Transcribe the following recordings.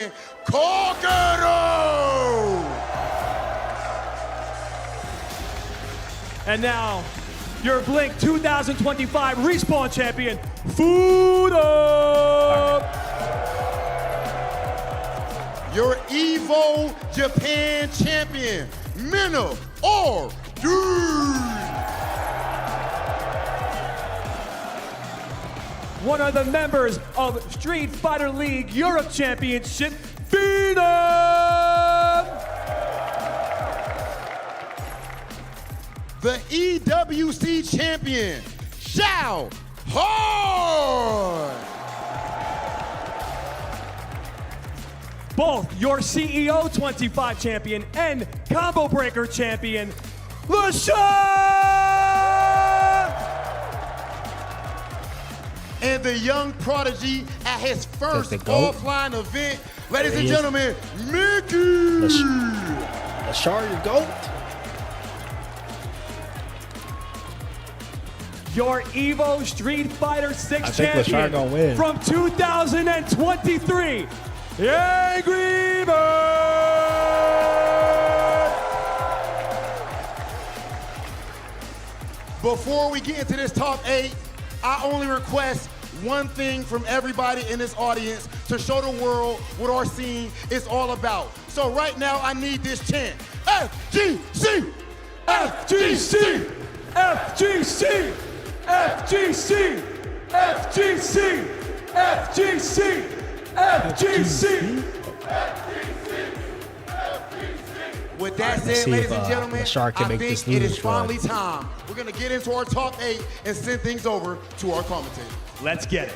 Kakeru! And now, your Blink 2025 Respawn champion, Fudo! Your Evo Japan champion, Mena RD! One of the members of Street Fighter League Europe Championship, Phenom! The EWC champion, Xiaohai! Both your CEO 25 champion and Combo Breaker champion, Leshar! And the young prodigy at his first offline event, ladies and gentlemen, Mickey! Leshar, your GOAT. Your Evo Street Fighter 6 I think Leshar gonna champion win. from 2023, Angry Bird! Before we get into this top 8, I only request one thing from everybody in this audience to show the world what our scene is all about. So right now, I need this chant. FGC! FGC! FGC! FGC! FGC! FGC! FGC! With that said, ladies and gentlemen, Leshar can I make think this it is losers run. finally time. We're gonna get into our top 8 and send things over to our commentators. Let's get it.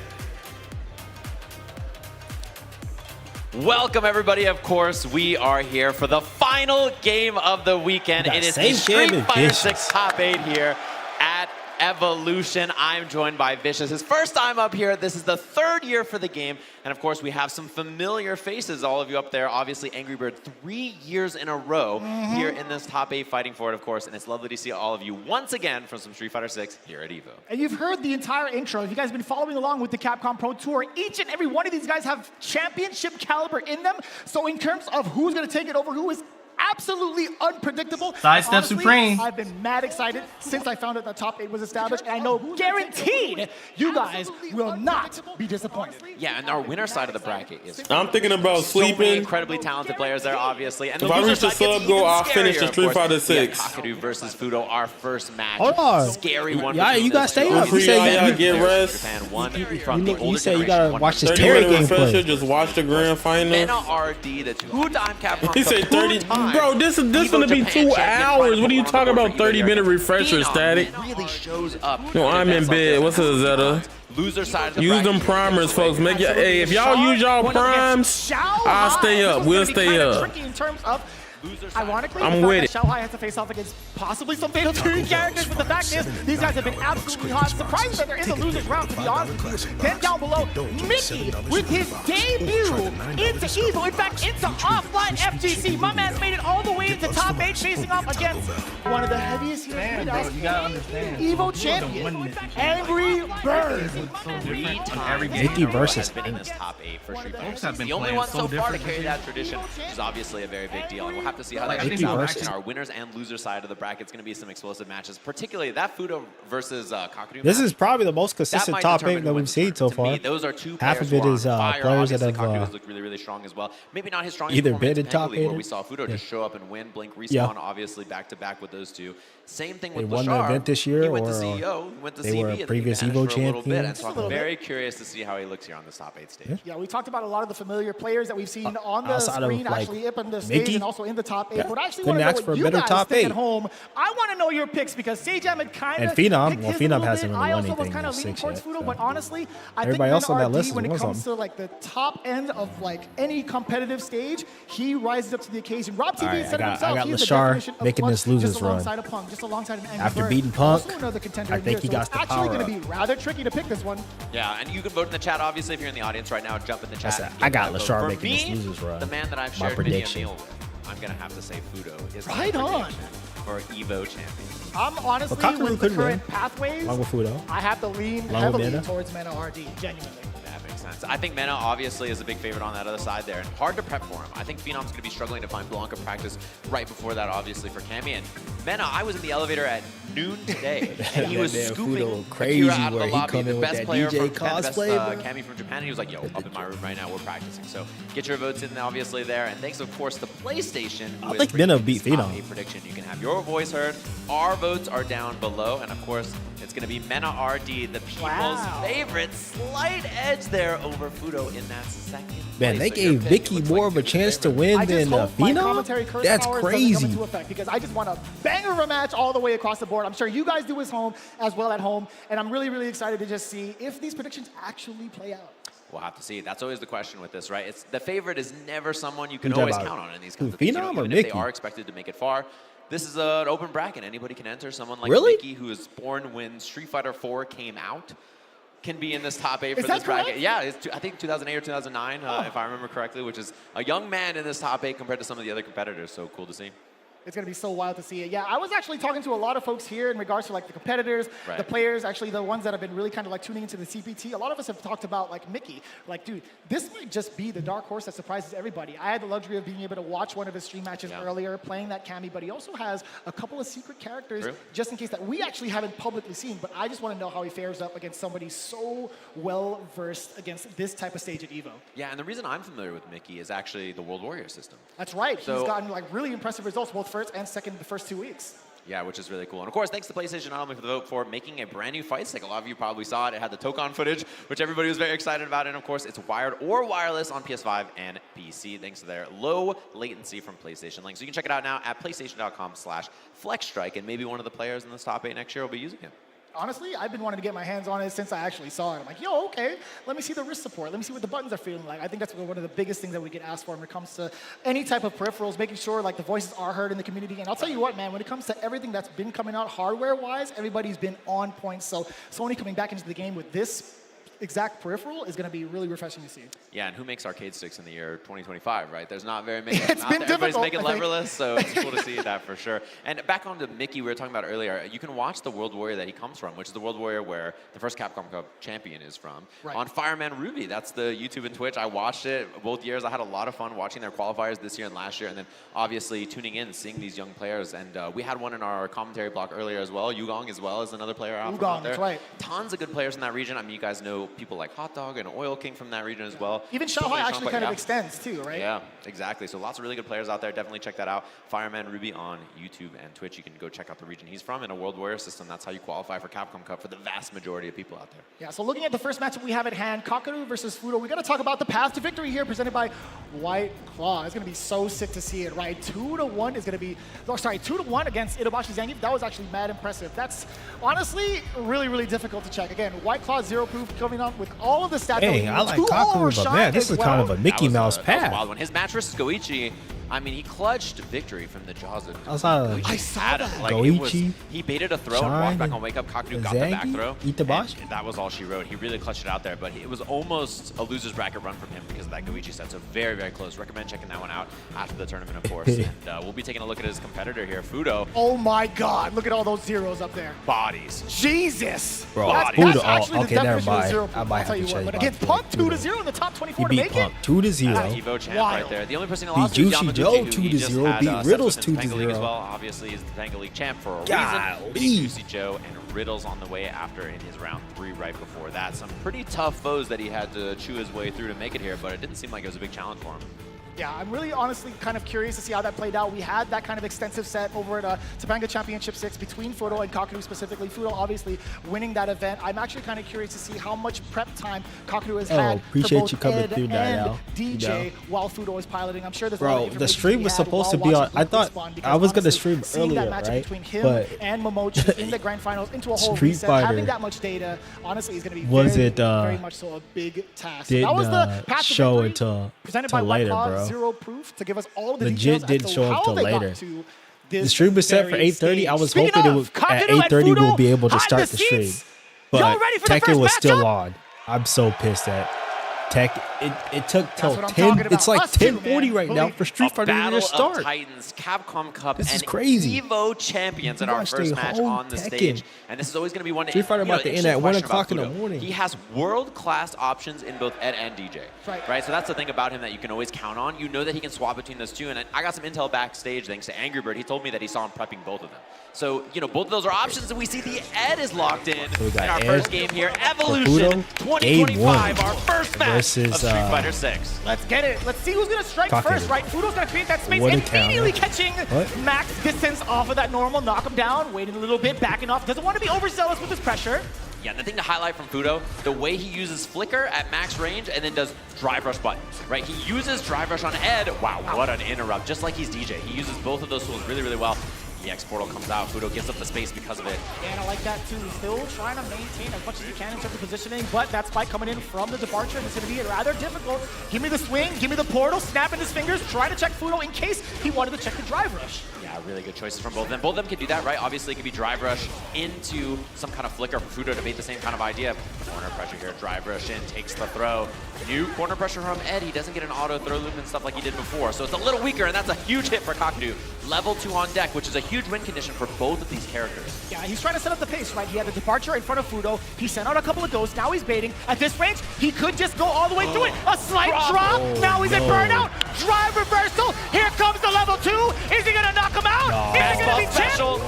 Welcome, everybody. Of course, we are here for the final game of the weekend. It is the Street Fighter 6 top 8 here at Evolution. I'm joined by Vicious. His first time up here. This is the 3rd year for the game. And of course, we have some familiar faces, all of you up there. Obviously, Angry Bird, 3 years in a row here in this top 8 fighting for it, of course. And it's lovely to see all of you once again from some Street Fighter 6 here at EVO. And you've heard the entire intro. If you guys have been following along with the Capcom Pro Tour, each and every one of these guys have championship caliber in them. So in terms of who's going to take it over, who is absolutely unpredictable. Sidestep Honestly, Supreme. I've been mad excited since I found out the top 8 was established, and I know guaranteed you guys will not be disappointed. Yeah, and our winner side of the bracket is I'm thinking about so many sleeping. incredibly talented players there, obviously. And If I reach the sub goal, I'll finish the Street Fighter 6. Kakaru versus Fudo, our first match. Hold on. Scary one. Yeah, you gotta stay up. You said you get rest. Japan won from the older You said you generation, gotta watch this 30 Terry minute refresher, gameplay. just watch the grand final. Mena RD, the two-time Capcom. He said 30. Bro, this gonna be 2 hours. What are you talking about? 30-minute refresher, Static. Really shows up. No, I'm in bed. What's up, Zeta? Loser side of the Use them bracket. primers, folks. Make it. Hey, if y'all use y'all primes, I'll stay up. We'll stay up. Tricky in terms of, ironically, I'm the with fact that Xiaohai has to face off against possibly some Fatal Fury characters, but the fact is, these guys have been absolutely hot. Surprising that there is a loser's round, to be honest with you. Then down below, Mickey with his debut into EVO, in fact, into offline FGC. My man's made it all the way into top 8, facing off against one of the heaviest heroes, you gotta understand. EVO champion, Angry Bird. Mickey versus has been in this top 8 for Street Fighter. have been The only playing one so so far to different carry this that tradition, which is obviously a very big deal. And we'll have to see how that Mickey shakes out. versus- In our winners and loser side of the bracket, it's going to be some explosive matches, particularly that Fudo versus Kakaru. This match. is probably the most That consistent might top determine 8 who that we've wins the seen so tournament. To far. me, those are two Half players of it who are is on fire. players that Obviously, have Kakaru has looked really, really strong as well. Maybe not his strongest either performance been in top League, where 8 we saw Fudo just show up and win. Blink Respawn, Yeah. obviously back-to-back with those two. Same thing They with won the Leshar. event this year, He went to or CEO, he went to they CB, were and then he previous vanished EVO for a little bit. And champions. so I'm very curious to see how he looks here on this top 8 stage. Yeah, we talked about a lot of the familiar players that we've seen on the outside of, screen, like, actually up on the stage Mickey? and also in the top 8. Yeah. But I actually Couldn't want to know ask for what a you better guys top think 8. at home. I want to know your picks because Sajam had kind of And Phenom, picked well, his a Phenom little hasn't bit. really I won also was anything kind in of leaning 6 towards yet, Fudo, so. but honestly, I Everybody think else on that Mena list RD, when is it awesome. comes to like the top end of like any competitive stage, he rises up to the occasion. Rob TV Alright, said I it got himself. Leshar He's the definition of making clutch, this losers just run. alongside a Punk, just alongside an Angry After Bird. beating Punk, Also another contender I here, think he so got it's the actually power going up. to be rather tricky to pick this one. Yeah, and you can vote in the chat, obviously, if you're in the audience right now. Jump in the chat. said, and I give got that vote. Leshar For making this me, losers run. the man that I've My shared many a prediction. meal with, I'm going to have to say Fudo is Right my on. prediction for EVO champion. I'm honestly, Kakaru with the could current win. pathways, Along with Fudo. I have to lean Along with heavily Mena. towards Mena RD, genuinely. That makes sense. sense. I think Mena obviously is a big favorite on that other side there, and hard to prep for him. I think Phenom's going to be struggling to find Blanca practice right before that, obviously, for Cammy. And Mena, I was in the elevator at noon today, and he was scooping Fudo crazy Akira out of the where he lobby, come the in with best that player DJ from Japan, the best cosplay, bro. Cammy from Japan. And he was like, yo, up in my room right now, we're practicing. So get your votes in, obviously, there. And thanks, of course, to PlayStation. I think Mena beat Phenom. A prediction. You can have your voice heard. Our votes are down below, and of course, it's going to be Mena RD, the people's favorite, slight edge there over Fudo in that second Man, they place. So gave Vicky more of a chance to win than Phenom? That's crazy. Into effect because I just want a banger of a match all the way across the board. I'm sure you guys do as well at home, and I'm really, really excited to just see if these predictions actually play out. We'll have to see. That's always the question with this, right? It's the favorite is never someone you can always count on in these kinds of things. Phenom or Even if Mickey? they are expected to make it far. This is an open bracket. Anybody can enter. Someone like Really? Mickey, who was born when Street Fighter 4 came out, can be in this top 8 for that this bracket. correct? Yeah, it's I think 2008 or 2009, if I remember correctly, which is a young man in this top 8 compared to some of the other competitors. So cool to see. It's going to be so wild to see it. Yeah, I was actually talking to a lot of folks here in regards to like the competitors, the players, actually the ones that have been really kind of like tuning into the CPT. A lot of us have talked about like Mickey. Like, dude, this might just be the dark horse that surprises everybody. I had the luxury of being able to watch one of his stream matches earlier, playing that Cammy, but he also has a couple of secret characters just in case that we actually haven't publicly seen. But I just want to know how he fares up against somebody so well-versed against this type of stage at EVO. Yeah, and the reason I'm familiar with Mickey is actually the World Warrior system. That's right. So, he's gotten like really impressive results both first and second the first 2 weeks. Yeah, which is really cool. And of course, thanks to PlayStation not only for the vote for making a brand new fight stick. A lot of you probably saw it. It had the Tokon footage, which everybody was very excited about. And of course, it's wired or wireless on PS5 and PC, thanks to their low latency from PlayStation Link. So you can check it out now at PlayStation.com/FlexStrike, and maybe one of the players in this top 8 next year will be using it. Honestly, I've been wanting to get my hands on it since I actually saw it. I'm like, yo, okay, let me see the wrist support. Let me see what the buttons are feeling like. I think that's one of the biggest things that we get asked for when it comes to any type of peripherals, making sure like the voices are heard in the community. And I'll tell you what, man, when it comes to everything that's been coming out hardware-wise, everybody's been on point. So Sony coming back into the game with this exact peripheral is going to be really refreshing to see. Yeah, and who makes arcade sticks in the year 2025, right? There's not very many. It's been Everybody's difficult, making leverless, so it's cool to see that for sure. And back on to Mickey, we were talking about earlier, you can watch the World Warrior that he comes from, which is the World Warrior where the first Capcom Cup champion is from, on Fireman Ruby. That's the YouTube and Twitch. I watched it both years. I had a lot of fun watching their qualifiers this year and last year, and then obviously tuning in and seeing these young players. And we had one in our commentary block earlier as well. Yugong as well as another player out there. That's right. Tons of good players in that region. I mean, you guys know people like Hot Dog and Oil King from that region as well. Even Xiaohai actually kind of extends too, right? Yeah, exactly. So lots of really good players out there. Definitely check that out. Fireman Ruby on YouTube and Twitch. You can go check out the region he's from in a World Warrior system. That's how you qualify for Capcom Cup for the vast majority of people out there. Yeah, so looking at the first matchup we have at hand, Kakaru versus Fudo, we got to talk about the path to victory here presented by White Claw. It's going to be so sick to see it, right? 2-1 is going to be, 2-1 against Itobashi Zangief. That was actually mad impressive. That's honestly really, really difficult to check. Again, White Claw 0 proof coming on with all of the stats. Hey, I like Kakaru, but man, this is kind of a Mickey Mouse path. That was a wild one. His match versus Goichi, I mean, he clutched victory from the jaws of I saw that. Like, Goichi, he baited a throw and walked back on wake up. Kakaru got the back throw. Itabashi. And that was all she wrote. He really clutched it out there, but it was almost a loser's bracket run from him because of that Goichi set. So very, very close. Recommend checking that one out after the tournament, of course. And we'll be taking a look at his competitor here, Fudo. Oh my God! Look at all those zeros up there. Bodies. Jesus. Bro, that's Fudo. actually Okay, the never definition of mind. zero proof. I might I'll tell have to you what. check But against about Punk Fudo. 2-0 in the top 24 He to beat make Punk it. 2-0. Evo champ right there. The only person who lost Beat was Juicy Yamaguchi, Joe who he just 2-0. had, Beat Riddles sets within the Topanga League as 2-0. well. Obviously, he's the Topanga League champ for a reason. Golly. Beating Juicy Joe and Riddles on the way after in his round 3 right before that. Some pretty tough foes that he had to chew his way through to make it here, but it didn't seem like it was a big challenge for him. Yeah, I'm really honestly kind of curious to see how that played out. We had that kind of extensive set over at Topanga Championship 6 between Fudo and Kakaru specifically. Fudo obviously winning that event. I'm actually kind of curious to see how much prep time Kakaru has had appreciate for both you coming Ed through that, and Al. DJ while Fudo is piloting. I'm sure there's a lot of Bro, the information stream we was had supposed to while be on. watching I thought Respawn, because I was gonna honestly, stream seeing that earlier, matchup right? between him But and Momochi in the grand finals into a whole Street reset, Fighter having that much data, honestly, is going to be very much so a big task. didn't That was the path to show victory until presented by later, White Claw, bro. Zero Proof, to give us all of the Legit details didn't as to show up how till they got later. to The this stream was set for very 8:30. I was stage. hoping it would, Speaking at of, 8:30 Fudo, we'll be able to behind start the the stream. seats. But Y'all ready for the Tekken first was still matchup? on. I'm so pissed at Tech. it took till 10. It's like 10:40 right now for Street Fighter to start. Of Titans, Capcom Cup, This is and crazy. Evo champions in our first match on the stage. And this is always going to be one. Street Fighter about to end at 1 o'clock in the morning. He has world-class options in both Ed and DJ. Right. So that's the thing about him that you can always count on. You know that he can swap between those two. And I got some intel backstage thanks to Angry Bird. He told me that he saw him prepping both of them. So, you know, both of those are options, and we see the Ed is locked in our first game here. Evolution 2025, our first match of Street Fighter 6. Let's get it. Let's see who's going to strike first, right? Fudo's going to create that space, immediately catching max distance off of that normal, knock him down, waiting a little bit, backing off. Doesn't want to be overzealous with his pressure. Yeah, the thing to highlight from Fudo, the way he uses Flicker at max range and then does Drive Rush button, right? He uses Drive Rush on Ed. Wow, what an interrupt, just like he's DJ. He uses both of those tools really, really well. EX portal comes out, Fudo gives up the space because of it. And I like that too. He's still trying to maintain as much as he can in terms of positioning, but that spike coming in from the departure, and it's going to be rather difficult. Give me the swing, give me the portal, snapping his fingers, trying to check Fudo in case he wanted to check the drive rush. Yeah, really good choices from both of them. Both of them can do that, right? Obviously, it could be drive rush into some kind of flicker for Fudo to make the same kind of idea. Corner pressure here, drive rush in, takes the throw. New corner pressure from Ed. He doesn't get an auto throw loop and stuff like he did before, so it's a little weaker, and that's a huge hit for Kakeru. Level 2 on deck, which is a huge win condition for both of these characters. Yeah, he's trying to set up the pace, right? He had the departure in front of Fudo. He sent out a couple of ghosts. Now he's baiting. At this range, he could just go all the way through it. A slight drop. Now he's in burnout. Drive reversal. Here comes the level 2. Is he going to knock him out? Is it going to be special?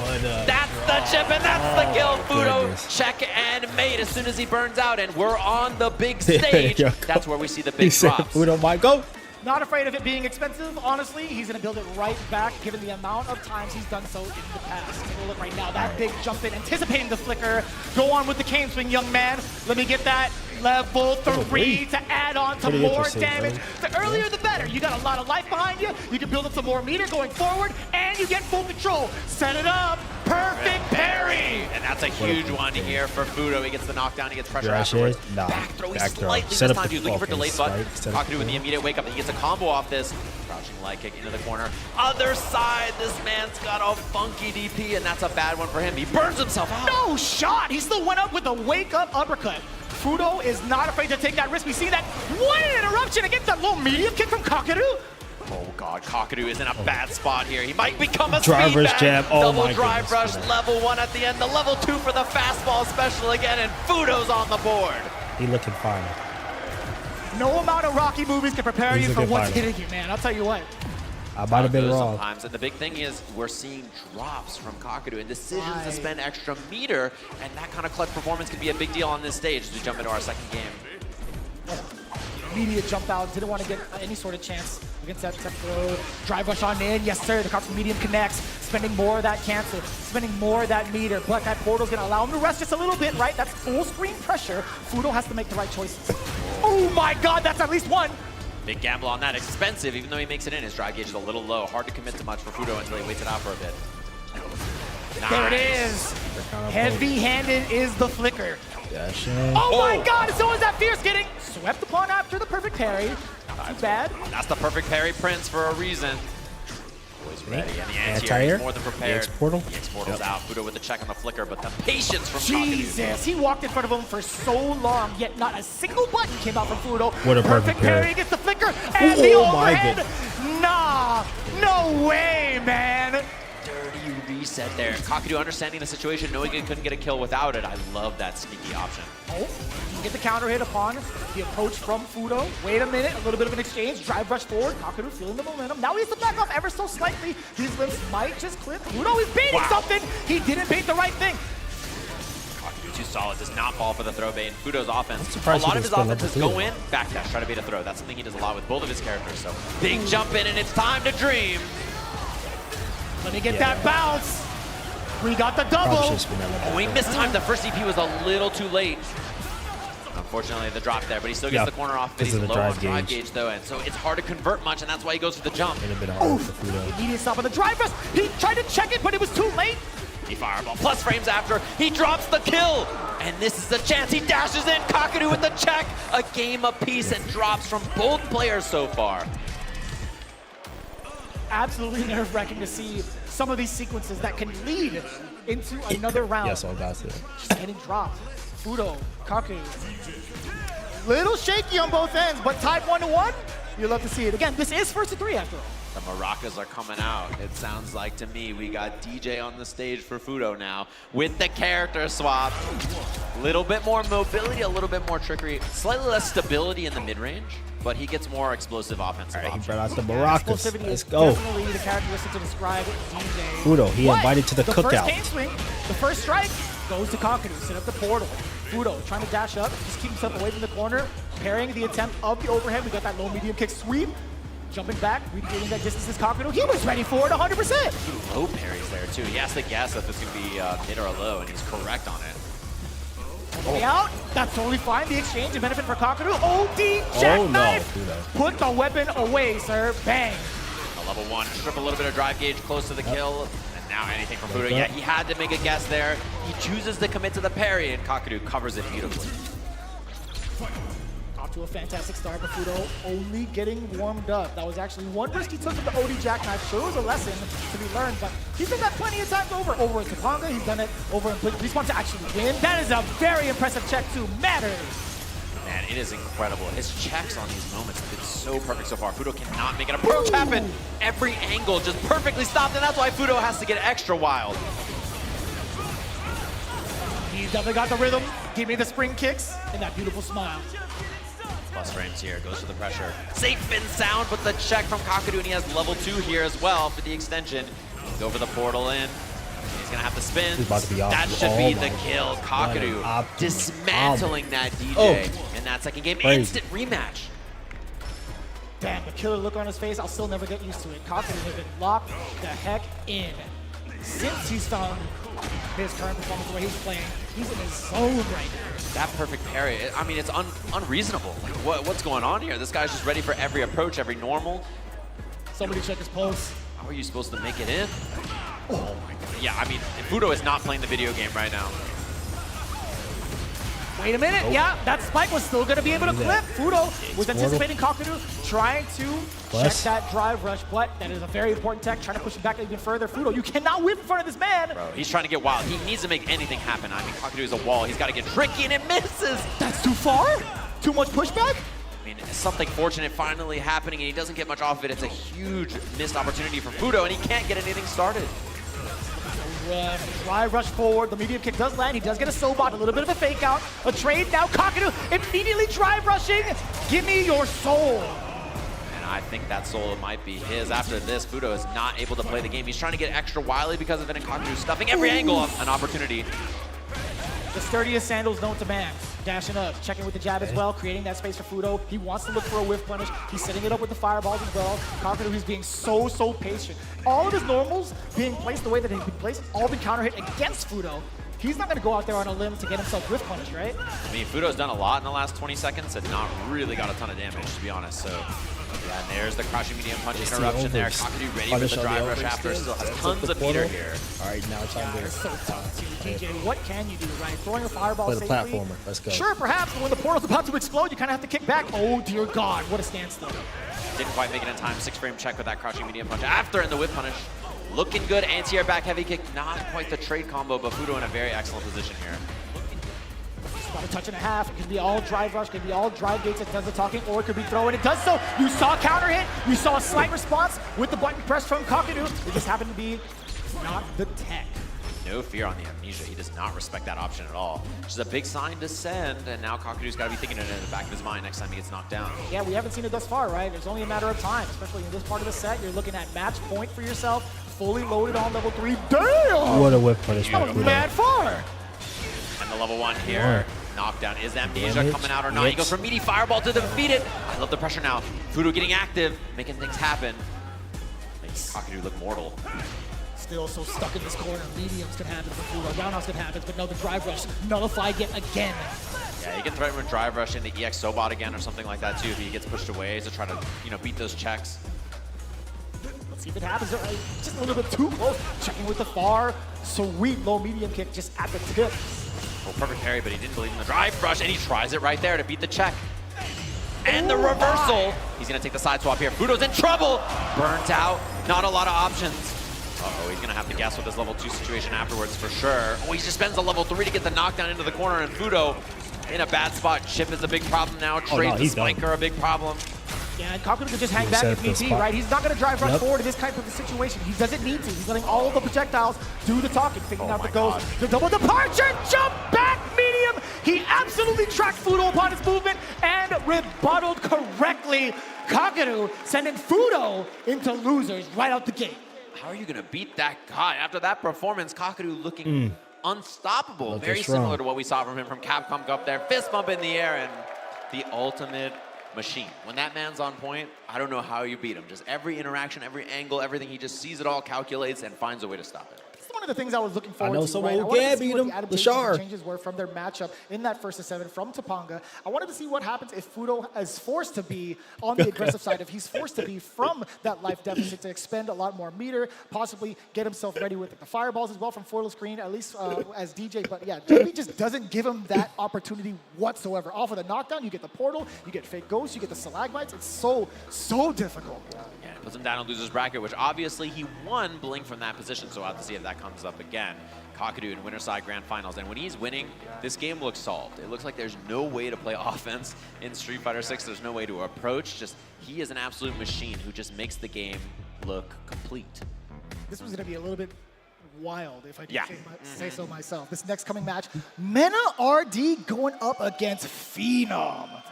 That's the chip, and that's the kill. Fudo check and made as soon as he burns out, and we're on the big stage. That's where we see the big drops. Fudo might go. Not afraid of it being expensive, honestly. He's going to build it right back, given the amount of times he's done so in the past. Take a look right now. That big jump in, anticipating the flicker. Go on with the cane swing, young man. Let me get that level 3 to add on to more damage. The earlier, the better. You got a lot of life behind you. You can build up some more meter going forward, and you get full control. Set it up. Perfect parry. And that's a huge one here for Fudo. He gets the knockdown. He gets pressure afterwards. Back throw. He's slightly this time. He was looking for delayed button. Kakeru with the immediate wake up. He gets a combo off this. Crouching leg kick into the corner. Other side, this man's got a funky DP, and that's a bad one for him. He burns himself out. No shot. He still went up with a wake-up uppercut. Fudo is not afraid to take that risk. We see that one interruption against that little medium kick from Kakeru. Oh God, Kakeru is in a bad spot here. He might become a driver's jab. Oh double my drive goodness, rush, level 1 at the end, the level 2 for the fastball special again, and Fudo's on the board. He looking fine. No amount of Rocky movies can prepare you for what's hitting you, man. I'll tell you what. I might have been wrong. Sometimes, and the big thing is we're seeing drops from Kakeru and decisions to spend extra meter, and that kind of clutch performance can be a big deal on this stage as we jump into our second game. Immediate jump out, didn't want to get any sort of chance against that throw. Drive rush on in, yes sir, the card from medium connects, spending more of that cancel, spending more of that meter, but that portal's gonna allow him to rest just a little bit, right? That's full screen pressure. Fudo has to make the right choices. Oh my God, that's at least one. Big gamble on that, expensive, even though he makes it in. His drive gauge is a little low. Hard to commit to much for Fudo until he waits it out for a bit. Nice. There it is. Heavy-handed is the flicker. Oh my God, so is that Fierce getting swept upon after the perfect parry. Not too bad. That's the perfect parry Prince for a reason. Always ready, and the anti-air is more than prepared. EX portal. EX portal's out. Fudo with the check on the flicker, but the patience from Jesus, he walked in front of him for so long, yet not a single button came out from Fudo. What a perfect parry. Gets the flicker, and the overhead. Nah, no way, man. Dirty reset there. Kakeru understanding the situation, knowing he couldn't get a kill without it. I love that sneaky option. Oh, you get the counter hit upon the approach from Fudo. Wait a minute, a little bit of an exchange. Drive rush forward. Kakeru feeling the momentum. Now he has to back off ever so slightly. These limbs might just clip. Fudo is baiting something. He didn't bait the right thing. Kakeru too solid, does not fall for the throw bait. Fudo's offense, a lot of his offenses go in, backdash, try to bait a throw. That's something he does a lot with both of his characters. So big jump in, and it's time to dream. Let me get that bounce. We got the double. Oh, we mistimed. The first EP was a little too late. Unfortunately, the drop there, but he still gets the corner off. But he's low on drive gauge, though, and so it's hard to convert much, and that's why he goes for the jump. Immediate stop on the drive rush. He tried to check it, but it was too late. He fireball. Plus frames after, he drops the kill. And this is the chance. He dashes in. Kakeru with the check. A game apiece and drops from both players so far. Absolutely nerve-wracking to see some of these sequences that can lead into another round. Yes, all got it. Just getting dropped. Fudo, Kakeru. Little shaky on both ends, but tied 1-1. You love to see it. Again, this is first to 3 after all. The maracas are coming out. It sounds like to me we got DJ on the stage for Fudo now with the character swap. A little bit more mobility, a little bit more trickery, slightly less stability in the mid-range, but he gets more explosive offensive All right, he options. brought out the maracas. Explosivity Let's is go. definitely the characteristic to describe DJ. Fudo, he invited to the first cookout. cane swing, the first strike goes to Kakeru, set up the portal. Fudo trying to dash up, just keep himself away from the corner, parrying the attempt of the overhead. We got that low medium kick sweep. Jumping back, regaining that distance is Kakeru. He was ready for it 100%. He low parries there too. He has to guess if it's going to be mid or a low, and he's correct on it. Way out, that's totally fine. The exchange and benefit for Kakeru. OD jackknife. Fudo. Put the weapon away, sir. Bang. A level 1, strip a little bit of drive gauge close to the kill. And now anything from Fudo. Yeah, he had to make a guess there. He chooses to commit to the parry, and Kakeru covers it beautifully. Off to a fantastic start, but Fudo only getting warmed up. That was actually one risk he took with the OD jackknife. Sure, it was a lesson to be learned, but he's done that plenty of times over. Over in Topanga, he's done it over in Blink. He's want to actually win. That is a very impressive check to matters. Man, it is incredible. His checks on these moments have been so perfect so far. Fudo cannot make an approach happen. Every angle just perfectly stopped, and that's why Fudo has to get extra wild. He's definitely got the rhythm. Give me the spring kicks and that beautiful smile. Plus frames here, goes for the pressure. Safe and sound, but the check from Kakeru, and he has level 2 here as well for the extension. Go for the portal in. He's gonna have to spin. He's about to be off. That should be the kill. Kakeru dismantling that DJ in that second game. Instant rematch. Damn, the killer look on his face, I'll still never get used to it. Kakeru has been locked the heck in. Since he's found his current performance, the way he's playing, he's in his zone right now. That perfect parry, I mean, it's unreasonable. Like, what's going on here? This guy's just ready for every approach, every normal. Somebody check his pulse. How are you supposed to make it in? Oh my god. Yeah, I mean, Fudo is not playing the video game right now. Wait a minute, yeah, that spike was still gonna be able to clip. Fudo was anticipating Kakeru, trying to check that drive rush, but that is a very important tech, trying to push him back even further. Fudo, you cannot whip in front of this man. Bro, he's trying to get wild. He needs to make anything happen. I mean, Kakeru is a wall. He's got to get tricky, and it misses. That's too far? Too much pushback? I mean, something fortunate finally happening, and he doesn't get much off of it. It's a huge missed opportunity for Fudo, and he can't get anything started. Drive rush forward, the medium kick does land, he does get a sobot, a little bit of a fake out, a trade, now Kakeru immediately drive rushing, give me your soul. And I think that soul might be his. After this, Fudo is not able to play the game. He's trying to get extra wily because of it, and Kakeru stuffing every angle of an opportunity. The sturdiest sandals known to man. Dashing up, checking with the jab as well, creating that space for Fudo. He wants to look for a whiff punish. He's setting it up with the fireballs as well. Kakeru, he's being so patient. All of his normals being placed the way that they've been placed, all been counter hit against Fudo. He's not going to go out there on a limb to get himself whiff punished, right? I mean, Fudo's done a lot in the last 20 seconds and not really got a ton of damage, to be honest. So, yeah, and there's the crouching medium punch interruption there. Kakeru ready for the drive rush after, still has tons of meter here. All right, now it's time to It's so tough, too. DJ, what can you do, right? Throwing a fireball play the safely. platformer. Let's go. Sure, perhaps, but when the portal's about to explode, you kind of have to kick back. Oh, dear God, what a standstill. Didn't quite make it in time. 6-frame check with that crouching medium punch after in the whip punish. Looking good, anti-air back heavy kick. Not quite the trade combo, but Fudo in a very excellent position here. It's about a touch and a half. It could be all drive rush, it could be all drive gates that does the talking, or it could be throw, and it does so. You saw a counter hit, you saw a slight response with the button press from Kakeru. It just happened to be not the tech. No fear on the amnesia. He does not respect that option at all. Which is a big sign to send, and now Kakeru's got to be thinking it in the back of his mind next time he gets knocked down. Yeah, we haven't seen it thus far, right? It's only a matter of time, especially in this part of the set. You're looking at match point for yourself, fully loaded on level 3. Damn! What a whip punish. That was mad far! And the level 1 here. Knockdown. Is amnesia coming out or not? He goes for meaty fireball to defeat it. I love the pressure now. Fudo getting active, making things happen. Makes Kakeru look mortal. Still so stuck in this corner. Mediums can happen for Fudo. Roundhouse can happen, but no, the drive rush nullified yet again. Yeah, he can threaten with drive rush into EX Sobot again or something like that too if he gets pushed away to try to, beat those checks. Let's see if it happens. Just a little bit too close. Checking with the far, sweet low medium kick just at the tip. Oh, perfect parry, but he didn't believe in the drive rush, and he tries it right there to beat the check. And the reversal. He's gonna take the side swap here. Fudo's in trouble. Burnt out. Not a lot of options. Uh-oh, he's gonna have to guess with his level 2 situation afterwards for sure. Oh, he just spends a level 3 to get the knockdown into the corner, and Fudo in a bad spot. Chip is a big problem now. Trade and Spike are a big problem. Yeah, and Kakaru can just hang back if need be, right? He's not going to drive rush forward in this type of a situation. He doesn't need to. He's letting all of the projectiles do the talking, figuring out the goals. The double departure, jump back, medium. He absolutely tracked Fudo upon his movement and rebutted correctly. Kakeru sending Fudo into losers right out the gate. How are you going to beat that guy? After that performance, Kakeru looking unstoppable. Very similar to what we saw from him from Capcom Cup there. Fist bump in the air and the ultimate machine. When that man's on point, I don't know how you beat him. Just every interaction, every angle, everything, he just sees it all, calculates, and finds a way to stop it. This is one of the things I was looking forward to. I know someone who can beat him. Leshar. Changes were from their matchup in that first of 7 from Topanga. I wanted to see what happens if Fudo is forced to be on the aggressive side, if he's forced to be from that life deficit to expend a lot more meter, possibly get himself ready with the fireballs as well from Fudo screen, at least as DJ. But yeah, JB just doesn't give him that opportunity whatsoever. Off of the knockdown, you get the portal, you get fake ghosts, you get the stalagmites. It's so difficult. Yeah, it puts him down in loser's bracket, which obviously he won Blink from that position, so we'll have to see if that comes up again. Kakeru in winner side grand finals, and when he's winning, this game looks solved. It looks like there's no way to play offense in Street Fighter 6. There's no way to approach. Just he is an absolute machine who just makes the game look complete. This was going to be a little bit wild, if I can say so myself. This next coming match, Mena RD going up against Phenom.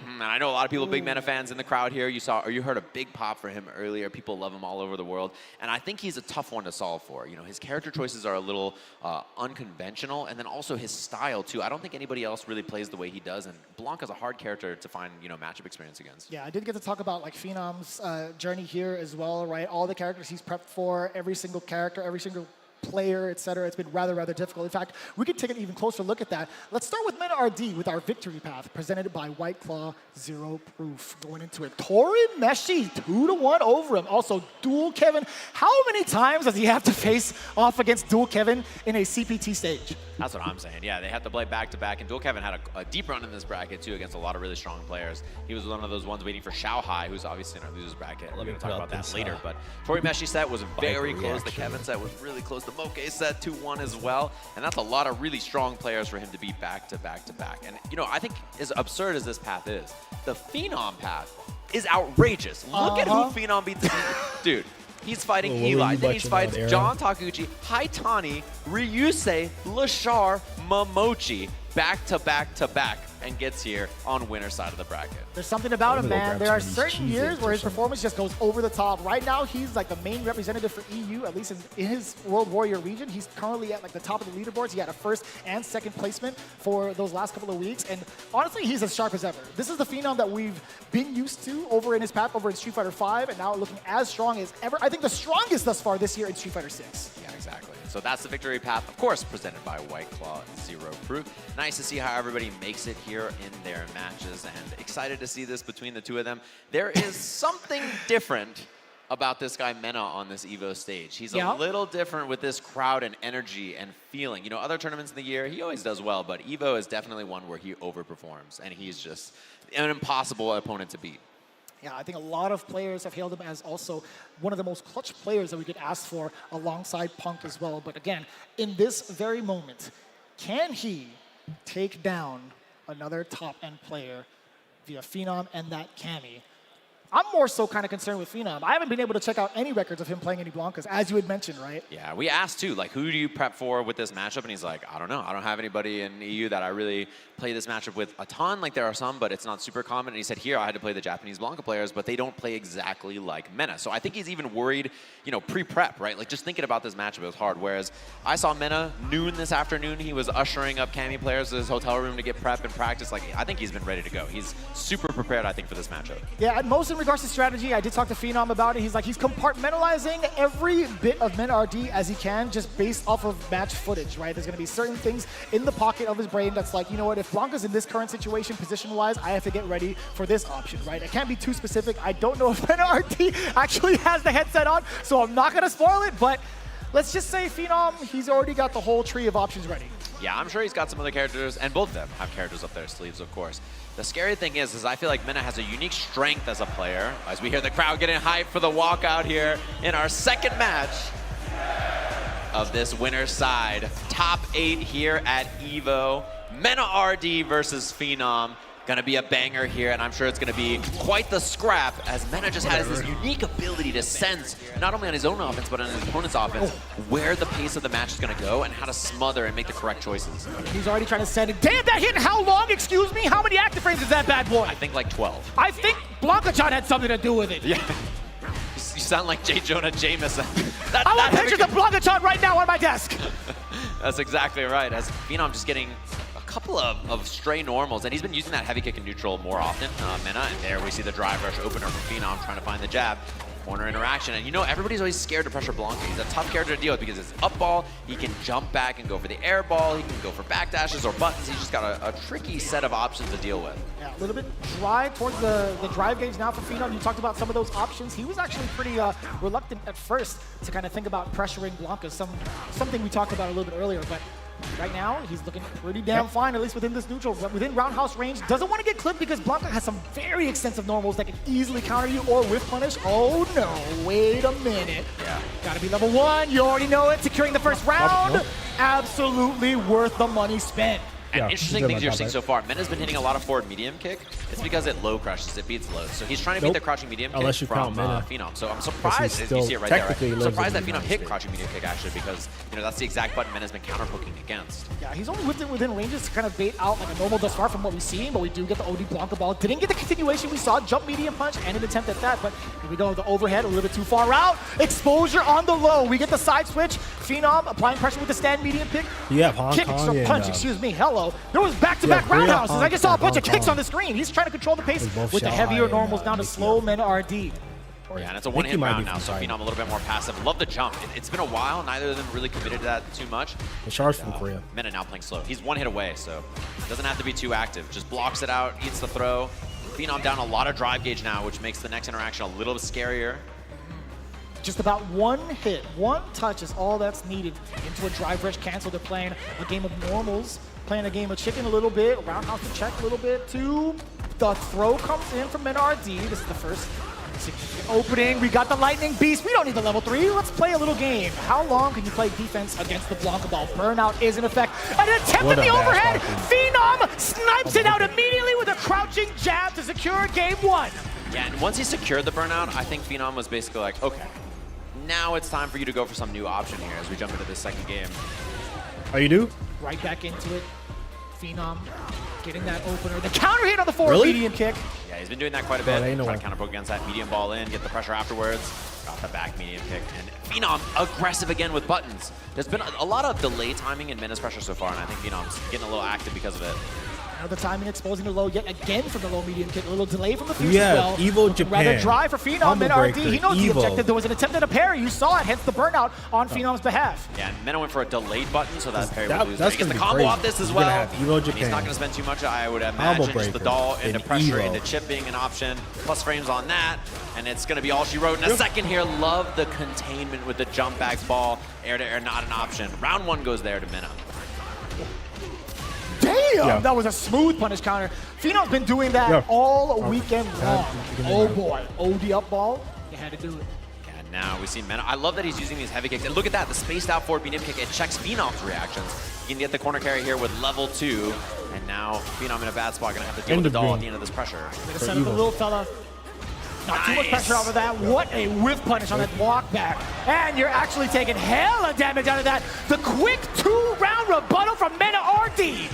And I know a lot of people, big Mena fans in the crowd here. You saw, or you heard a big pop for him earlier. People love him all over the world. And I think he's a tough one to solve for. You know, his character choices are a little unconventional, and then also his style, too. I don't think anybody else really plays the way he does, and Blanca's a hard character to find, you know, matchup experience against. Yeah, I did get to talk about, like, Phenom's journey here as well, right? All the characters he's prepped for, every single character, every single player, etc. It's been rather difficult. In fact, we could take an even closer look at that. Let's start with Mena RD with our victory path presented by White Claw Zero Proof. Going into it, Tori Meshi 2-1 over him. Also, Dual Kevin. How many times does he have to face off against Dual Kevin in a CPT stage? That's what I'm saying. Yeah, they have to play back-to-back, and Dual Kevin had a deep run in this bracket, too, against a lot of really strong players. He was one of those ones waiting for Xiaohai, who's obviously in our losers bracket. Let me talk about that later. But Tori Meshi set was very close. The Kevin set was really close. The Moke set 2-1 as well. And that's a lot of really strong players for him to beat back-to-back-to-back. And, you know, I think as absurd as this path is, the Phenom path is outrageous. Look at who Phenom beats. Dude. He's fighting Eli, then he fights John Takuchi, Haitani, Ryusei, Leshar, Momochi, back-to-back-to-back, and gets here on winner side of the bracket. There's something about him, man. There are certain years where his performance just goes over the top. Right now, he's like the main representative for EU, at least in his World Warrior region. He's currently at like the top of the leaderboards. He had a first and second placement for those last couple of weeks. And honestly, he's as sharp as ever. This is the Phenom that we've been used to over in his path over in Street Fighter 5, and now looking as strong as ever. I think the strongest thus far this year in Street Fighter 6. Yeah, exactly. So that's the victory path, of course, presented by White Claw Zero Proof. Nice to see how everybody makes it here in their matches, and excited to see this between the two of them. There is something different about this guy Mena on this EVO stage. He's a little different with this crowd and energy and feeling. You know, other tournaments in the year, he always does well, but EVO is definitely one where he overperforms, and he's just an impossible opponent to beat. Yeah, I think a lot of players have hailed him as also one of the most clutch players that we could ask for alongside Punk as well. But again, in this very moment, can he take down another top-end player via Phenom and that Cammy? I'm more so kind of concerned with Phenom. I haven't been able to check out any records of him playing any Blancas, as you had mentioned, right? Yeah, we asked too, like, who do you prep for with this matchup? And he's like, I don't know. I don't have anybody in EU that I really play this matchup with a ton. Like, there are some, but it's not super common. And he said, here, I had to play the Japanese Blanca players, but they don't play exactly like Mena. So I think he's even worried, you know, pre-prep, right? Like, just thinking about this matchup, it was hard. Whereas I saw Mena noon this afternoon. He was ushering up Cammy players to his hotel room to get prep and practice. Like, I think he's been ready to go. He's super prepared, I think, for this matchup. Yeah, and most in regards to strategy, I did talk to Phenom about it. He's like, he's compartmentalizing every bit of Mena RD as he can, just based off of match footage, right? There's going to be certain things in the pocket of his brain that's like, you know what, if Blanca's in this current situation, position-wise, I have to get ready for this option, right? I can't be too specific. I don't know if Mena RD actually has the headset on, so I'm not going to spoil it, but let's just say Phenom, he's already got the whole tree of options ready. Yeah, I'm sure he's got some other characters, and both of them have characters up their sleeves, of course. The scary thing is I feel like Mena has a unique strength as a player, as we hear the crowd getting hyped for the walkout here in our second match of this winner's side. Top 8 here at EVO. Mena RD versus Phenom. Gonna be a banger here, and I'm sure it's gonna be quite the scrap, as Mena just has this unique ability to sense, not only on his own offense, but on his opponent's offense, where the pace of the match is gonna go and how to smother and make the correct choices. He's already trying to send it. Damn, that hit in how long, excuse me? How many active frames is that bad boy? I think like 12. I think Blanca-chan had something to do with it. Yeah. You sound like J. Jonah Jameson. I want pictures of Blanca-chan right now on my desk. That's exactly right, as Phenom just getting couple of stray normals, and he's been using that heavy kick in neutral more often. Mena, and there we see the drive rush opener from Phenom trying to find the jab. Corner interaction, and you know, everybody's always scared to pressure Blanca. He's a tough character to deal with because it's up ball, he can jump back and go for the air ball, he can go for back dashes or buttons. He's just got a tricky set of options to deal with. Yeah, a little bit dry towards the drive gauge now for Phenom. You talked about some of those options. He was actually pretty reluctant at first to kind of think about pressuring Blanca, something we talked about a little bit earlier, but right now, he's looking pretty damn fine, at least within this neutral, within roundhouse range. Doesn't want to get clipped because Blanca has some very extensive normals that can easily counter you or whiff punish. Oh no, wait a minute. Yeah. Gotta be level 1, you already know it. Securing the first round, absolutely worth the money spent. And interesting things you're seeing so far. Mena's been hitting a lot of forward medium kick. It's because it low crushes, it beats low. So he's trying to beat the crouching medium kick from Phenom. So I'm surprised, you see it right there, right? I'm surprised that Phenom hit crouching medium kick actually, because you know that's the exact button Mena's been counter poking against. Yeah, he's only whipped it within ranges to kind of bait out like a normal thus far from what we've seen, but we do get the OD Blanca ball. Didn't get the continuation we saw, jump medium punch and an attempt at that, but here we go, the overhead a little bit too far out. Exposure on the low. We get the side switch. Phenom applying pressure with the stand medium pick. Yeah, Hong kick, Kong punch, excuse me, hello. There was back-to-back roundhouses. I just saw a bunch of kicks on the screen. He's trying to control the pace with the heavier normals down to slow Mena RD. Yeah, and it's a one-hit round now, so Phenom a little bit more passive. Love the jump. It's been a while. Neither of them really committed to that too much. Leshar's from Korea. Mena now playing slow. He's one hit away, so doesn't have to be too active. Just blocks it out, eats the throw. Phenom down a lot of drive gauge now, which makes the next interaction a little bit scarier. Just about one hit, one touch is all that's needed into a drive rush cancel. They're playing a game of normals, playing a game of chicken a little bit, roundhouse to check a little bit, too. The throw comes in from Mena RD. This is the first opening. We got the Lightning Beast. We don't need the level 3. Let's play a little game. How long can you play defense against the Blanca ball? Burnout is in effect. An attempt at the overhead. Phenom snipes it out immediately with a crouching jab to secure game 1. Yeah, and once he secured the burnout, I think Phenom was basically like, okay, now it's time for you to go for some new option here as we jump into this second game. Oh, you do? Right back into it. Phenom getting that opener. The counter hit on the forward medium kick. Yeah, he's been doing that quite a bit. Trying to counter poke against that medium ball in, get the pressure afterwards. Got the back medium kick. And Phenom aggressive again with buttons. There's been a lot of delay timing in Mena's pressure so far, and I think Phenom's getting a little active because of it. Now the timing exposing the low yet again from the low medium kick. A little delay from the fuse as well. Evo Japan. Rather dry for Phenom. Mena RD, he knows the objective. There was an attempt at a parry. You saw it, hence the burnout on Phenom's behalf. Yeah, and Mena went for a delayed button, so that parry would lose. That's He gets the combo off this as well. Evo Japan. He's not going to spend too much, I would imagine. Just the doll into pressure, into chipping, an option. Plus frames on that. And it's going to be all she wrote in a second here. Love the containment with the jump back ball. Air to air, not an option. Round 1 goes there to Mena. Damn, that was a smooth punish counter. Phenom's been doing that all weekend long. Oh boy, OD up ball, you had to do it. And now we see Mena. I love that he's using these heavy kicks. And look at that, the spaced out forward medium kick. It checks Phenom's reactions. He can get the corner carry here with level 2. And now Phenom in a bad spot, gonna have to deal with the doll at the end of this pressure. Gonna set up the little fella. Not too much pressure off of that. What a whiff punish on that walk back. And you're actually taking hella damage out of that. The quick 2-round rebuttal from Mena RD.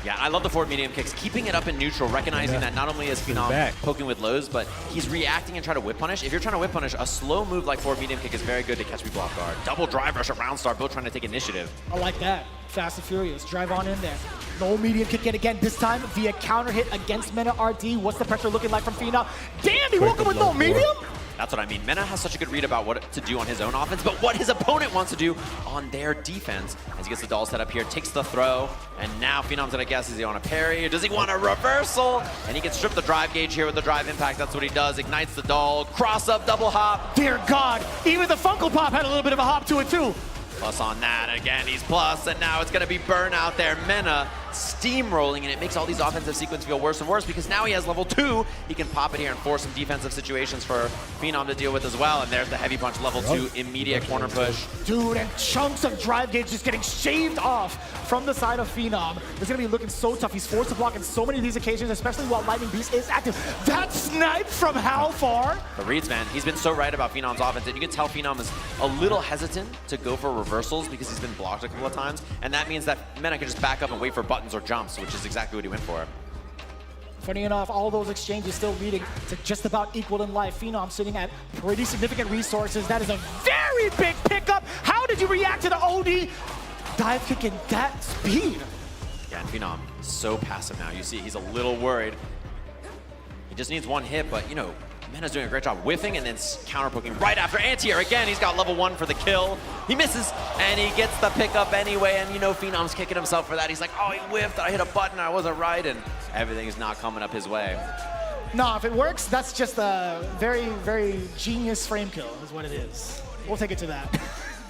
Yeah, I love the forward medium kicks, keeping it up in neutral, recognizing that not only is Phenom poking with lows, but he's reacting and trying to whip punish. If you're trying to whip punish, a slow move like forward medium kick is very good to catch me block guard. Double drive rush around star, both trying to take initiative. I like that. Fast and furious. Drive on in there. Low medium kick yet again, this time via counter hit against Mena RD. What's the pressure looking like from Phenom? Damn, he woke up with low medium? That's what I mean. Mena has such a good read about what to do on his own offense, but what his opponent wants to do on their defense. As he gets the doll set up here, takes the throw, and now Phenom's gonna guess, is he on a parry, or does he want a reversal? And he can strip the drive gauge here with the drive impact. That's what he does. Ignites the doll, cross up, double hop. Dear God, even the Funko Pop had a little bit of a hop to it too. Plus on that, again, he's plus, and now it's gonna be burnout there. Mena steamrolling, and it makes all these offensive sequences feel worse and worse because now he has level 2. He can pop it here and force some defensive situations for Phenom to deal with as well. And there's the heavy punch level 2 immediate corner push. Dude, and chunks of drive gauge just getting shaved off from the side of Phenom. It's gonna be looking so tough. He's forced to block in so many of these occasions, especially while Lightning Beast is active. That snipe from how far? The reads, man, he's been so right about Phenom's offense, and you can tell Phenom is a little hesitant to go for reversals because he's been blocked a couple of times, and that means that Mena can just back up and wait for buttons or jumps, which is exactly what he went for. Funny enough, all those exchanges still leading to just about equal in life. Phenom sitting at pretty significant resources. That is a very big pickup. How did you react to the OD dive kick in that speed? Yeah, and Phenom is so passive now. You see, he's a little worried. He just needs one hit, but, you know, Mena's doing a great job whiffing and then counter-poking right after anti-air again. He's got level 1 for the kill. He misses, and he gets the pickup anyway, and you know Phenom's kicking himself for that. He's like, oh, he whiffed, I hit a button, I wasn't right, and everything is not coming up his way. No, if it works, that's just a very, very genius frame kill is what it is. We'll take it to that.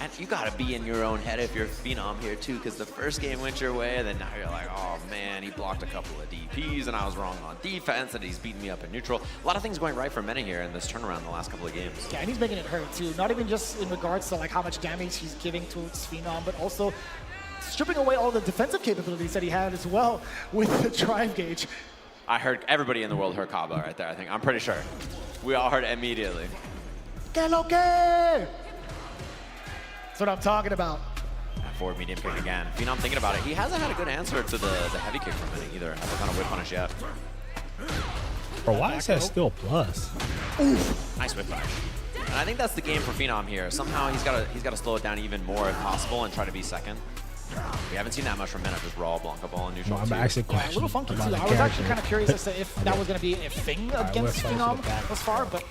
And you gotta be in your own head if you're Phenom here too, because the first game went your way, and then now you're like, oh man, he blocked a couple of DPs, and I was wrong on defense, and he's beating me up in neutral. A lot of things going right for Mena here in this turnaround the last couple of games. Yeah, and he's making it hurt too. Not even just in regards to like how much damage he's giving towards Phenom, but also stripping away all the defensive capabilities that he had as well with the drive gauge. I heard everybody in the world heard Kaba right there, I think. I'm pretty sure. We all heard it immediately. Que lo que? That's what I'm talking about. That forward medium kick again. Phenom thinking about it. He hasn't had a good answer to the heavy kick from Mena either. Hasn't found a whip punish yet. Bro, why is that still plus? Oof. Nice whip punish. And I think that's the game for Phenom here. Somehow he's got to slow it down even more if possible and try to be second. We haven't seen that much from Mena, just raw Blanca ball and neutral. I'm actually a little funky too. I was actually kind of curious as to if that was going to be a thing against Phenom thus far, but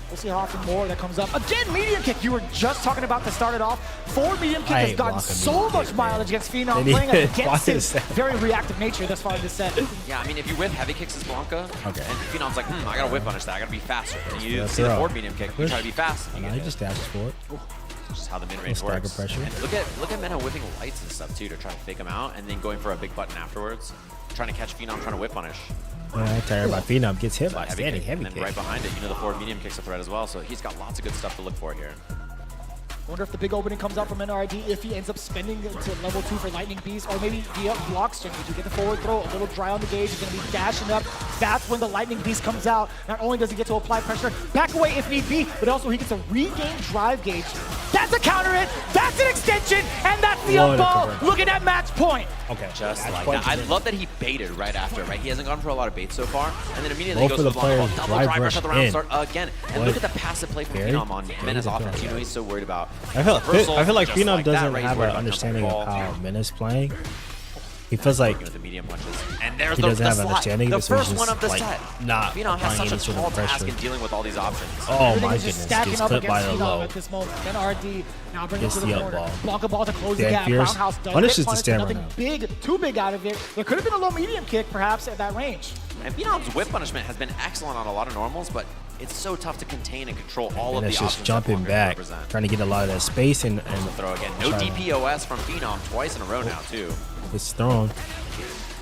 we'll see how often more that comes up. Again, medium kick. You were just talking about to start it off. Forward medium kick has gotten so much mileage against Phenom, playing against his very reactive nature thus far in this set. Yeah, I mean, if you whip heavy kicks as Blanca, and Phenom's like, I gotta whip punish that, I gotta be faster. And you see the forward medium kick, you try to be fast. And he just dashes forward. Just how the mid-range works. Pressure. Look at Mena whipping lights and stuff too to try to fake him out, and then going for a big button afterwards, trying to catch Phenom, trying to whip punish. I tell you about Phenom gets hit by heavy kick, and then right behind it, you know, the forward medium kick's a threat as well. So he's got lots of good stuff to look for here. Wonder if the big opening comes out from Mena RD, if he ends up spending to level 2 for Lightning Beast, or maybe the block string. Did you get the forward throw? A little dry on the gauge. He's going to be dashing up. That's when the Lightning Beast comes out. Not only does he get to apply pressure, back away if need be, but also he gets a regain drive gauge. That's a counter hit. That's an extension, and that's the up ball. Looking at match point. Okay. Just like that. I love that he baited right after, right? He hasn't gone for a lot of baits so far, and then immediately goes for the ball. Double drive rush at the round start again. And look at the passive play from Phenom on Mena's offense. You know he's so worried about I feel like Phenom doesn't have an understanding of how Mena's playing. He feels like the medium punches. And there's he doesn't have an understanding. The first one of the set. Not Phenom has such a tall task in dealing with all these options. Oh my goodness, gets clipped by the low. At this moment. Mena RD now bringing it to the corner. Ball. Blanca ball to close the gap. Roundhouse does punishes the stamina. Nothing big, too big out of it. There could have been a low medium kick perhaps at that range. And Phenom's whip punishment has been excellent on a lot of normals, but it's so tough to contain and control all of the options. It's just jumping back, trying to get a lot of that space and throw again. No DPOS from Phenom twice in a row now too. It's thrown.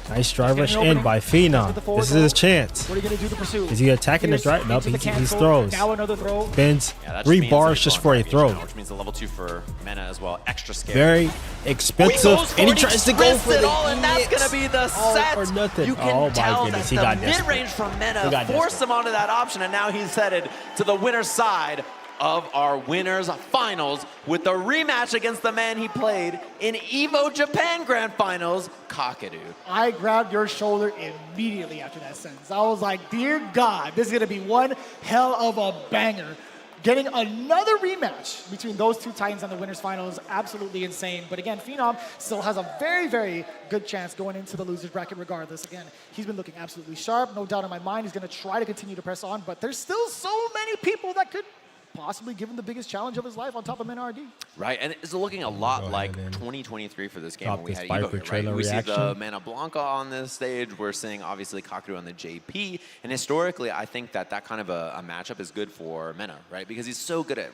Nice drive rush in by Phenom. This is his chance. What are you going to do to pursue? Is he attacking the drive? Nope, he throws. Now another throw. Bends 3 bars just for a throw. Which means the level 2 for Mena as well. Extra scary. Very expensive. And he tries to go for it all, and that's going to be the set. Or nothing. You can tell that the mid-range from Mena forced him onto that option, and now he's headed to the winner's side of our winners finals with the rematch against the man he played in EVO Japan Grand Finals, Kakeru. I grabbed your shoulder immediately after that sentence. I was like, dear God, this is gonna be one hell of a banger. Getting another rematch between those two titans on the winners final is absolutely insane. But again, Phenom still has a very, very good chance going into the losers bracket regardless. Again, he's been looking absolutely sharp. No doubt in my mind he's gonna try to continue to press on, but there's still so many people that could possibly given the biggest challenge of his life on top of Mena RD. Right, and it's looking a lot like 2023 for this game when we had Viper Evo here, right? trailer We see reaction. the Mana Blanca on this stage. We're seeing, obviously, Kakeru on the JP. And historically, I think that that kind of a matchup is good for Mena, right? Because he's so good at,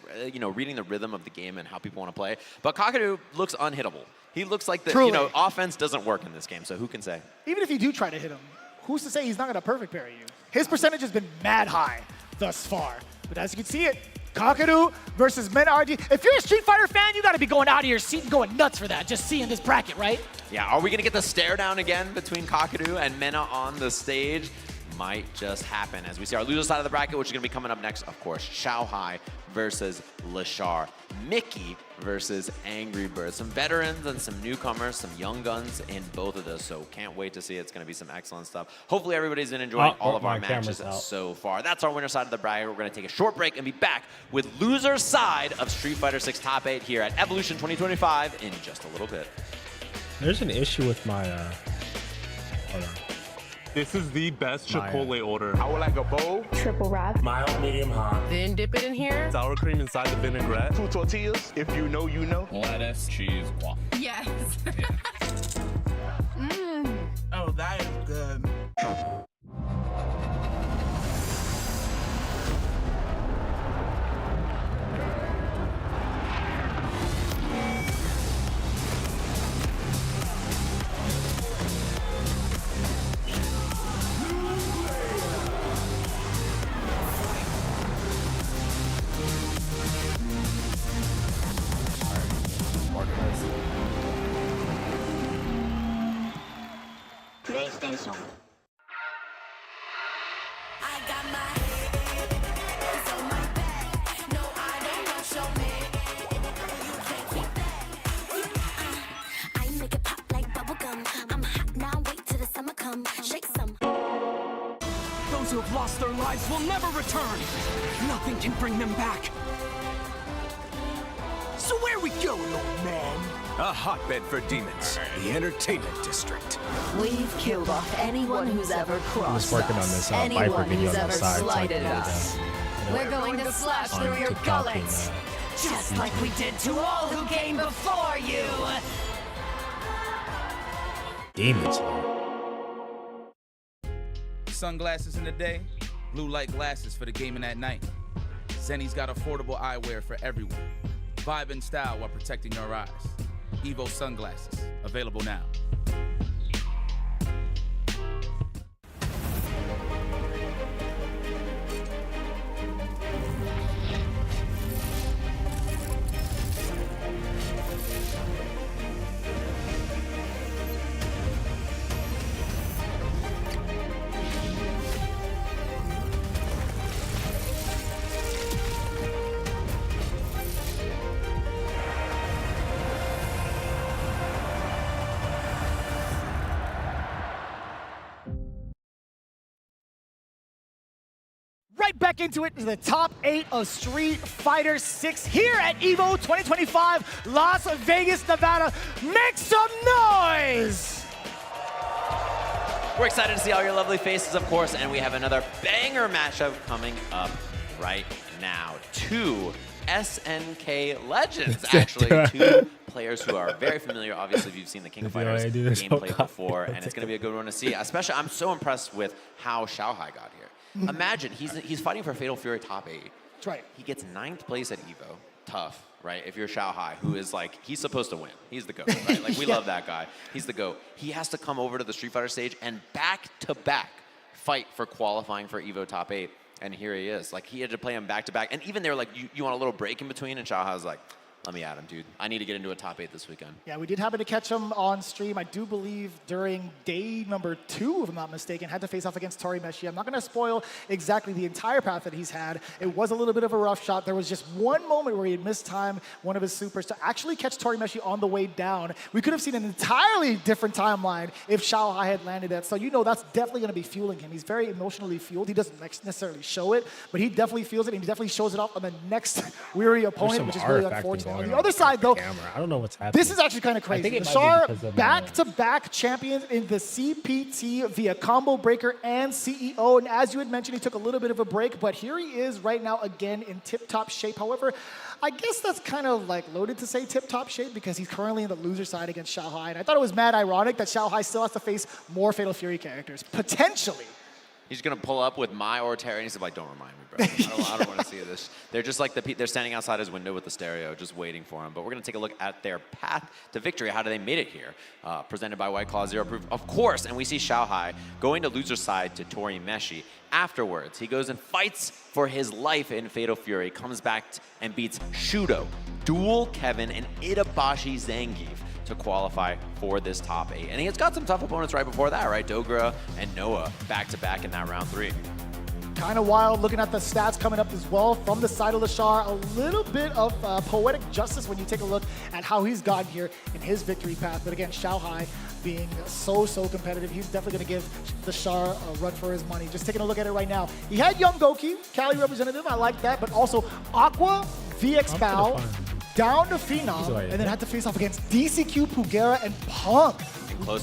reading the rhythm of the game and how people want to play. But Kakeru looks unhittable. He looks like the, offense doesn't work in this game, so who can say? Even if you do try to hit him, who's to say he's not going to perfect parry you? His percentage has been mad high thus far. But as you can see it, Kakeru versus Mena RD. If you're a Street Fighter fan, you got to be going out of your seat and going nuts for that, just seeing this bracket, right? Yeah, are we going to get the stare down again between Kakeru and Mena on the stage? Might just happen as we see our loser side of the bracket, which is going to be coming up next, of course. Xiaohai versus Leshar. Mickey versus Angry Bird. Some veterans and some newcomers, some young guns in both of those, so can't wait to see it. It's going to be some excellent stuff. Hopefully everybody's been enjoying all of our matches so far. That's our winner side of the bracket. We're going to take a short break and be back with loser side of Street Fighter 6 Top 8 here at Evolution 2025 in just a little bit. There's an issue with my, hold on. This is the best Chipotle order. I would like a bowl. Triple wrap. Mild, medium, hot. Then dip it in here. Sour cream inside the vinaigrette. 2 tortillas. If you know, you know. Lettuce, cheese, waffle. Yes. Oh, that is good. PlayStation. I got my hands on my back. No, I don't know, show me. You can't keep that. I make it pop like bubblegum. I'm hot now, wait till the summer come. Shake some. Those who have lost their lives will never return. Nothing can bring them back. So where we going, old man? A hotbed for demons, the entertainment district. We've killed off anyone who's ever crossed working on this Viper video on the side, slighted so I can us. We're going to slash through your TikTok gullets, and, just like we did to all who came before you. Demons. Sunglasses in the day, blue light glasses for the gaming at night. Zenny's got affordable eyewear for everyone. Vibe and style while protecting your eyes. Evo sunglasses, available now. Right back into it, the top 8 of Street Fighter 6 here at EVO 2025, Las Vegas, Nevada. Make some noise! We're excited to see all your lovely faces, of course, and we have another banger matchup coming up right now. 2 SNK legends, actually. 2 players who are very familiar, obviously, if you've seen the King of Fighters gameplay before, and it's going to be a good one to see. Especially, I'm so impressed with how Xiaohai got here. Imagine, he's fighting for Fatal Fury top 8. That's right. He gets 9th place at EVO. Tough, right? If you're Xiaohai, who is like, he's supposed to win. He's the GOAT, right? Like, we love that guy. He's the GOAT. He has to come over to the Street Fighter stage and back-to-back fight for qualifying for EVO top 8. And here he is. Like, he had to play him back-to-back. And even they were like, you want a little break in between? And Xiaohai was like, let me at him, dude. I need to get into a top 8 this weekend. Yeah, we did happen to catch him on stream, I do believe, during day number 2, if I'm not mistaken. Had to face off against Torimeshi. I'm not going to spoil exactly the entire path that he's had. It was a little bit of a rough shot. There was just one moment where he had mistimed one of his supers to actually catch Torimeshi on the way down. We could have seen an entirely different timeline if Xiaohai had landed that. So you know that's definitely going to be fueling him. He's very emotionally fueled. He doesn't necessarily show it, but he definitely feels it, and he definitely shows it off on the next weary opponent, which is really unfortunate. going the other side, though, I don't know what's happening. this is actually kind of crazy. Leshar, back-to-back champions in the CPT via Combo Breaker and CEO. And as you had mentioned, he took a little bit of a break, but here he is right now again in tip-top shape. However, I guess that's kind of like loaded to say tip-top shape because he's currently in the loser side against Xiaohai. And I thought it was mad ironic that Xiaohai still has to face more Fatal Fury characters, potentially. He's gonna pull up with my or Terry, and he's like, "Don't remind me, bro. I don't want to see this." They're just like they're standing outside his window with the stereo, just waiting for him. But we're gonna take a look at their path to victory. How do they made it here? Presented by White Claw Zero Proof, of course. And we see Xiaohai going to loser side to Tori Meshi. Afterwards, he goes and fights for his life in Fatal Fury. Comes back and beats Fudo, Duel Kevin, and Itabashi Zangief to qualify for this top 8. And he has got some tough opponents right before that, right? Dogra and Noah back-to-back in that round 3. Kind of wild looking at the stats coming up as well from the side of Leshar. A little bit of poetic justice when you take a look at how he's gotten here in his victory path. But again, Xiaohai being so competitive, he's definitely going to give Leshar a run for his money. Just taking a look at it right now. He had Young Goki, Cali representative, I like that, but also Aqua, VX Bow, down to Phenom, and then had to face off against DCQ, Pugera, and Punk.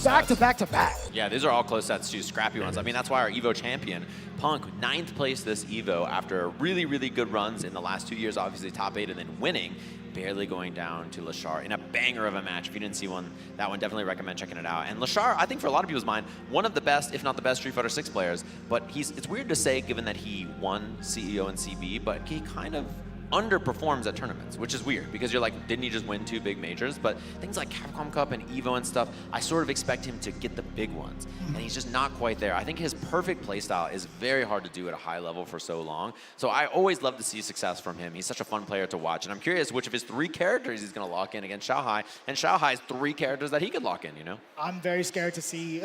Back to back. Yeah, these are all close sets too, scrappy ones. I mean, that's why our EVO champion, Punk, 9th place this EVO after really good runs in the last 2 years, obviously top 8 and then winning, barely going down to Leshar in a banger of a match. If you didn't see that one, definitely recommend checking it out. And Leshar, I think for a lot of people's mind, one of the best, if not the best, Street Fighter 6 players, but it's weird to say given that he won CEO and CB, but he kind of underperforms at tournaments, which is weird because you're like, didn't he just win 2 big majors? But things like Capcom Cup and EVO and stuff, I sort of expect him to get the big ones, and he's just not quite there. I think his perfect playstyle is very hard to do at a high level for so long, so I always love to see success from him. He's such a fun player to watch, and I'm curious which of his 3 characters he's going to lock in against Xiaohai, and Xiaohai's 3 characters that he could lock in, you know? I'm very scared to see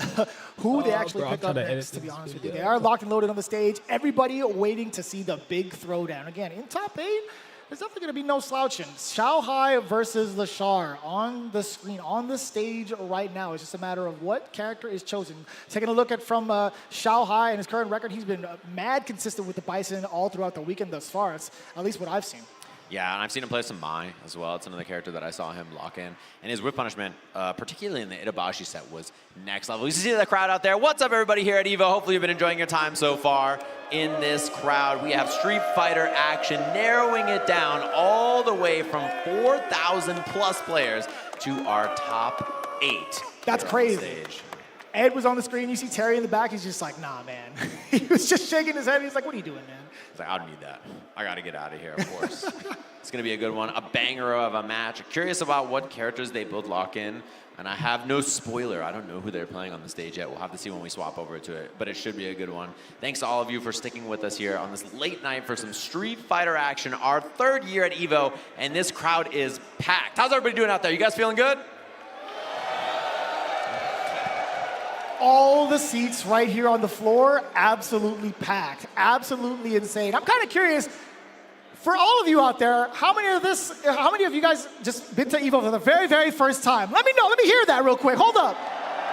who they actually pick up next, to be honest with you. They are locked and loaded on the stage. Everybody waiting to see the big throwdown. Again, in top 8, there's definitely going to be no slouching. Xiaohai versus Leshar on the screen, on the stage right now. It's just a matter of what character is chosen. Taking a look at from Xiaohai and his current record, he's been mad consistent with the Bison all throughout the weekend thus far. It's at least what I've seen. Yeah, and I've seen him play some Mai as well. It's another character that I saw him lock in. And his whip punishment, particularly in the Itabashi set, was next level. You see the crowd out there. What's up, everybody here at EVO? Hopefully you've been enjoying your time so far in this crowd. We have Street Fighter action, narrowing it down all the way from 4,000 plus players to our top 8. That's crazy. Ed was on the screen. You see Terry in the back. He's just like, nah, man. He was just shaking his head. He's like, what are you doing, man? He's like, I don't need that. I got to get out of here, of course. It's going to be a good one. A banger of a match. Curious about what characters they both lock in. And I have no spoiler. I don't know who they're playing on the stage yet. We'll have to see when we swap over to it. But it should be a good one. Thanks to all of you for sticking with us here on this late night for some Street Fighter action. Our 3rd year at EVO. And this crowd is packed. How's everybody doing out there? You guys feeling good? All the seats right here on the floor, absolutely packed, absolutely insane. I'm kind of curious, for all of you out there, how many of you guys just been to EVO for the very first time? Let me know, let me hear that real quick. Hold up.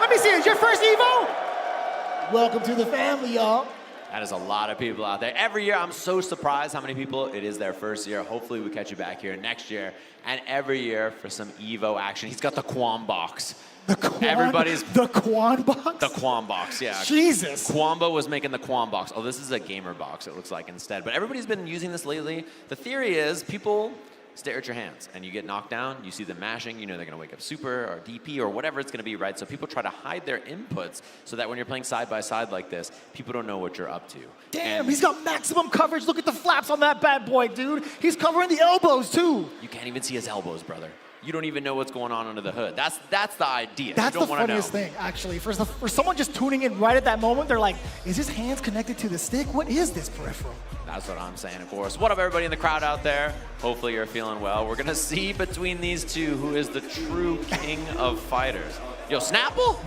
Let me see, is your first EVO? Welcome to the family, y'all. That is a lot of people out there. Every year, I'm so surprised how many people it is their first year. Hopefully, we catch you back here next year. And every year for some EVO action. He's got the Quam box. The Quan box? The Quam box, yeah. Jesus. Quamba was making the Quam box. Oh, this is a gamer box, it looks like, instead. But everybody's been using this lately. The theory is people stare at your hands, and you get knocked down, you see them mashing, you know they're going to wake up super or DP or whatever it's going to be, right? So people try to hide their inputs so that when you're playing side by side like this, people don't know what you're up to. Damn, he's got maximum coverage. Look at the flaps on that bad boy, dude. He's covering the elbows, too. You can't even see his elbows, brother. You don't even know what's going on under the hood. That's the idea. That's you don't the funniest thing, actually. For someone just tuning in right at that moment, they're like, is his hands connected to the stick? What is this peripheral? That's what I'm saying, of course. What up, everybody in the crowd out there? Hopefully you're feeling well. We're going to see between these two who is the true king of fighters. Yo, Snapple?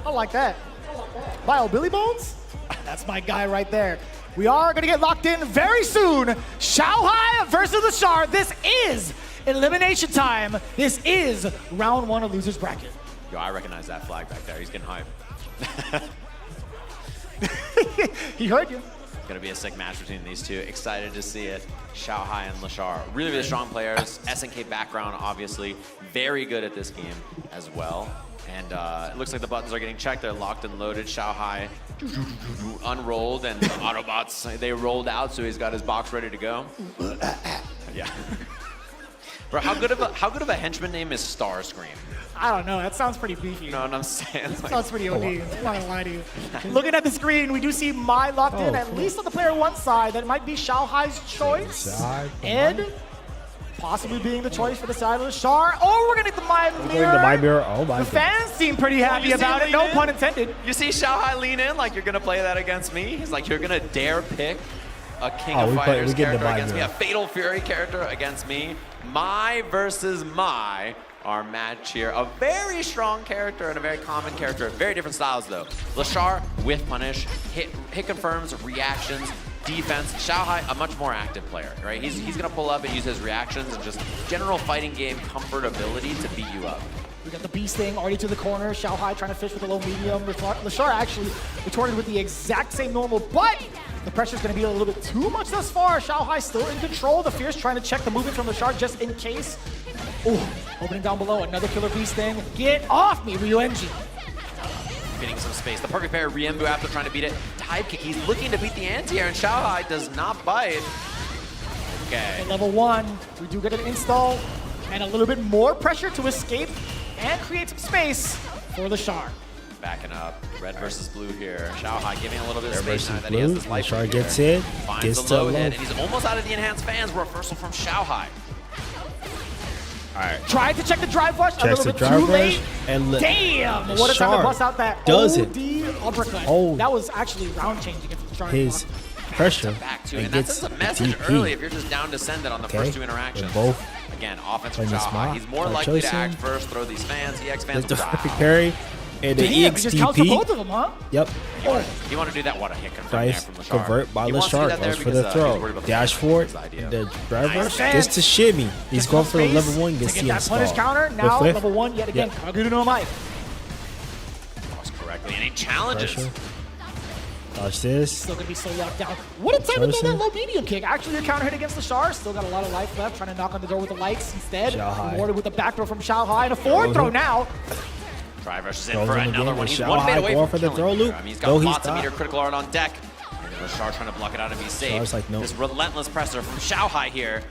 I like that. Bio Billy Bones? That's my guy right there. We are going to get locked in very soon. Xiaohai versus Leshar. This is elimination time. This is round 1 of Loser's Bracket. Yo, I recognize that flag back there. He's getting hype. He heard you. Gonna be a sick match between these two. Excited to see it. Xiaohai and Leshar, really, really strong players. SNK background, obviously, very good at this game as well. And it looks like the buttons are getting checked. They're locked and loaded. Xiaohai unrolled, and the Autobots, they rolled out, so he's got his box ready to go. Yeah. Bro, how good of a henchman name is Starscream? I don't know. That sounds pretty beefy. You know what I'm saying? Like, sounds pretty OD. I'm not gonna lie to you. Looking at the screen, we do see Mai locked in, at least on the player one side. That might be Xiaohai's choice. Ed possibly being the choice for the side of Leshar. Oh, we're gonna get the Mai mirror. Oh my The fans seem pretty happy about it. No pun intended. You see Xiaohai lean in like you're gonna play that against me? He's like, you're gonna dare pick a King of Fighters character against me, a Fatal Fury character against me. Mai versus Mai, our match here. A very strong character and a very common character. Very different styles though. Leshar with punish, hit confirms, reactions, defense. Xiaohai, a much more active player, right? He's gonna pull up and use his reactions and just general fighting game comfort ability to beat you up. We got the beast thing already to the corner. Xiaohai trying to fish with the low medium. Leshar actually retorted with the exact same normal, but the pressure's going to be a little bit too much thus far. Xiaohai still in control. The Fierce trying to check the movement from Leshar just in case. Ooh, opening down below. Another killer beast thing. Get off me, Ryuenji. Getting some space. The perfect pair, Riembu after trying to beat it. Dive kick, he's looking to beat the anti-air, and Xiaohai does not bite. Okay. At level 1, we do get an install and a little bit more pressure to escape and create some space for Leshar. Backing up, red versus blue here. Xiaohai giving a little bit of space now that blue. he has this life. Leshar gets in, finds the low hit, and he's almost out of the enhanced fans. Reversal from Xiaohai. All right. Tried to check the drive rush, a little bit too late. Damn! What a time to bust out that OD uppercut. Oh. That was actually round changing. His pressure. Back to, and that sends a message early if you're just down to send it on the first two interactions. Both. Again, offense from Xiaohai. He's more likely to act first, throw these fans, EX fans. The perfect parry. And the Damn, he just counts both of them, huh? Yep. You want to do that? What a hit confirm there from Leshar. Convert by Leshar. Goes for the throw. Dash forward. The driver gets to shimmy. He's going for the level 1. Gets the install. Punish counter. Now level 1 yet again. Kakeru no Mai. Correctly, and he challenges. Dodge this. Still gonna be so locked down. What a time to throw that low medium kick. Actually, a counter hit against Leshar. Still got a lot of life left. Trying to knock on the door with the lights instead. Rewarded with the back throw from Xiaohai. And a forward throw now. Drive rushes in for another one. He's 1 minute away from the throw loop. I mean, he's got lots of meter critical art on deck. And Leshar trying to block it out and be safe. Like, nope. This relentless presser from Xiaohai here.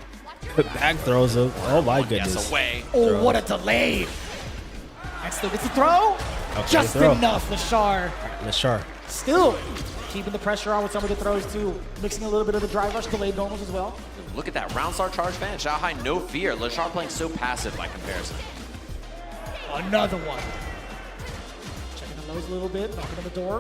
Back throws him. Oh my goodness. Yes, away. Oh, what a delay. And still gets the throw. Okay, just enough, Leshar. Leshar. Still keeping the pressure on with some of the throws too. Mixing a little bit of the drive rush, delayed normals as well. Look at that round star charge fan. Xiaohai, no fear. Leshar playing so passive by comparison. Another one. Checking the lows a little bit, knocking on the door.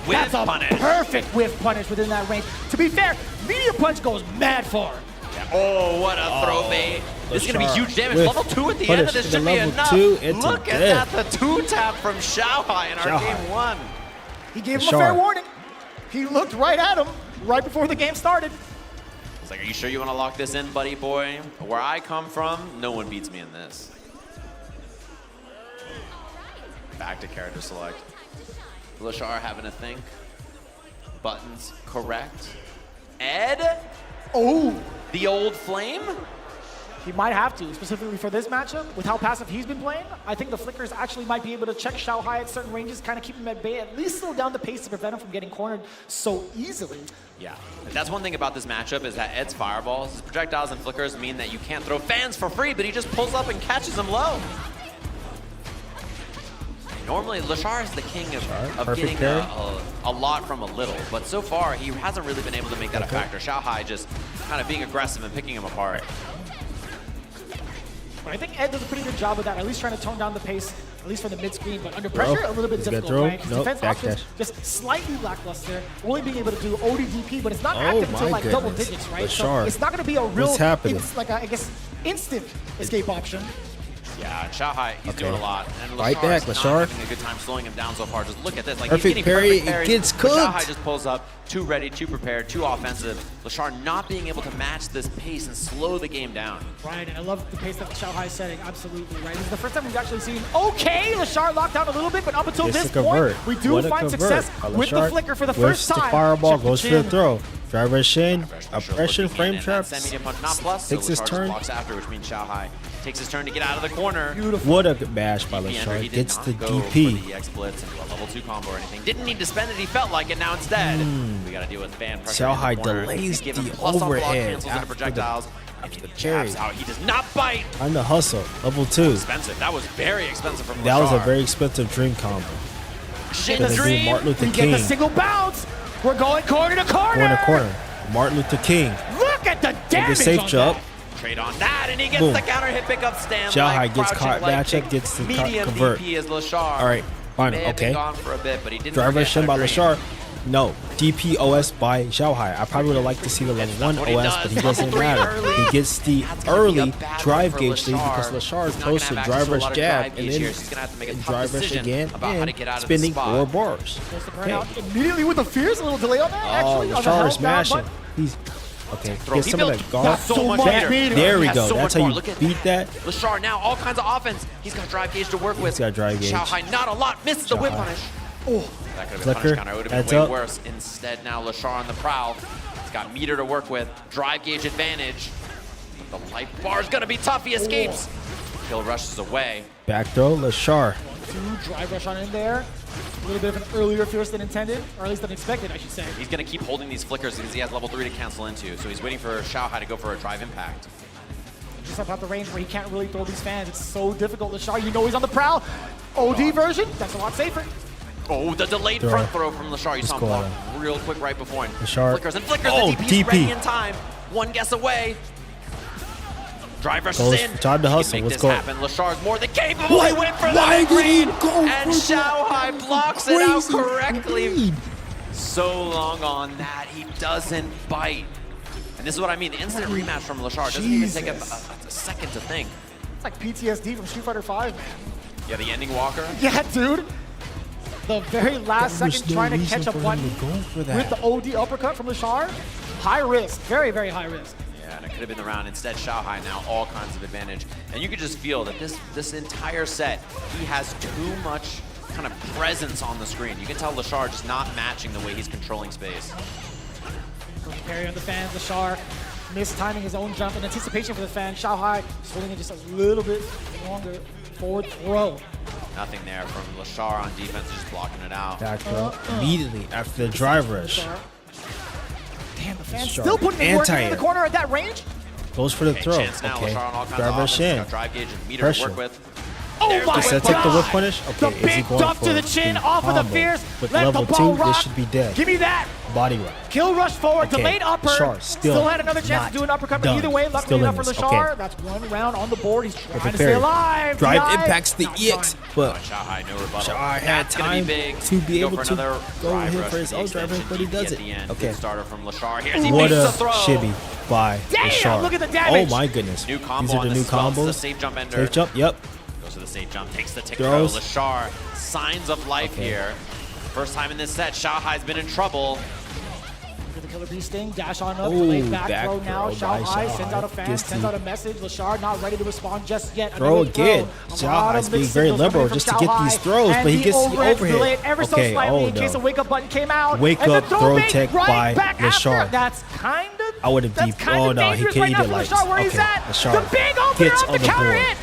Whiff That's a punish. Perfect whiff punish within that range. To be fair, medium punch goes mad far. Yeah. Oh, what a throw bait. This is going to be huge damage. Level 2 at the end of this should be enough. Look at that, the 2-tap from Xiaohai in our game 1. He gave him a fair warning. He looked right at him right before the game started. It's like, are you sure you want to lock this in, buddy boy? Where I come from, no one beats me in this. Back to character select. Leshar having to think. Buttons correct. Ed? Oh! The old flame? He might have to, specifically for this matchup. With how passive he's been playing, I think the flickers actually might be able to check Xiaohai at certain ranges, kind of keep him at bay, at least slow down the pace to prevent him from getting cornered so easily. Yeah, that's one thing about this matchup is that Ed's fireballs, his projectiles and flickers mean that you can't throw fans for free, but he just pulls up and catches them low. Normally, Leshar is the king of getting a lot from a little, but so far, he hasn't really been able to make that a factor. Xiaohai just kind of being aggressive and picking him apart. But I think Ed does a pretty good job of that, at least trying to tone down the pace, at least from the mid-screen, but under pressure, a little bit difficult, right? His defense options just slightly lackluster, only being able to do ODDP, but it's not active until like double digits, right? So it's not going to be a real, like I guess, instant escape option. Yeah, and Xiaohai, he's doing a lot. And Right Leshar's back, not Leshar. having a good time slowing him down so far. Just look at this. Like, Perfect he's getting parry, perfect it parries, gets but cooked. Xiaohai just pulls up, too ready, too prepared, too offensive. Leshar not being able to match this pace and slow the game down. Right, and I love the pace that Xiaohai is setting. Absolutely right. This is the first time we've actually seen, okay, Leshar locked down a little bit, but up until this point, we do find success with the flicker for the first time. The fireball, Check the goes for the chin. throw. Driver shin, oppression, frame trap. Semi-medium punch not plus, Takes so his Leshar turn. just blocks after, which means Xiaohai takes his turn to get out of the corner. What a bash by DP enter, he Leshar. did Gets not the go DP. for the X-Blitz into a level 2 combo or anything. Didn't need to spend it, he felt like it. Now instead, we got to deal with fan pressure. Xiaohai in the corner. delays Give him the plus off block, overhead cancels into after projectiles. after the Jabs parry. out. He does not bite. On the hustle, level 2. Expensive. That was very expensive from That was a Leshar. very expensive dream combo. Shin Gonna do Dream. Martin Luther We King. get the single bounce. We're going corner to corner. Corner to corner. Martin Luther King. Look at the With damage the safe on jump. Trade on that, and he gets Boom. the counter hit pickup stand. Xiaohai like gets crouching caught, like matchup, kick. gets the medium convert. DP is Leshar. All right, fine, May have been okay. gone for a bit, but he didn't Driver forget shin how by to Leshar. No, DP OS by Xiaohai. I probably would have liked to see the level 1 what he OS, does. but he Level doesn't 3 matter. early. He gets the That's gonna be early a bad drive one for gauge lead because Leshar. Leshar He's not goes gonna to have access to a driver's lot of jab drive and gauge then here, so he's gonna have to make a tough driver's decision again about how to and get out of the spinning spot. 4 bars. Goes to burn out immediately with the fierce, a little delay on that. Oh, Actually, on the Leshar held is down mashing. button. He's okay. Throw. Get He some of built that guard. got so much There, meter. there we He has go. so That's much how more. you Look at beat that. Leshar now, all kinds of offense. He's got drive gauge to work with. He's got drive gauge. Xiaohai not a lot. Misses the whip Xiaohai. punish. Oh, that could have been Flicker. punish counter. It would have Heads been way up. worse. Instead, now Leshar on the prowl. He's got meter to work with. Drive gauge advantage. The life bar is going to be tough. He escapes. Kill rushes away. Back throw, Leshar. Drive rush on in there. A little bit of an earlier fierce than intended, or at least than expected, I should say. He's going to keep holding these flickers because he has level 3 to cancel into. So he's waiting for Xiaohai to go for a drive impact. Just about the range where he can't really throw these fans. It's so difficult. Leshar, you know he's on the prowl. OD version, that's a lot safer. Oh, the delayed Throw. front throw from Leshar. You saw him go block on. real quick right before him. Leshar. Flickers and flickers. Oh, the DP's DP. ready in time. One guess away. Drive rushes Goes in. time to He can hustle. make Let's this go. happen. Lashar's more than capable. What? He went for Why the did he green, go and for Xiaohai the blocks it out crazy correctly. green? So long on that, he doesn't bite. And this is what I mean. The instant rematch from Leshar doesn't even take a second to think. It's like PTSD from Street Fighter 5, man. Yeah, the ending walker. Yeah, dude. The very last There was second no trying to reason catch a for him button to go for that. with the OD uppercut from Leshar. High risk, very, very high risk. Yeah, and it could have been the round. Instead, Xiaohai now all kinds of advantage. And you could just feel that this entire set, he has too much kind of presence on the screen. You can tell Leshar just not matching the way he's controlling space. Goes to parry on the fans. Leshar mistiming his own jump in anticipation for the fan. Xiaohai just holding it just a little bit longer. Forward throw. Nothing there from Leshar on defense, just blocking it out. Back throw immediately after the drive rush. Damn, the fan's Leshar still putting it work in anti-air. the corner at that range. Goes for the Okay, throw. chance now. Okay. Leshar on all kinds of Driver offense. He's shin. got drive gauge and meter Pressure. to work with. Oh There's my Does that God! take the whip punish? Okay, The is he big going dump for to the chin the off of the combo? fierce. With Let level the ball 2, rock. this should be dead. Give me that. Body rock. Kill rush forward, Okay, delayed upper. Leshar still had another chance to do an uppercut, but done. either way, luckily Still in enough for this, Leshar. okay. That's one round on the board. He's trying Perfect to stay parry. alive. Drive DI, impacts the not EX, done. but Xiaohai, no rebuttal. Xiaohai had That's gonna time be big. to be Go able for to another go drive in rush for his the own driver, extension but he DP does at it. the end. Okay. Good starter from Leshar. Here's he What makes a the throw. shibby by Damn, Leshar. look at the damage. Oh my goodness. New combo These are on the this new as well. This is combos. a safe jump ender. Safe jump, yep. Goes to the safe jump, takes the tick Throws. throw. Leshar, signs of life Okay. here. First time in this set, Xiaohai's been in trouble. Look at the killer bee sting, dash on up, Ooh, delayed back back throw now. throw by Xiaohai sends out a Xiaohai. fan, Gets sends the- out a message. Leshar not ready to respond just yet. Throw Another again. throw. A lot Xiaohai's of being mixed very signals liberal coming just from to get these Xiaohai, throws, and but he gets the overhead. Delayed ever so Okay, slightly oh in case no. a wake up button came out. Wake and up the throw bait tech right by back Leshar. after. That's kind of. I would have That's deep. kind Oh of no, he dangerous can't right eat now it for like Leshar where he's okay. at. Leshar The big opener gets off on the the counter board. hit.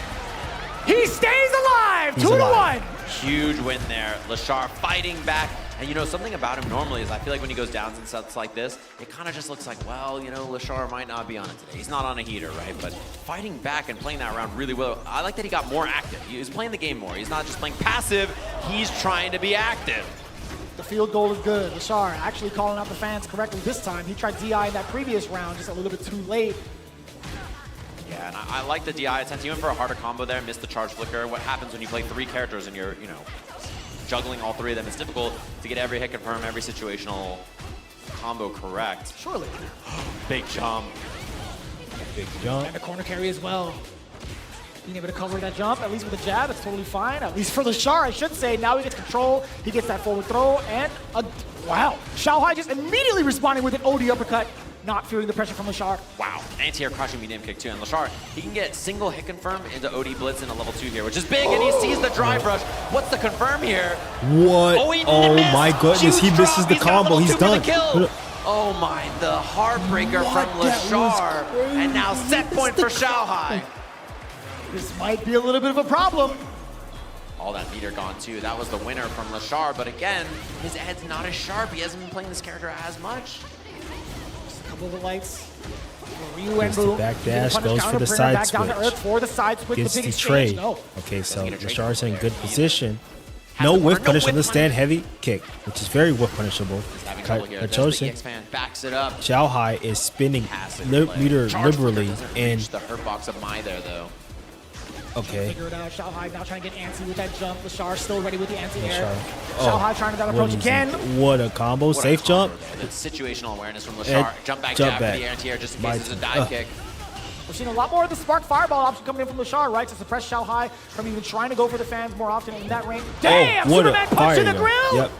He stays alive. He's 2 to alive. 1. Huge win there. Leshar fighting back. And you know, something about him normally is I feel like when he goes down in sets like this, it kind of just looks like, well, you know, Leshar might not be on it today. He's not on a heater, right? But fighting back and playing that round really well. I like that he got more active. He's playing the game more. He's not just playing passive. He's trying to be active. The field goal is good. Leshar actually calling out the fans correctly this time. He tried DI in that previous round just a little bit too late. Yeah, and I like the DI attempt. He went for a harder combo there, missed the charge flicker. What happens when you play 3 characters and you're, you know, juggling all 3 of them? It's difficult to get every hit confirm, every situational combo correct. Surely. Big jump. Big jump. And the corner carry as well. Being able to cover that jump, at least with a jab, it's totally fine. At least for Leshar, I should say. Now he gets control. He gets that forward throw, and wow. Xiaohai just immediately responding with an OD uppercut, not feeling the pressure from Leshar. Wow. Anti-air crushing medium kick too. And Leshar, he can get single hit confirm into OD blitz in a level 2 here, which is big, and he sees the drive rush. What's the confirm here? What? Oh, my goodness, he misses the combo. He's done. Oh my, the heartbreaker from Leshar. And now set point for Xiaohai. This might be a little bit of a problem. All that meter gone too. That was the winner from Leshar, but again, his head's not as sharp. He hasn't been playing this character as much. Just a couple of the lights. Ryu and Boo. Back dash goes for the side switch. Down to earth for the side switch. Gets the big the trade. No. Okay, so Leshar's in good position. No whiff punish on the stand heavy kick, which is very whiff punishable. Backs it up. Xiaohai is spinning meter liberally in the hurt box of Mai there though. Okay. Figure it out. Xiaohai now trying to get antsy with that jump. Leshar still ready with the anti-air. Xiaohai trying to that approach again. What a combo. Safe jump. Situational awareness from Leshar. Jump back jab for the anti-air just in case it's a dive kick. We're seeing a lot more of the spark fireball option coming in from Leshar, right? To suppress Xiaohai from even trying to go for the fans more often in that range. Damn! Superman punch in the grill! Yep.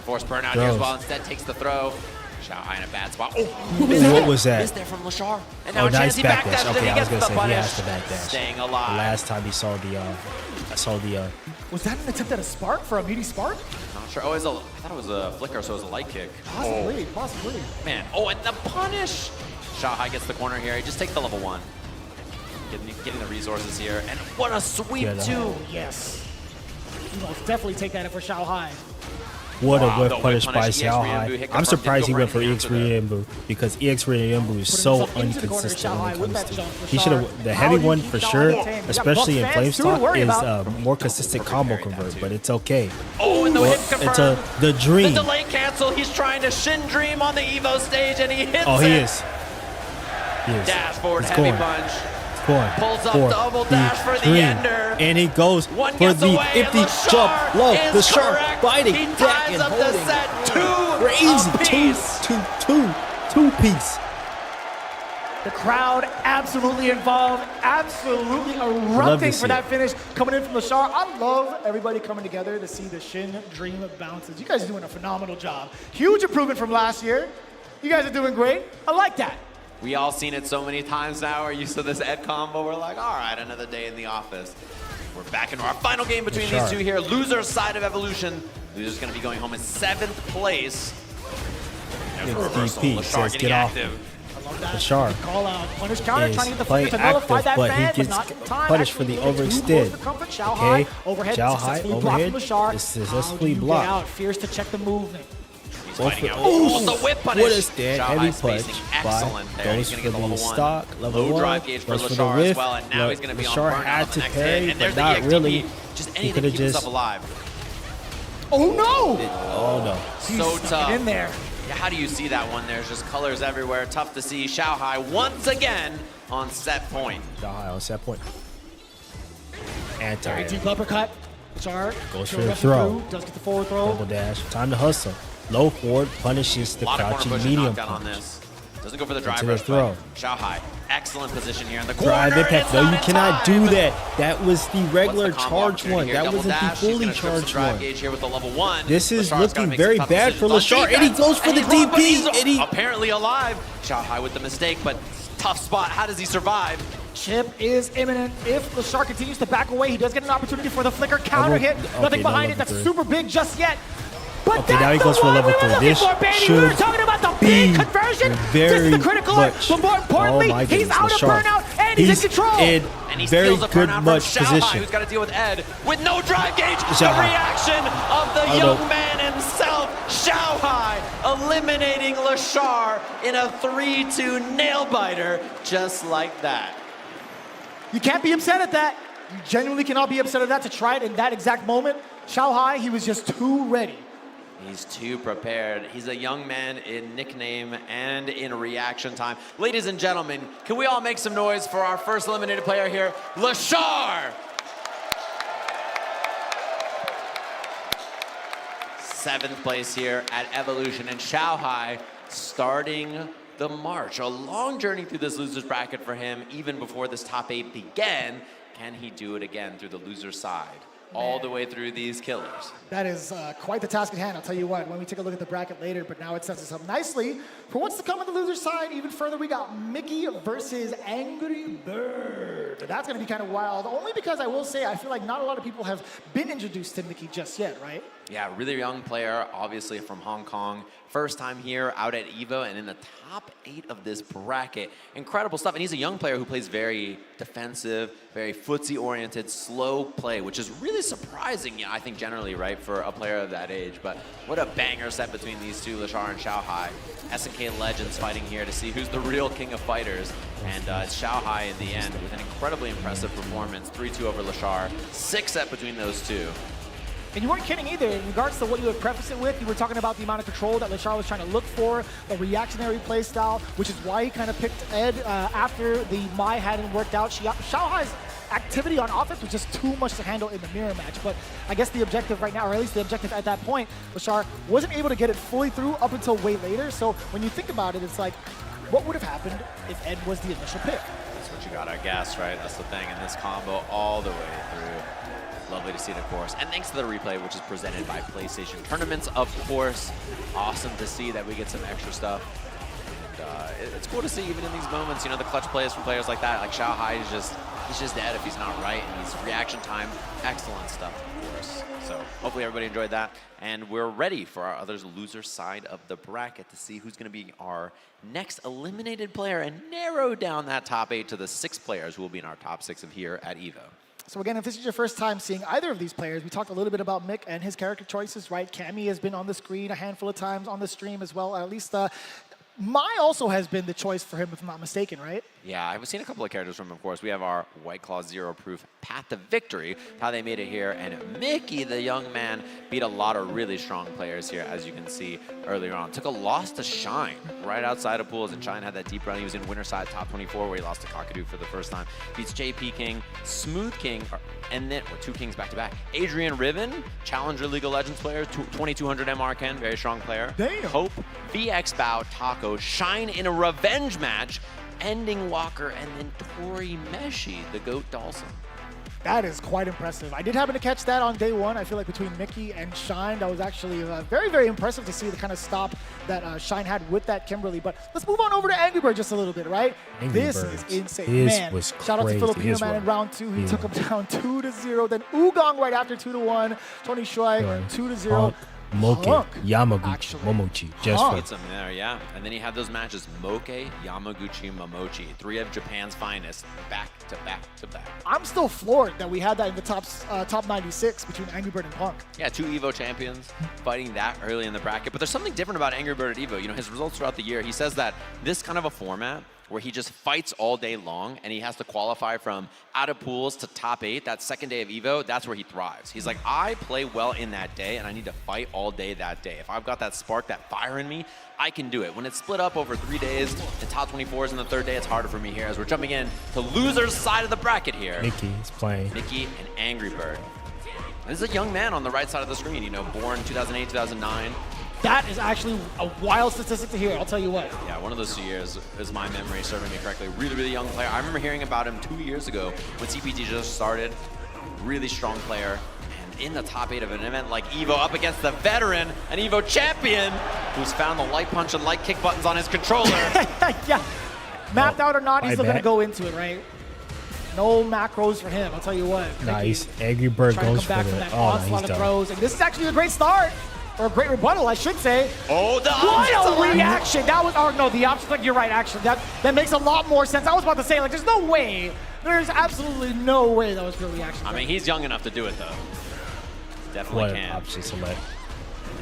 Force burnout here as well. Instead takes the throw. Xiaohai in a bad spot. What was that? Missed there from Leshar. And now nice back dash. Okay, I was gonna say he has the back dash. Staying alive. The last time he saw the, Was that an attempt at a spark for a meaty spark? Not sure. Oh, I thought it was a flicker, so it was a light kick. Possibly. Man. Oh, and the punish. Xiaohai gets the corner here. He just takes the level 1. Getting the resources here. And what a sweep, too. Yes. You know, definitely take that for Xiaohai. What a whiff punish by Xiaohai. I'm surprised he went for EX Ryembu because EX Ryembu is so inconsistent when it comes to. He should have the heavy one for sure, especially in Flamestalk, is more consistent combo convert, but it's okay. Oh, and the hit confirmed. It's the dream. The delay cancel. He's trying to Shin Dream on the Evo stage, and he hits it. Oh, he is. Dash forward, heavy punch. Pulls up for double dash for the ender. And he goes for the empty jump low. The shark biting back and holding. Crazy. Two piece. The crowd absolutely involved, absolutely erupting for that finish coming in from Leshar. I love everybody coming together to see the Shin Dream bounces. You guys are doing a phenomenal job. Huge improvement from last year. You guys are doing great. I like that. We all seen it so many times now. We're used to this Ed combo. We're like, all right, another day in the office. We're back into our final game between these two here. Loser's side of Evolution. Loser's going to be going home in 7th place. There's a reversal. Leshar getting active. I love that. Leshar call out. Punish counter, trying to get the playing to nullify that but fan, he gets punished for the overextend. Okay, Xiaohai overhead is successfully blocked. Fears to check the movement. Oh, the whip punish. What a stand, heavy punch. Excellent there. Goes for the stock, level 1, drive gauge for goes for the Leshar whiff. as well, and now he's going to be on Leshar burnout had on to the next parry, hit. And but there's not the really. Just anything to keep himself alive. Oh no! Oh no. So tough. In there. Yeah, how do you see that one? There's just colors everywhere. Tough to see. Xiaohai once again on set point. Xiaohai on set point. Anti. Very deep uppercut. Leshar goes for the throw. Does get the forward throw. Double dash. Time to hustle. Low forward punishes the crouching medium on this. Doesn't go for the drive rush. Throw. Xiaohai, excellent position here in the corner. Drive impact. No, you cannot do that. That was the regular charge one. That wasn't the fully charged one. Here with the level 1. This is looking very bad for Leshar, and he goes for the DP. And he apparently alive. Xiaohai with the mistake, but tough spot. How does he survive? Chip is imminent. If Leshar continues to back away, he does get an opportunity for the flicker counter hit. Nothing behind it that's super big just yet. But okay, now he goes for level 3. This should we were talking about the big conversion. This is the critical much. But more importantly, he's out of burnout and he's in control. And he very steals a good burnout much from Xiaohai, position. Who's got to deal with Ed with no drive gauge. The reaction of the young man himself, Xiaohai, eliminating Leshar in a 3-2 nail biter, just like that. You can't be upset at that. You genuinely cannot be upset at that to try it in that exact moment. Xiaohai, he was just too ready. He's too prepared. He's a young man in nickname and in reaction time. Ladies and gentlemen, can we all make some noise for our first eliminated player here, Leshar? 7th place here at Evolution, and Xiaohai starting the march. A long journey through this loser's bracket for him, even before this top 8 began. Can he do it again through the loser's side? All the way through these killers. That is quite the task at hand, I'll tell you what, when we take a look at the bracket later, but now it sets us up nicely for what's to come on the loser side. Even further, we got Mickey versus Angry Bird. That's gonna be kind of wild, only because I will say, I feel like not a lot of people have been introduced to Mickey just yet, right? Yeah, really young player, obviously from Hong Kong. First time here out at EVO and in the top 8 of this bracket. Incredible stuff. And he's a young player who plays very defensive, very footsie-oriented, slow play, which is really surprising, I think, generally, right, for a player of that age. But what a banger set between these two, Leshar and Xiaohai. SNK legends fighting here to see who's the real king of fighters. And it's Xiaohai in the end with an incredibly impressive performance. 3-2 over Leshar. 6-set between those two. And you weren't kidding either. In regards to what you would preface it with, you were talking about the amount of control that Leshar was trying to look for, the reactionary play style, which is why he kind of picked Ed after the Mai hadn't worked out. Xiaohai's activity on offense was just too much to handle in the mirror match. But I guess the objective right now, or at least the objective at that point, Leshar wasn't able to get it fully through up until way later. So when you think about it, it's like, what would have happened if Ed was the initial pick? That's what you gotta guess, right? That's the thing. And this combo all the way through. Lovely to see it, of course. And thanks to the replay, which is presented by PlayStation Tournaments, of course. Awesome to see that we get some extra stuff. And it's cool to see even in these moments, the clutch plays from players like that. Like Xiaohai he's just dead if he's not right. And he's reaction time, excellent stuff, of course. So hopefully everybody enjoyed that. And we're ready for our other loser side of the bracket to see who's going to be our next eliminated player and narrow down that top 8 to the 6 players who will be in our top 6 of here at EVO. So again, if this is your first time seeing either of these players, we talked a little bit about Mick and his character choices, right? Cammy has been on the screen a handful of times on the stream as well. At least Mai also has been the choice for him, if I'm not mistaken, right? Yeah, I've seen a couple of characters from him, of course. We have our White Claw Zero Proof Path to Victory, how they made it here. And Mickey, the young man, beat a lot of really strong players here, as you can see earlier on. Took a loss to Shine right outside of pools, and Shine had that deep run. He was in Winterside top 24, where he lost to Kakeru for the first time. Beats JP King, Smooth King, and then, or 2 Kings back-to-back. Adrian Riven, Challenger League of Legends player, 2200 MR Ken, very strong player. Damn. Hope, VX Bow, Taco, Shine in a revenge match, Ending Walker, and then Tori Meshi, the GOAT Dawson. That is quite impressive. I did happen to catch that on day 1. I feel like between Mickey and Shine, that was actually very, very impressive to see the kind of stop that Shine had with that Kimberly. But let's move on over to Angry Bird just a little bit, right? This is insane. Man, was shout out to Filipino Man in round 2. He took him down 2-0. Then Ugong right after 2-1. Tony Shui 2-0. Moke, Yamaguchi, Momochi, just for Gets him there, yeah. And then he had those matches, Moke, Yamaguchi, Momochi. 3 of Japan's finest, back to back to back. I'm still floored that we had that in the top 96 between Angry Bird and Punk. Yeah, 2 EVO champions fighting that early in the bracket. But there's something different about Angry Bird at EVO. His results throughout the year, he says that this kind of a format where he just fights all day long and he has to qualify from out of pools to top 8, that second day of EVO, that's where he thrives. He's like, I play well in that day and I need to fight all day that day. If I've got that spark, that fire in me, I can do it. When it's split up over 3 days, the top 24s in the 3rd day, it's harder for me here as we're jumping in to loser's side of the bracket here. Mickey is playing. Mickey and Angry Bird. This is a young man on the right side of the screen, born 2008, 2009. That is actually a wild statistic to hear, I'll tell you what. Yeah, one of those 2 years is my memory serving me correctly. Really, really young player. I remember hearing about him 2 years ago when CPT just started. Really strong player. And in the top 8 of an event like EVO up against the veteran, an EVO champion, who's found the light punch and light kick buttons on his controller. Yeah, mapped out or not, he's still going to go into it, right? No macros for him, I'll tell you what. Nice. Angry Bird goes for it. Oh, he's done. Throws. And this is actually a great start. Or a great rebuttal, I should say. Oh, the what a reaction! That was, the option, like, you're right, actually. That makes a lot more sense. I was about to say, like, there's no way. There's absolutely no way that was real reaction. I mean, he's young enough to do it, though. Definitely can. Option select.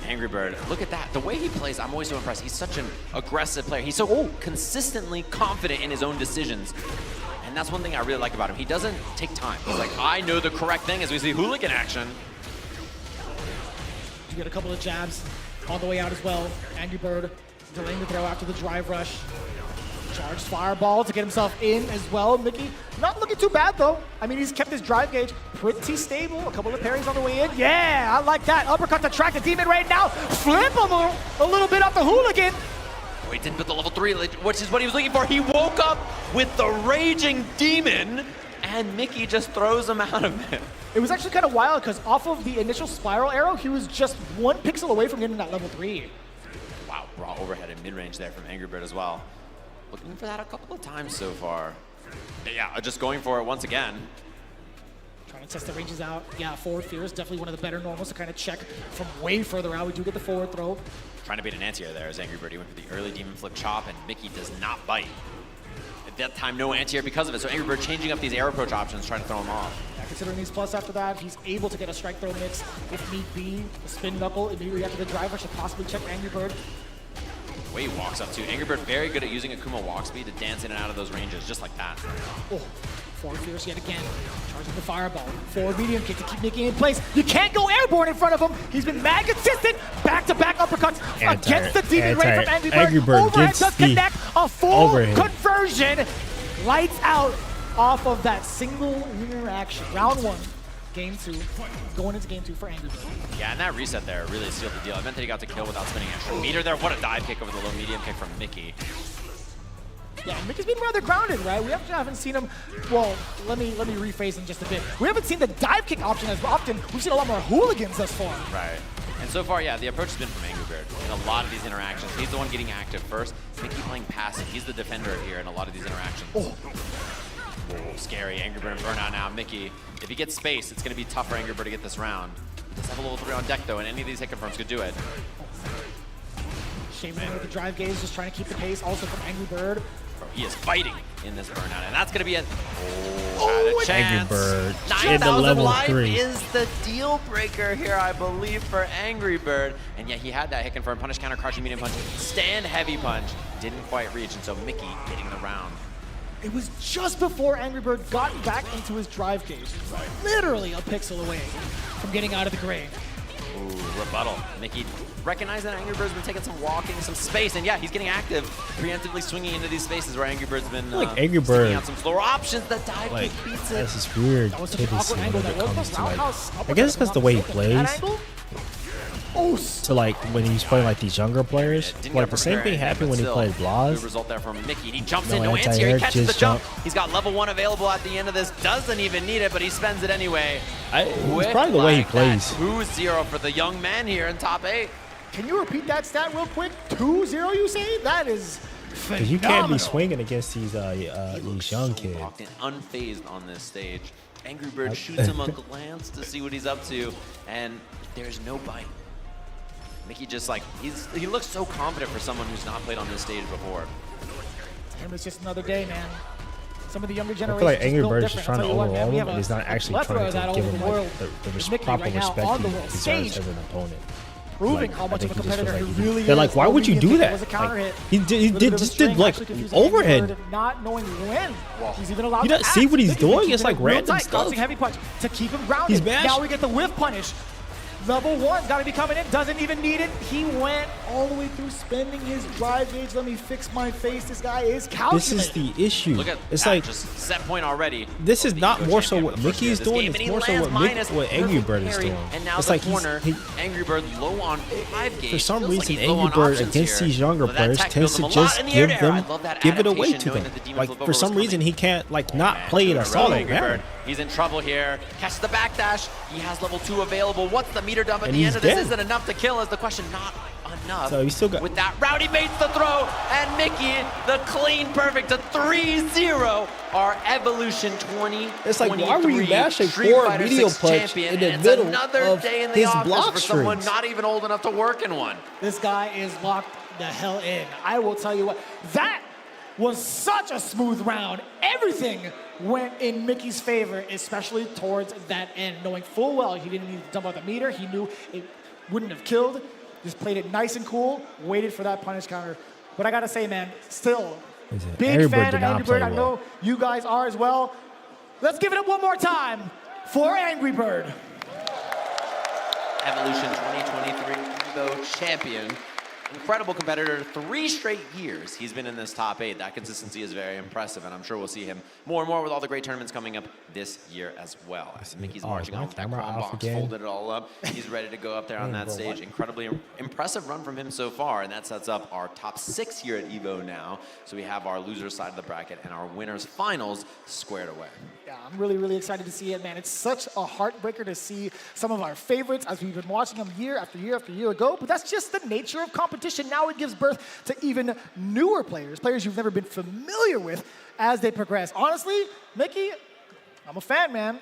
Angry Bird, look at that. The way he plays, I'm always so impressed. He's such an aggressive player. He's so consistently confident in his own decisions. And that's one thing I really like about him. He doesn't take time. He's like, I know the correct thing as we see hooligan action. You get a couple of jabs on the way out as well. Angry Bird delaying the throw after the drive rush. Charged fireball to get himself in as well. Mickey not looking too bad though. I mean, he's kept his drive gauge pretty stable. A couple of parries on the way in. Yeah, I like that. Uppercut to track the demon right now. Flip him a little bit off the hooligan. he didn't put the level 3, which is what he was looking for. He woke up with the Raging Demon, and Mickey just throws him out of it. It was actually kind of wild because off of the initial spiral arrow, he was just 1 pixel away from getting that level 3. Wow, raw overhead in mid-range there from Angry Bird as well. Looking for that a couple of times so far. Yeah, just going for it once again. Trying to test the ranges out. Yeah, forward fear is definitely one of the better normals to kind of check from way further out. We do get the forward throw. Trying to beat an anti-air there as Angry Bird. He went for the early demon flip chop, and Mickey does not bite. At that time, no anti-air because of it. So Angry Bird changing up these air approach options, trying to throw him off. Yeah, considering he's plus after that, he's able to get a strike throw mix if need be. The spin knuckle immediately after the driver should possibly check Angry Bird. Way he walks up too. Angry Bird very good at using Akuma walk speed to dance in and out of those ranges, just like that. Oh, forward fierce yet again. Charging the fireball. Forward medium kick to keep Mickey in place. You can't go airborne in front of him. He's been mad consistent. Back-to-back uppercuts against the demon ray from Angry Bird. Overhead does connect. A full conversion. Lights out off of that single interaction. Round 1. Game 2, going into game 2 for Angry Bird. Yeah, and that reset there really sealed the deal. I meant that he got to kill without spinning extra meter there. What a dive kick over the low medium kick from Mickey. Yeah, Mickey's been rather grounded, right? We actually haven't seen him, well, let me rephrase him just a bit. We haven't seen the dive kick option as often. We've seen a lot more hooligans thus far. Right. And so far, yeah, the approach has been from Angry Bird in a lot of these interactions. He's the one getting active first. Mickey playing passive. He's the defender here in a lot of these interactions. Oh. Whoa, scary. Angry Bird and burnout now. Mickey, if he gets space, it's going to be tough for Angry Bird to get this round. He does have a level 3 on deck, though, and any of these hit confirms could do it. Shaman with the drive gaze, just trying to keep the pace, also from Angry Bird. He is fighting in this burnout, and that's going to be it. Oh, had a chance. Angry Bird 9,000 life is the deal breaker here, I believe, for Angry Bird. And yet he had that hit confirm, punish, counter, crouching medium punch, stand heavy punch. Didn't quite reach, and so Mickey getting the round. It was just before Angry Bird got back into his drive cage. Literally a pixel away from getting out of the grave. Ooh, rebuttal. Mickey recognized that Angry Bird's been taking some walking, some space, and yeah, he's getting active, preemptively swinging into these spaces where Angry Bird's been Angry Bird out some slower options. The dive kick beats it. This is weird. That was such an awkward angle. That was the roundhouse. I guess it's because the way he plays. So like when he's playing like these younger players, like the same thing happened when he played Blas. Good result there from Mickey. He jumps in, no anti-air, he catches the jump. He's got level 1 available at the end of this. Doesn't even need it, but he spends it anyway. It's probably the way he plays. 2-0 for the young man here in top 8. Can you repeat that stat real quick? 2-0, you say? That is phenomenal. Because you can't be swinging against these young kids. Locked in, unfazed on this stage. Angry Bird shoots him a glance to see what he's up to, and there's no bite. Mickey just like, he looks so confident for someone who's not played on this stage before. Damn, it's just another day, man. Some of the younger I generations feel like Angry Bird is different. trying to I'll tell you what, man, overwhelm we him, have but he's not actually trying to give him like, the proper right respect now on the he world deserves stage. as an opponent. Proving Like, how much I of a think he just competitor feels he really is. They're like, why would you do that? Was a counter Like, hit. he just did like overhead. Not knowing when he's even allowed You don't to see what he's act. doing? It's like Real random tight, stuff. bouncing heavy punch to keep him grounded. He's mashed. Now we get the whiff punish. Level 1's got to be coming in. Doesn't even need it. He went all the way through spending his drive gauge. Let me fix my face. This guy is calculating. This is the issue. Look at it's that, like just set point already. This is not more so what Mickey's doing. It's more so what Angry Bird is doing. And now it's the like corner, Angry Bird low on 5 gauge. For some Feels reason, like he's low Angry on Bird options against here. these younger But that players tech tends builds to him a lot just in the air. I love that give it away adaptation, to knowing them. that the demon Like flip for over some was reason, coming. he can't like not play in a solid Angry manner. Bird. He's in trouble here. Catches the backdash. He has level 2 available. What's the meter dump at And the he's end of this? dead. Isn't enough to kill is the question. Not enough. So he still got. With that, Rowdy baits the throw, and Mickey, the clean perfect to 3-0. Our Evolution 2023 It's like, why were you mashing Street forward Fighter medial 6 punch champion, in the and middle it's another of day in the his office block for someone strings? not even old enough to work in one. This guy is locked the hell in. I will tell you what, that was such a smooth round. Everything went in Mickey's favor, especially towards that end, knowing full well he didn't need to dump out the meter. He knew it wouldn't have killed. Just played it nice and cool, waited for that punish counter. But I gotta say, man, still, big fan of Angry Bird. I know you guys are as well. Let's give it up one more time for Angry Bird. Evolution 2023 Fudo champion incredible competitor. 3 straight years he's been in this top 8. That consistency is very impressive, and I'm sure we'll see him more and more with all the great tournaments coming up this year as well. As Mickey's marching on with that crown box, folded it all up. He's ready to go up there on that stage. Incredibly impressive run from him so far, and that sets up our top 6 here at EVO now. So we have our losers side of the bracket and our winners finals squared away. Yeah, I'm really, really excited to see it, man. It's such a heartbreaker to see some of our favorites as we've been watching them year after year after year ago, but that's just the nature of competition. Now it gives birth to even newer players, players you've never been familiar with as they progress. Honestly, Mickey, I'm a fan, man.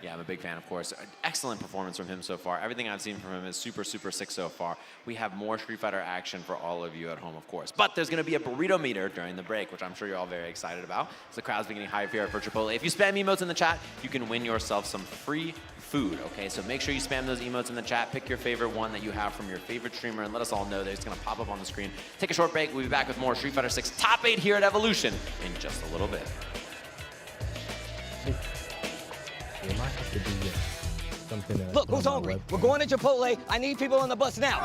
Yeah, I'm a big fan, of course. Excellent performance from him so far. Everything I've seen from him is super, super sick so far. We have more Street Fighter action for all of you at home, of course. But there's going to be a burrito meter during the break, which I'm sure you're all very excited about. So the crowd's beginning higher here for Chipotle. If you spam emotes in the chat, you can win yourself some free food, okay? So make sure you spam those emotes in the chat. Pick your favorite one that you have from your favorite streamer and let us all know that it's going to pop up on the screen. Take a short break. We'll be back with more Street Fighter 6 Top 8 here at Evolution in just a little bit. Look, who's hungry? We're going to Chipotle. I need people on the bus now.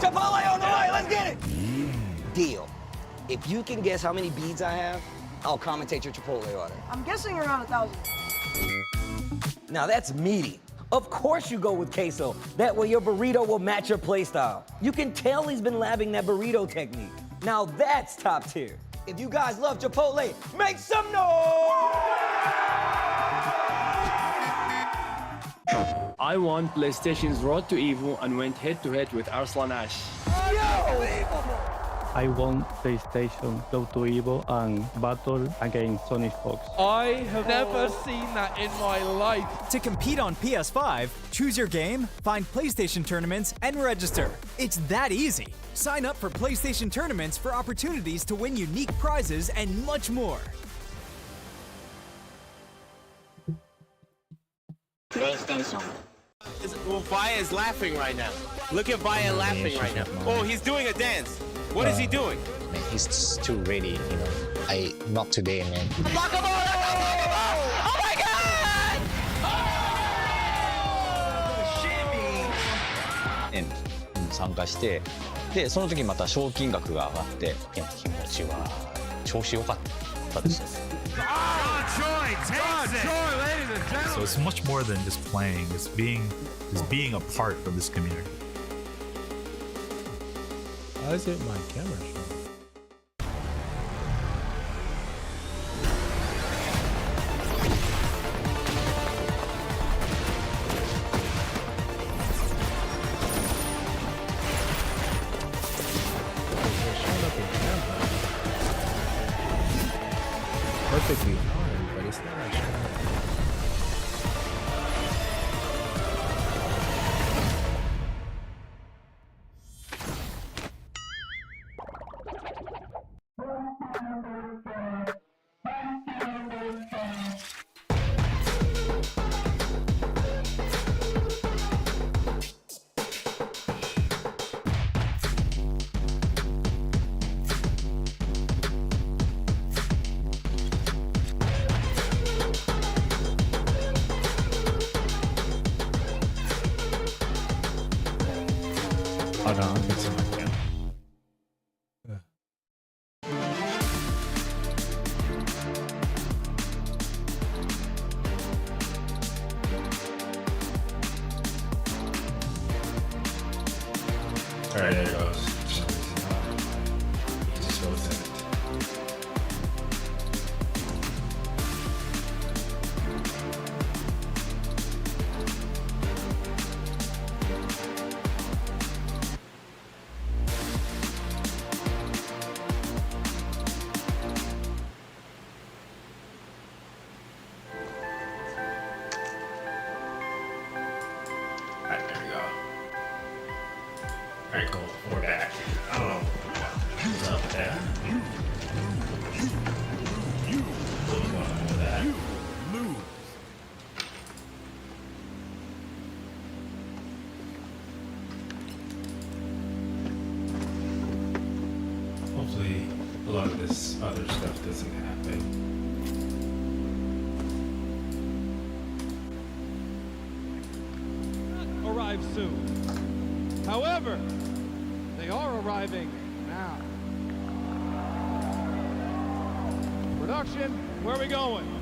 Chipotle on the way, let's get it! Deal. If you can guess how many beads I have, I'll commentate your Chipotle order. I'm guessing around 1,000. Now that's meaty. Of course you go with queso. That way your burrito will match your playstyle. You can tell he's been labbing that burrito technique. Now that's top tier. If you guys love Chipotle, make some noise! I won PlayStation's Road to Evo and went head-to-head with Arslan Ash. I won PlayStation Road to Evo and battled against Sonic Fox. I have never seen that in my life. To compete on PS5, choose your game, find PlayStation tournaments, and register. It's that easy. Sign up for PlayStation tournaments for opportunities to win unique prizes and much more. PlayStation. Well, Vaya is laughing right now. Look at Vaya laughing right now. Oh, he's doing a dance. What is he doing? Man, he's too ready, you know. Not today, man. Oh my God!円参加して、でその時また賞金額が上がって、いや気持ちは調子良かったです。So it's much more than just playing. It's being a part of this community. Why is it my camera showing? Perfectly fine, but it's not showing. Hold on, I'm fixing my camera. Alright, there it goes. Just shows that. Alright, there we go. Alright, cool. We're back. I don't know what's up with that. What's going on with that? Hopefully, a lot of this other stuff doesn't happen. Arrive soon. However, They are arriving now. Production, where are we going?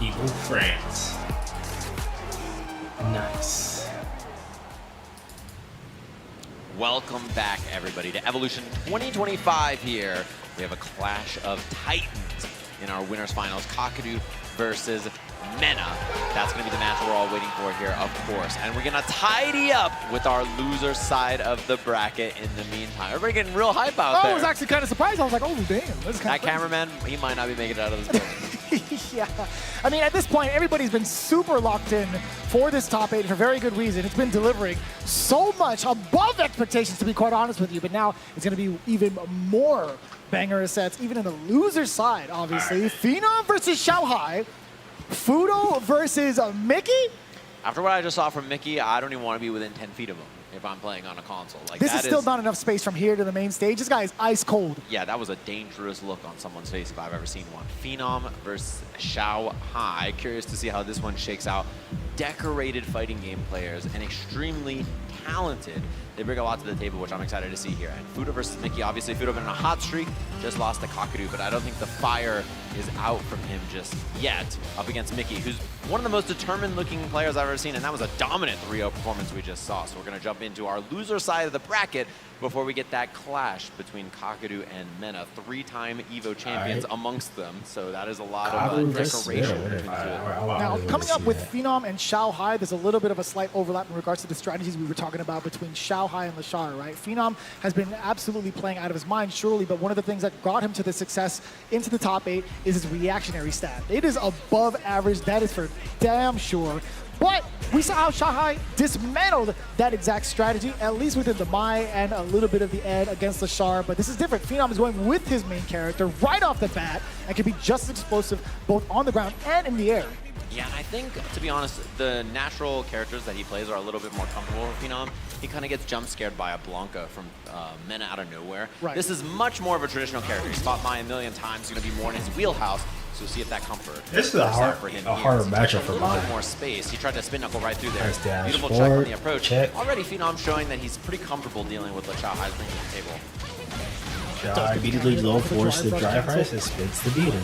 Evil France. Nice. Welcome back, everybody, to Evolution 2025 here. We have a clash of titans in our winners finals. Kakeru versus Mena. That's going to be the match we're all waiting for here, of course. And we're going to tidy up with our loser side of the bracket in the meantime. Everybody getting real hype out there. I was actually kind of surprised. I was like, oh, damn. That cameraman, he might not be making it out of this building. Yeah. I mean, at this point, everybody's been super locked in for this top 8 for very good reason. It's been delivering so much above expectations, to be quite honest with you. But now it's going to be even more banger sets, even in the loser side, obviously. Right. Phenom versus Xiaohai. Fudo versus Mickey? After what I just saw from Mickey, I don't even want to be within 10 feet of him if I'm playing on a console. Like, this is still not enough space from here to the main stage. This guy is ice cold. Yeah, that was a dangerous look on someone's face if I've ever seen one. Phenom versus Xiaohai. Curious to see how this one shakes out. Decorated fighting game players and extremely talented. They bring a lot to the table, which I'm excited to see here. And Fudo versus Mickey, obviously Fudo been on a hot streak, just lost to Kakeru, but I don't think the fire is out from him just yet up against Mickey, who's one of the most determined looking players I've ever seen, and that was a dominant 3-0 performance we just saw. So we're gonna jump into our loser side of the bracket before we get that clash between Kakeru and Mena, 3-time EVO champions amongst them. So that is a lot of decoration between the two. Now, coming up with Phenom and Xiaohai, there's a little bit of a slight overlap in regards to the strategies we were talking about between Xiaohai and Leshar, right? Phenom has been absolutely playing out of his mind, surely, but one of the things that brought him to the success into the top 8 is his reactionary stat. It is above average, that is for damn sure. But we saw how Xiaohai dismantled that exact strategy, at least within the Mai and a little bit of the Ed against Leshar. But this is different. Phenom is going with his main character right off the bat and can be just as explosive both on the ground and in the air. Yeah, and I think, to be honest, the natural characters that he plays are a little bit more comfortable with Phenom. He kind of gets jump scared by a Blanca from Mena out of nowhere. Right. This is much more of a traditional character. He's fought Mai a million times. He's going to be more in his wheelhouse. So see if that comfort. This is a hard matchup for Mai. More space. He tried to spin knuckle right through there. Nice dash. Beautiful check on the approach. Check. Already Phenom showing that he's pretty comfortable dealing with what Xiaohai's bringing to the table. Xiaohai immediately low force the drive price and spins the beater.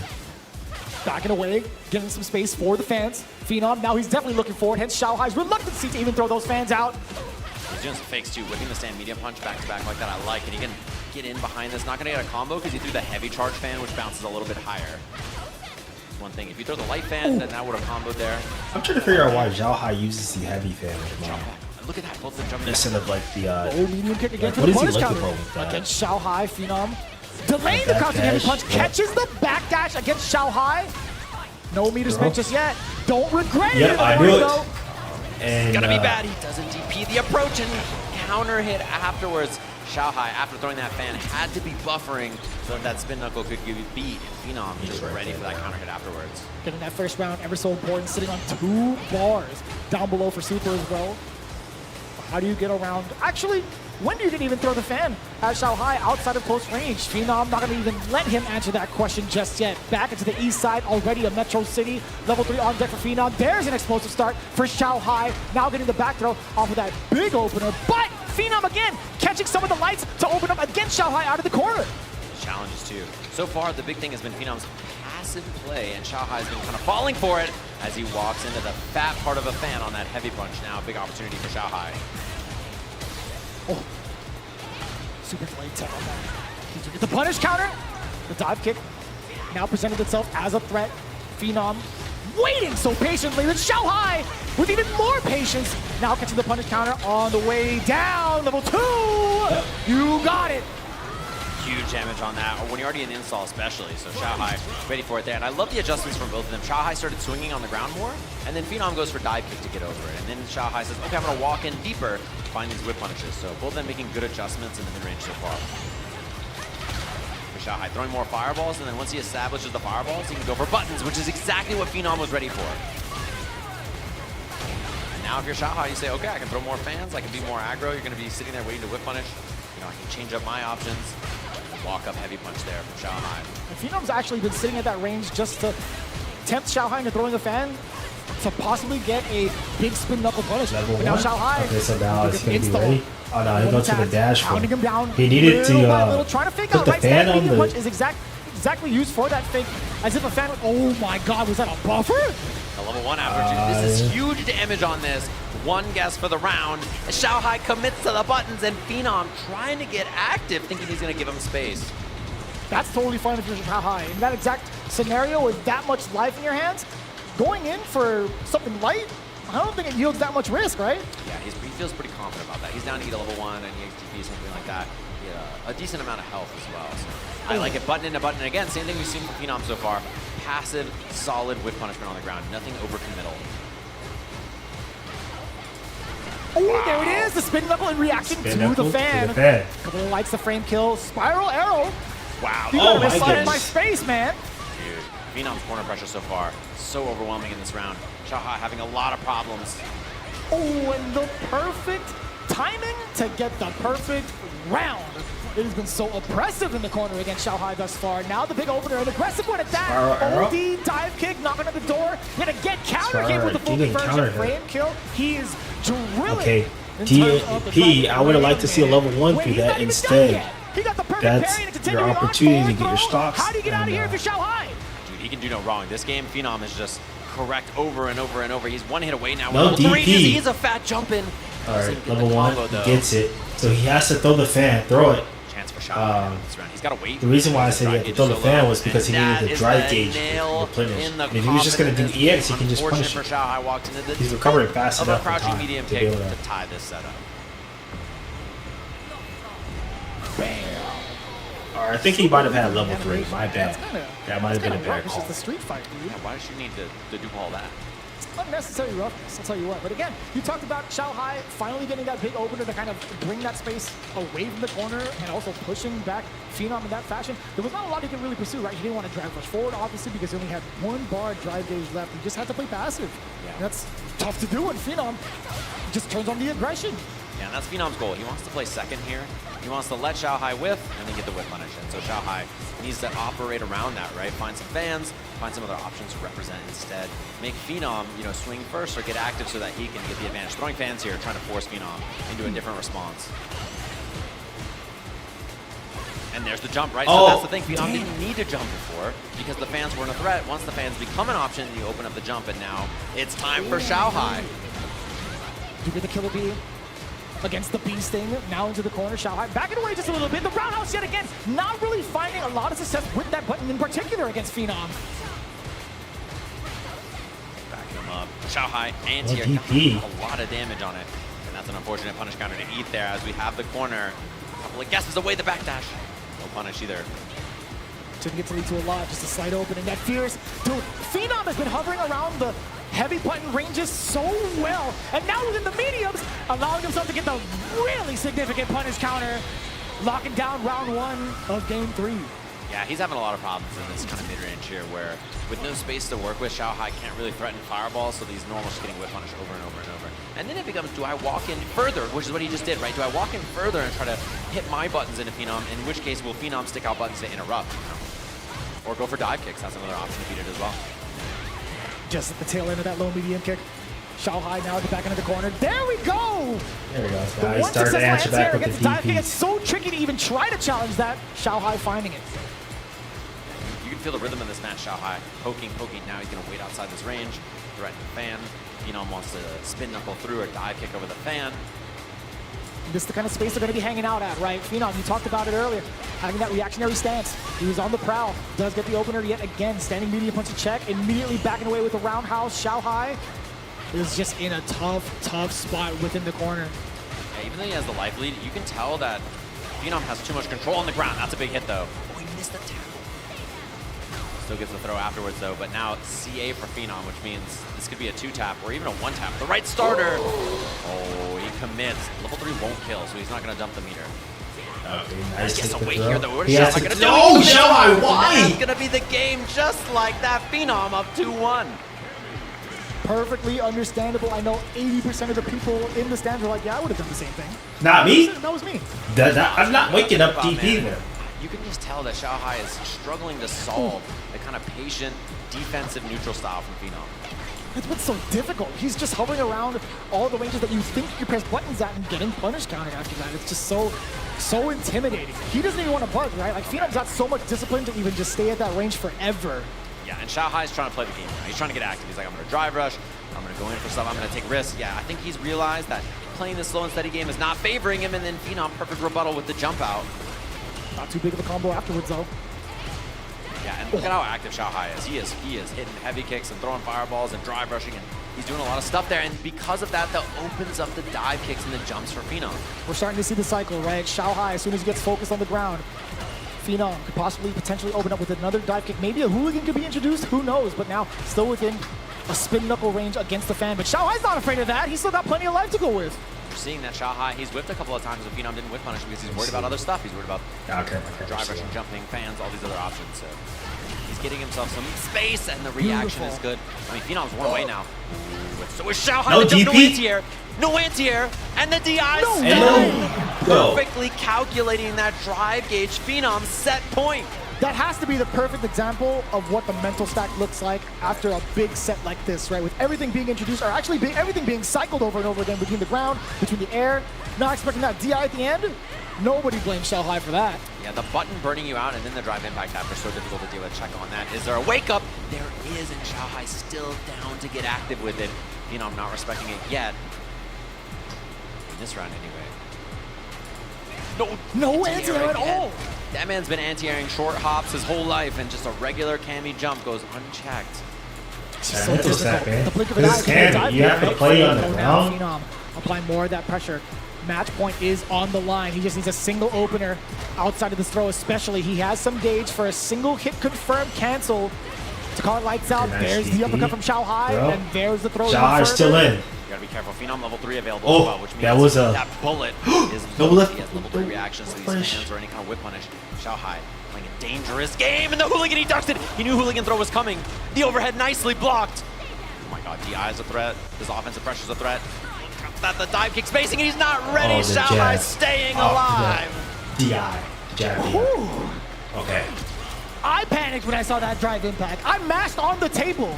Backing away, getting some space for the fans. Phenom, now he's definitely looking forward, hence Xiaohai's reluctancy to even throw those fans out. He's doing some fakes too, whipping the stand medium punch back to back like that. I like it. He can get in behind this. Not going to get a combo because he threw the heavy charge fan, which bounces a little bit higher. One thing, if you throw the light fan, then that would have comboed there. I'm trying to figure out why Xiaohai uses the heavy fan with Mai. Look at that, both of them jumping instead of like the medium kick again for the punish counter. Against Xiaohai, Phenom delaying the crouching heavy punch, catches the backdash against Xiaohai. No meter spent just yet. Don't regret it. Yep, I knew it. And it's gonna be bad. He doesn't DP the approach and counter hit afterwards. Xiaohai, after throwing that fan, had to be buffering so that spin knuckle could give you beat. Phenom just ready for that counter hit afterwards. Getting that first round ever so important, sitting on 2 bars down below for Super as well. How do you get around? Actually, when you didn't even throw the fan at Xiaohai outside of close range. Phenom not going to even let him answer that question just yet. Back into the east side, already a Metro City. Level 3 on deck for Phenom. There's an explosive start for Xiaohai. Now getting the back throw off of that big opener. But Phenom again catching some of the lights to open up against Xiaohai out of the corner. Challenges too. So far, the big thing has been Phenom's passive play, and Xiaohai's been kind of falling for it as he walks into the fat part of a fan on that heavy punch. Now, big opportunity for Xiaohai. Oh. Super delayed tech on that. He gets the punish counter. The dive kick now presented itself as a threat. Phenom waiting so patiently. Then Xiaohai with even more patience. Now catching the punish counter on the way down. Level 2. You got it. Huge damage on that, or when you're already in install especially, so Xiaohai ready for it there. And I love the adjustments from both of them. Xiaohai started swinging on the ground more, and then Phenom goes for dive kick to get over it. And then Xiaohai says, okay, I'm gonna walk in deeper, find these whip punishes. So both of them making good adjustments in the mid-range so far. For Xiaohai throwing more fireballs, and then once he establishes the fireballs, he can go for buttons, which is exactly what Phenom was ready for. And now if you're Xiaohai, you say, okay, I can throw more fans, I can be more aggro, you're gonna be sitting there waiting to whip punish. You know, I can change up my options. Walk up heavy punch there from Xiaohai. And Phenom's actually been sitting at that range just to tempt Xiaohai into throwing a fan to possibly get a big spin knuckle punish. But now Xiaohai. Okay, so now it's going to be ready. Oh no, he goes to the dash. Pounding him down. He needed to trying to fake put out the right fan on the... punch is exactly used for that fake. As if a fan would, oh my god, was that a buffer? The level 1 average. This is huge damage on this. One guess for the round. Xiaohai commits to the buttons, and Phenom trying to get active, thinking he's going to give him space. That's totally fine if you're Xiaohai. In that exact scenario with that much life in your hands, going in for something light, I don't think it yields that much risk, right? Yeah, he feels pretty confident about that. He's down to get a level 1 and EXTP, something like that. Yeah, a decent amount of health as well. So I like it. Button into button. And again, same thing we've seen from Phenom so far. Passive, solid whip punishment on the ground. Nothing overcommittal. Oh, there it is! The spin knuckle in reaction to the fan. Couple of lights, the frame kill. Spiral arrow. Wow. You gotta recite my space, man. Dude, Phenom's corner pressure so far, so overwhelming in this round. Xiaohai having a lot of problems. Oh, and the perfect timing to get the perfect round. It has been so oppressive in the corner against Xiaohai thus far. Now the big opener, an aggressive one at that. OD dive kick, knocking at the door. Gonna get counter hit with the full conversion. Frame kill. He is drilling. Okay, DP, I would have liked to see a level 1 through that instead. He got the perfect That's parry to continue your opportunity to get your stocks. How do you get out of here if you're Xiaohai? Dude, he can do no wrong. This game, Phenom is just correct over and over and over. He's one hit away now. No level 3, DP. He's a fat jump in. All right, level 1 gets it. So he has to throw the fan, throw it. Chance for Xiaohai this round. He's got to wait. The reason why I said he had to throw the fan was because he needed the drive gauge to replenish. And if he was just going to do EX, he can just punish it. He's recovering fast enough crouching medium to kick be able to tie this setup. Bam. Or I think he might have had level 3. My bad. That might have been a bad call. It's the street fight, dude. Yeah, why does she need to do all that? Unnecessary roughness, I'll tell you what. But again, you talked about Xiaohai finally getting that big opener to kind of bring that space away from the corner and also pushing back Phenom in that fashion. There was not a lot he could really pursue, right? He didn't want to drive much forward, obviously, because he only had 1 bar drive gauge left. He just had to play passive. Yeah. And that's tough to do when Phenom just turns on the aggression. Yeah, and that's Phenom's goal. He wants to play second here. He wants to let Xiaohai whiff and then get the whip punish. And so Xiaohai needs to operate around that, right? Find some fans, find some other options to represent instead. Make Phenom, swing first or get active so that he can get the advantage. Throwing fans here, trying to force Phenom into a different response. And there's the jump, right? So that's the thing. Phenom didn't need to jump before because the fans weren't a threat. Once the fans become an option, you open up the jump, and now it's time for Xiaohai. You get the killer bee against the bee sting, now into the corner. Xiaohai backing away just a little bit. The roundhouse yet again, not really finding a lot of success with that button in particular against Phenom. Backing him up. Xiaohai, anti-air, a lot of damage on it. And that's an unfortunate punish counter to eat there as we have the corner. A couple of guesses away the backdash. No punish either. Didn't get to lead to a lot, just a slight opening. That fierce, dude, Phenom has been hovering around the heavy button ranges so well, and now within the mediums, allowing himself to get the really significant punish counter, locking down round 1 of game 3. Yeah, he's having a lot of problems in this kind of mid-range here, where with no space to work with, Xiaohai can't really threaten fireballs, so these normals just getting whip punish over and over and over. And then it becomes, do I walk in further, which is what he just did, right? Do I walk in further and try to hit my buttons into Phenom, in which case will Phenom stick out buttons to interrupt, Or go for dive kicks, that's another option to beat it as well. Just at the tail end of that low medium kick. Xiaohai now at the back end of the corner. There we go! There we go. Now he started to answer back with the DP. It's so tricky to even try to challenge that. Xiaohai finding it. You can feel the rhythm in this match. Xiaohai poking. Now he's going to wait outside this range, threaten the fan. Phenom wants to spin knuckle through or dive kick over the fan. This is the kind of space they're going to be hanging out at, right? Phenom, you talked about it earlier, having that reactionary stance. He was on the prowl, does get the opener yet again, standing medium punch to check, immediately backing away with a roundhouse. Xiaohai is just in a tough spot within the corner. Yeah, even though he has the life lead, you can tell that Phenom has too much control on the ground. That's a big hit, though. Oh, he missed the tackle. Still gets the throw afterwards, though, but now it's CA for Phenom, which means this could be a 2-tap or even a 1-tap. The right starter. Oh, he commits. Level 3 won't kill, so he's not going to dump the meter. Okay, nice. He has to wait here, though. What is Xiaohai going to do? No, Xiaohai, why? That's going to be the game just like that. Phenom up 2-1. Perfectly understandable. I know 80% of the people in the stands are like, yeah, I would have done the same thing. Not me? That was me. I'm not waking up deep either. You can just tell that Xiaohai is struggling to solve the kind of patient, defensive neutral style from Phenom. That's what's so difficult. He's just hovering around all the ranges that you think you press buttons at and getting punish countered after that. It's just so intimidating. He doesn't even want to budge, right? Like, Phenom's got so much discipline to even just stay at that range forever. Yeah, and Xiaohai's trying to play the game. Right? He's trying to get active. He's like, I'm going to drive rush. I'm going to go in for stuff. I'm going to take risks. Yeah, I think he's realized that playing this slow and steady game is not favoring him, and then Phenom, perfect rebuttal with the jump out. Not too big of a combo afterwards, though. Yeah, and look at how active Xiaohai is. He is hitting heavy kicks and throwing fireballs and drive rushing, and he's doing a lot of stuff there. And because of that opens up the dive kicks and the jumps for Phenom. We're starting to see the cycle, right? Xiaohai, as soon as he gets focused on the ground, Phenom could potentially open up with another dive kick. Maybe a hooligan could be introduced, who knows? But now, still within a spin knuckle range against the fan. But Xiaohai's not afraid of that. He's still got plenty of life to go with. We're seeing that Xiaohai, he's whipped a couple of times, but Phenom didn't whip punish because he's worried about other stuff. He's worried about drive rushing, jumping, fans, all these other options. So he's getting himself some space, and the reaction is good. I mean, Phenom's one away now. So is Xiaohai. No DP. DP. Anti-air. No anti-air. And the DI perfectly calculating that drive gauge. Phenom set point. That has to be the perfect example of what the mental stack looks like after a big set like this, right? With everything being introduced, or actually everything being cycled over and over again between the ground, between the air. Not expecting that DI at the end. Nobody blames Xiaohai for that. Yeah, the button burning you out and then the drive impact after so difficult to deal with. Check on that. Is there a wake up? There is, and Xiaohai still down to get active with it. Phenom not respecting it yet. In this round anyway. No anti-air at all. That man's been anti-airing short hops his whole life, and just a regular Kami jump goes unchecked. So difficult. The blink of an This is Kami. You have to play on the ground. Phenom applying more of that pressure. Match point is on the line. He just needs a single opener outside of this throw, especially. He has some gauge for a single hit confirmed cancel to call it lights out. Nice there's DP. the uppercut from Xiaohai, and there's the throw. Xiaohai's still in. You gotta be careful. Phenom level 3 available as well, which means that was a that bullet is no lift. He has level 3 reactions to these fans or any kind of whip punish. Xiaohai playing a dangerous game, and the hooligan, he ducks it. He knew hooligan throw was coming. The overhead nicely blocked. Oh my god, DI is a threat. His offensive pressure is a threat. That the dive kick spacing, and he's not ready. Xiaohai staying alive. DI. Jab. Okay. I panicked when I saw that drive impact. I mashed on the table.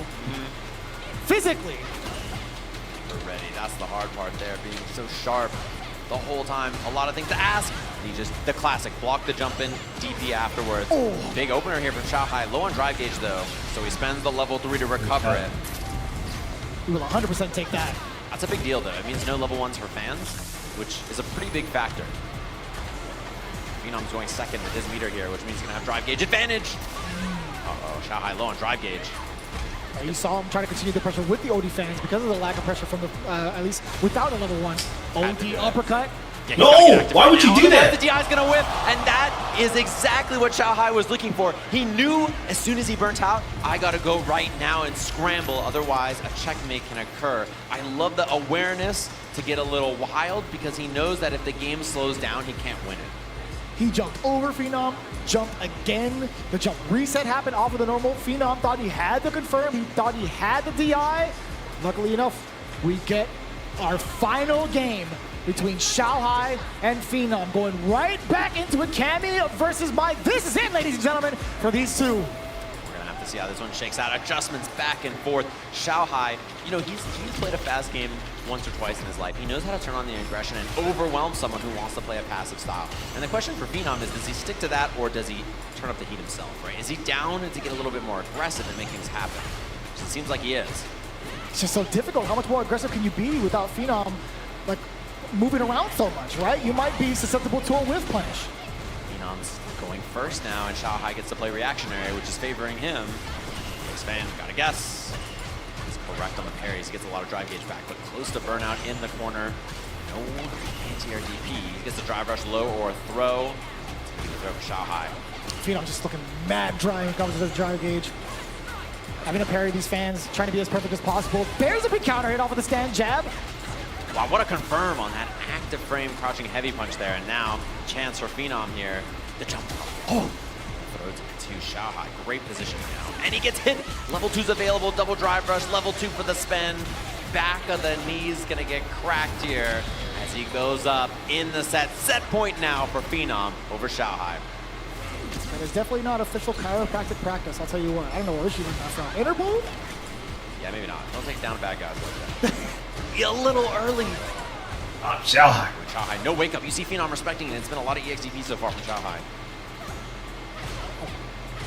Physically. We're ready. That's the hard part there, being so sharp the whole time. A lot of things to ask. He just, the classic, block the jump in, DP afterwards. Oh. Big opener here from Xiaohai. Low on drive gauge though, so he spends the level 3 to recover it. We will 100% take that. That's a big deal though. It means no level 1s for fans, which is a pretty big factor. Phenom's going second with his meter here, which means he's gonna have drive gauge advantage. Uh-oh, Xiaohai low on drive gauge. You saw him trying to continue the pressure with the OD fans because of the lack of pressure from the, at least without a level 1. OD uppercut. Yeah, no! Why would you do that? The DI's gonna whip, and that is exactly what Xiaohai was looking for. He knew as soon as he burnt out, I gotta go right now and scramble, otherwise a checkmate can occur. I love the awareness to get a little wild because he knows that if the game slows down, he can't win it. He jumped over Phenom, jumped again. The jump reset happened off of the normal. Phenom thought he had the confirm. He thought he had the DI. Luckily enough, we get our final game between Xiaohai and Phenom, going right back into a Kami versus Mike. This is it, ladies and gentlemen, for these two. We're gonna have to see how this one shakes out. Adjustments back and forth. Xiaohai, you know, he's played a fast game once or twice in his life. He knows how to turn on the aggression and overwhelm someone who wants to play a passive style. And the question for Phenom is, does he stick to that or does he turn up the heat himself, right? Is he down to get a little bit more aggressive and make things happen? It seems like he is. It's just so difficult. How much more aggressive can you be without Phenom, like, moving around so much, right? You might be susceptible to a whiff punish. Phenom's going first now, and Xiaohai gets to play reactionary, which is favoring him. This fan, gotta guess. He's correct on the parries. He gets a lot of drive gauge back, but close to burnout in the corner. No anti-air DP. He gets a drive rush low or a throw. He can throw for Xiaohai. Phenom just looking mad dry when it comes to the drive gauge. Having to parry these fans, trying to be as perfect as possible. There's a big counter hit off of the stand jab. Wow, what a confirm on that active frame crouching heavy punch there. And now, chance for Phenom here. The jump. Oh! Throws it to Xiaohai. Great position now. And he gets hit. Level 2's available. Double drive rush. Level 2 for the spin. Back of the knee's gonna get cracked here as he goes up in the set. Set point now for Phenom over Xiaohai. That is definitely not official chiropractic practice, I'll tell you what. I don't know where she learned that from. Interpol? Yeah, maybe not. Don't take down bad guys like that. A little early. Xiaohai. Xiaohai, no wake up. You see Phenom respecting it. It's been a lot of EXDP so far from Xiaohai.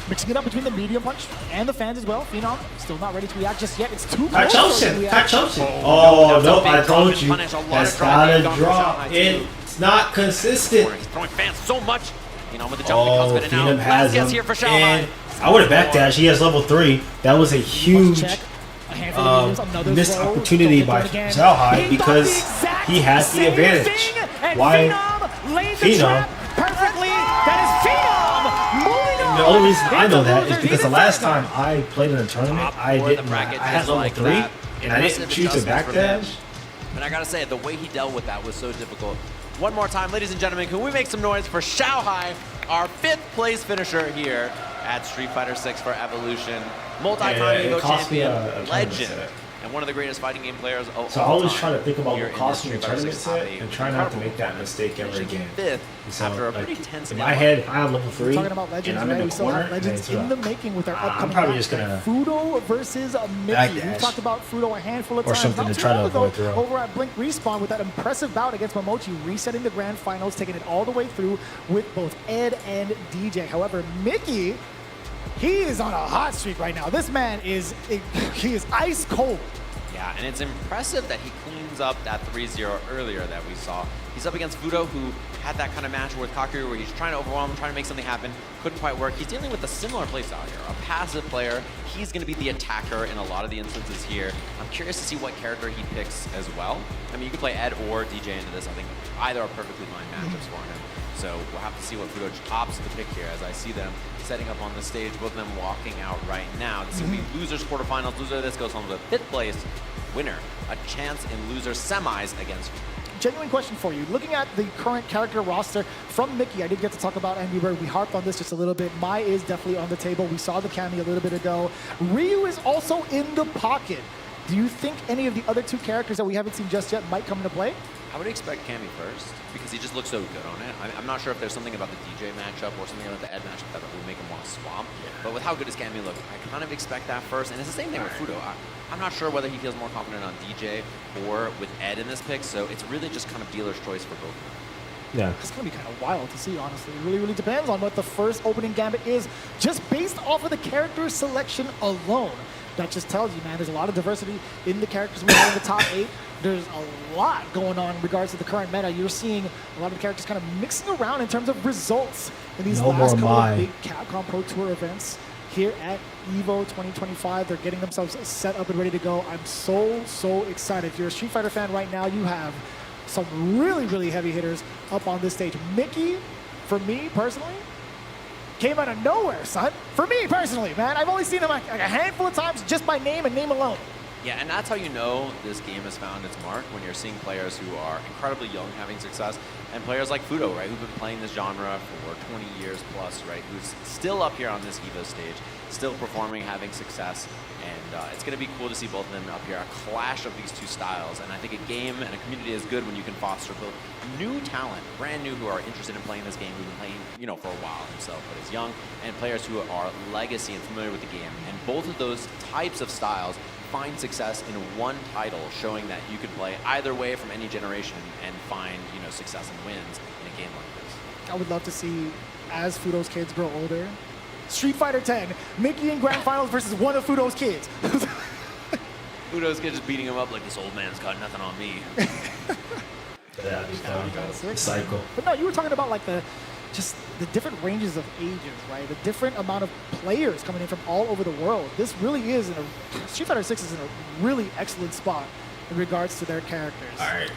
Mixing it up between the medium punch and the fans as well. Phenom still not ready to react just yet. It's too I close. chose him. Oh, no, I told you. That's gotta drop. It's not consistent. He's throwing fans so much. Phenom with the jump because of it now. Phenom has him. Here for Xiaohai. And I would have backdashed. He has level 3. That was a huge missed opportunity by Xiaohai because he had the advantage. Why Phenom? Perfectly. That is Phenom moving on. The only reason I know that is because the last time I played in a tournament, I had level 3 and I didn't choose to backdash. And I gotta say, the way he dealt with that was so difficult. One more time, ladies and gentlemen, can we make some noise for Xiaohai, our 5th place finisher here at Street Fighter 6 for Evolution. Multi-time Evo champion, legend, and one of the greatest fighting game players of all time. So I always try to think about what cost me a tournament set and try not to make that mistake ever again. So, after a pretty tense in my head, if I have level 3 talking about legends, and I'm in we the still have corner, legends in the making with our upcoming I'm probably just gonna Fudo versus Mickey. We talked about Fudo a handful of or times. something Not to too try to long ago avoid through. over at Blink Respawn with that impressive bout against Momochi, resetting the grand finals, taking it all the way through with both Ed and DJ. However, Mickey, he is on a hot streak right now. This man is ice cold. Yeah, and it's impressive that he cleans up that 3-0 earlier that we saw. He's up against Fudo, who had that kind of match with Kakeru where he's trying to overwhelm him, trying to make something happen. Couldn't quite work. He's dealing with a similar playstyle here, a passive player. He's going to be the attacker in a lot of the instances here. I'm curious to see what character he picks as well. I mean, you can play Ed or DJ into this. I think either are perfectly fine matchups for him. So we'll have to see what Fudo opts to pick here as I see them setting up on the stage, both of them walking out right now. This will be losers quarterfinals. Loser of this goes home to 5th place. Winner, a chance in loser semis against Fudo. Genuine question for you. Looking at the current character roster from Mickey, I did get to talk about Angry Bird. We harped on this just a little bit. Mai is definitely on the table. We saw the Cammy a little bit ago. Ryu is also in the pocket. Do you think any of the other 2 characters that we haven't seen just yet might come into play? I would expect Cammy first because he just looks so good on it. I'm not sure if there's something about the DJ matchup or something about the Ed matchup that would make him want to swamp. But with how good does Cammy look, I kind of expect that first. And it's the same thing with Fudo. I'm not sure whether he feels more confident on DJ or with Ed in this pick. So it's really just kind of dealer's choice for both of them. Yeah. It's going to be kind of wild to see, honestly. It really, really depends on what the first opening gambit is, just based off of the character selection alone. That just tells you, man, there's a lot of diversity in the characters we have in the top 8. There's a lot going on in regards to the current meta. You're seeing a lot of the characters kind of mixing around in terms of results in these last couple of big Capcom Pro Tour events here at EVO 2025. They're getting themselves set up and ready to go. I'm so excited. If you're a Street Fighter fan right now, you have some really, really heavy hitters up on this stage. Mickey, for me personally, came out of nowhere, son. For me personally, man. I've only seen him like a handful of times just by name and name alone. Yeah, and that's how you know this game has found its mark, when you're seeing players who are incredibly young having success, and players like Fudo, right, who've been playing this genre for 20 years plus, right, who's still up here on this EVO stage, still performing, having success, and it's going to be cool to see both of them up here, a clash of these 2 styles, and I think a game and a community is good when you can foster both new talent, brand new, who are interested in playing this game, who've been playing, you know, for a while himself, but is young, and players who are legacy and familiar with the game, and both of those types of styles find success in one title, showing that you can play either way from any generation and find, you know, success and wins in a game like this. I would love to see, as Fudo's kids grow older, Street Fighter 10, Mickey in grand finals versus one of Fudo's kids. Fudo's kid just beating him up like, this old man's got nothing on me. Cycle. But no, you were talking about like just the different ranges of ages, right? The different amount of players coming in from all over the world. This really is Street Fighter 6 is in a really excellent spot in regards to their characters. All right.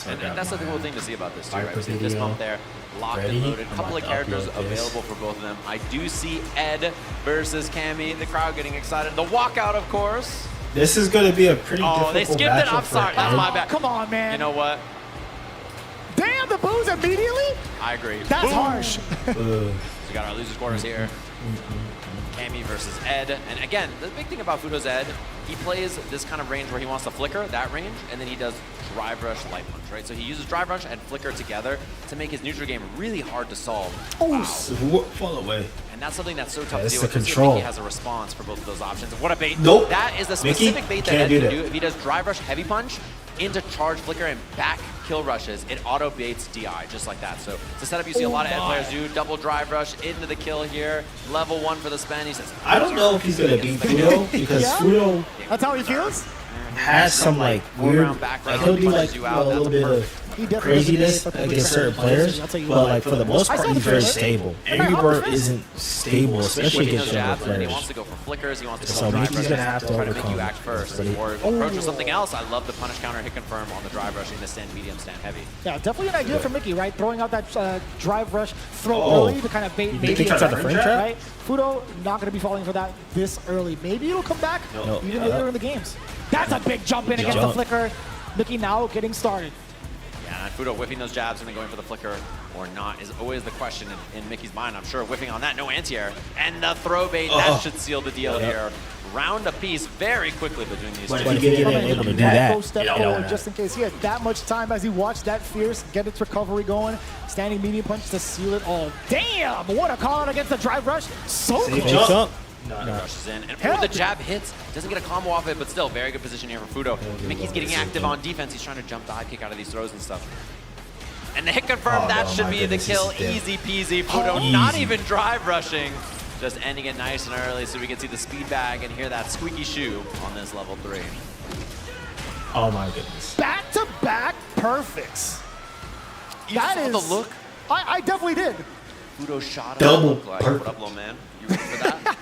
And that's the cool thing to see about this too, right? We see this bump there, locked and loaded. A couple of characters available for both of them. I do see Ed versus Cammy. The crowd getting excited. The walkout, of course. This is going to be a pretty difficult they skipped it. I'm sorry. That's my bad. Come on, man. You know what? Damn, the booze immediately? I agree. That's harsh. So we got our losers quarters here. Cammy versus Ed. And again, the big thing about Fudo's Ed, he plays this kind of range where he wants to flicker that range, and then he does drive rush, light punch, right? So he uses drive rush and flicker together to make his neutral game really hard to solve. Wow. Fall away. And that's something that's so tough to deal the with. Control. Mickey has a response for both of those options. What a bait. Nope. That is the specific Mickey bait that Ed can do. If he does drive rush, heavy punch, into charge flicker and back kill rushes, it auto baits DI just like that. So it's a setup you see a lot of Ed players do. Double drive rush into the kill here. Level 1 for the spin. He says, I don't know if he's going to beat Fudo because Fudo That's how he feels? has some like weird, like he'll do like a little bit of craziness against certain players, but like for the most part he's very stable. Everywhere isn't stable, especially against younger and he players. wants to go for flickers, he wants to go So for drive Mickey's rush, gonna have to try to make overcome you act first, or approach with something else. I love the punish counter hit confirm on the drive rush in the stand medium, stand heavy. Yeah, definitely an idea for Mickey, right? Throwing out that drive rush, throw early to kind of bait maybe it's at the frame trap? right? Fudo not going to be falling for that this early. Maybe it'll come back even later in the games. That's a big jump in against the flicker. Mickey now getting started. Yeah, and Fudo whiffing those jabs and then going for the flicker or not is always the question in Mickey's mind. I'm sure whiffing on that, no anti-air. And the throw bait, that should seal the deal here. Round a piece very quickly between these two. But if you get able to do that, Step forward just in case he had that much time as he watched that Fierce get its recovery going. Standing medium punch to seal it all. Damn, what a call out against the drive rush. So close. Rushes in, and the jab hits. Doesn't get a combo off it, but still, very good position here for Fudo. Mickey's getting active on defense. He's trying to jump dive kick out of these throws and stuff. And the hit confirm, that should be the kill. Easy peasy. Fudo not even drive rushing. Just ending it nice and early so we can see the speed bag and hear that squeaky shoe on this level 3. Oh my goodness. Back-to-back perfects. That is the look. I definitely did. Fudo shot Double like, what up, little man? You ready for that?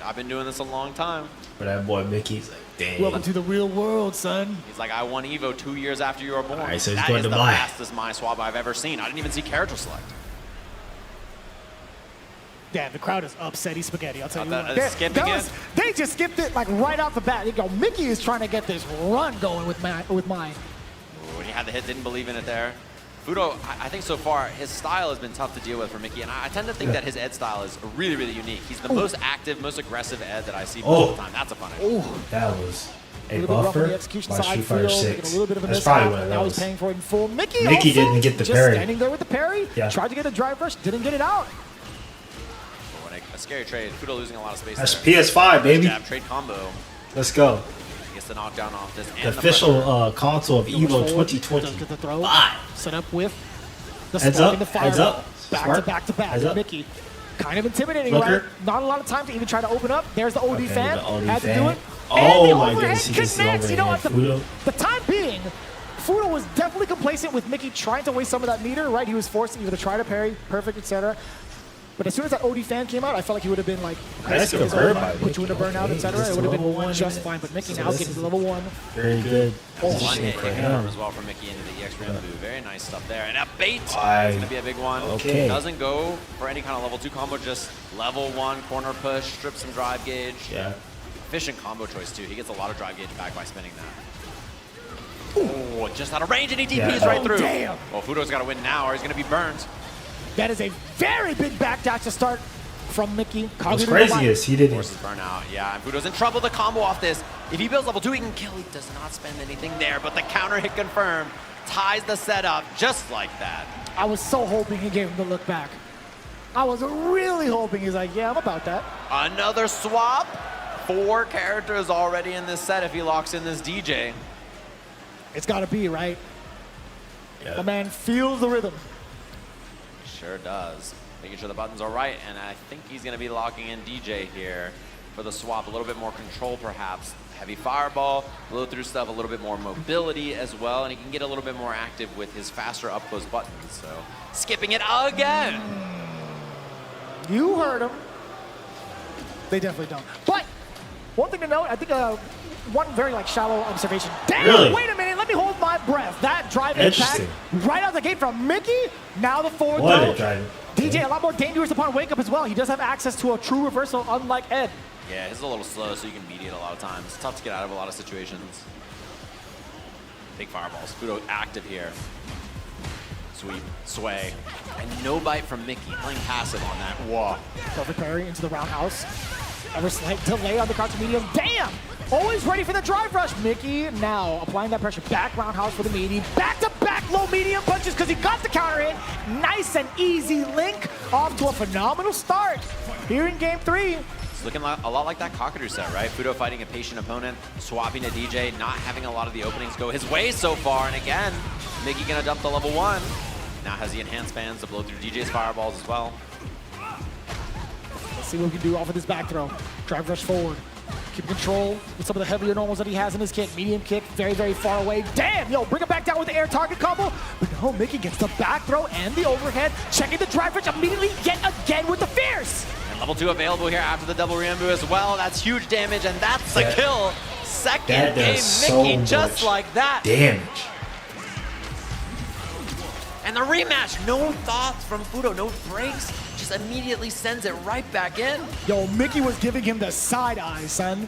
I've been doing this a long time. But that boy Mickey's like, damn. Welcome to the real world, son. He's like, I won Evo 2 years after you were born. All right, so he's that going is to the buy. fastest my swap I've ever seen. I didn't even see character select. Damn, the crowd is upsetty spaghetti. I'll tell you what. They just skipped it like right off the bat. You go, Mickey is trying to get this run going with mine. When he had the hit, didn't believe in it there. Fudo, I think so far, his style has been tough to deal with for Mickey, and I tend to think that his Ed style is really, really unique. He's the most active, most aggressive Ed that I see all the time. That's a punish. That was a little bit rough on buffer the execution by side. Street Fighter Fudo 6. taking a little bit of a That's mishap, probably what and that now was. he's paying for it in full. Mickey also didn't get the just parry. standing there with the parry. Yeah. Tried to get a drive rush, didn't get it out. A scary trade. Fudo losing a lot of space That's there. PS5, baby. Jab, trade combo. Let's go. Gets the knockdown off this. The official console of Evo 2020. Get the throw. Set up with the Heads spark up, and the fire. heads up. Back to back. Heads up. Mickey. Kind of intimidating, Flicker. right? Not a lot of time to even try to open up. There's the OD fan. the OD Had to fan. do it. Oh And the my overhead goodness, he gets the connects. You know what? overhand. The time being, Fudo was definitely complacent with Mickey trying to waste some of that meter, right? He was forced either to try to parry, perfect, etc. But as soon as that OD fan came out, I felt like he would have been like, That's a burn by put you in a burnout, etc. It would have been just fine. But Mickey now getting to level 1. Very good. One Positioning hit for confirm him. as well from Mickey into the EX Rambo. Very nice stuff there. And a bait. It's Aye. going to be a big one. Okay. Doesn't go for any kind of level 2 combo, just level 1 corner push, strip some drive gauge. Yeah. Efficient combo choice too. He gets a lot of drive gauge back by spinning that. Oh, just out of range and he DPs right through. Damn. Well, Fudo's got to win now or he's going to be burned. That is a very big backdash to start from Mickey. What's crazy is he didn't. Forces burnout. Yeah, and Fudo's in trouble. The combo off this. If he builds level 2, he can kill. He does not spend anything there, but the counter hit confirmed. Ties the setup just like that. I was so hoping he gave him the look back. I was really hoping he's like, yeah, I'm about that. Another swap. 4 characters already in this set if he locks in this DJ. It's got to be, right? Yeah. The man feels the rhythm. Sure does. Making sure the buttons are right, and I think he's going to be locking in DJ here for the swap. A little bit more control, perhaps. heavy fireball, blow through stuff, a little bit more mobility as well, and he can get a little bit more active with his faster up close buttons. So skipping it again. You heard him. They definitely don't. But one thing to note, I think one very shallow observation. Damn, really? Wait a minute, let me hold my breath. That drive impact right out the gate from Mickey. Now the forward throw. DJ a lot more dangerous upon wake up as well. He does have access to a true reversal, unlike Ed. Yeah, he's a little slow, so you can beat it a lot of times. It's tough to get out of a lot of situations. Big fireballs. Fudo active here. Sweep, sway, and no bite from Mickey. Playing passive on that. Whoa. Perfect parry into the roundhouse. Ever slight delay on the crouch medium. Damn! Always ready for the drive rush. Mickey now applying that pressure. Back roundhouse for the meaty. Back-to-back low medium punches because he got the counter hit. Nice and easy link. Off to a phenomenal start here in game 3. It's looking a lot like that Kakeru set, right? Fudo fighting a patient opponent, swapping to DJ, not having a lot of the openings go his way so far. And again, Mickey gonna dump the level 1. Now has the enhanced bands to blow through DJ's fireballs as well. Let's see what we can do off of this back throw. Drive rush forward. Keep control with some of the heavier normals that he has in his kit. Medium kick, very, very far away. Damn, yo, bring it back down with the air target combo. But no, Mickey gets the back throw and the overhead. Checking the drive rush immediately yet again with the fierce. And level 2 available here after the double Rambo as well. That's huge damage, and that's the kill. Second game, Mickey, just like that. Damage. And the rematch, no thoughts from Fudo, no breaks, just immediately sends it right back in. Yo, Mickey was giving him the side eye, son.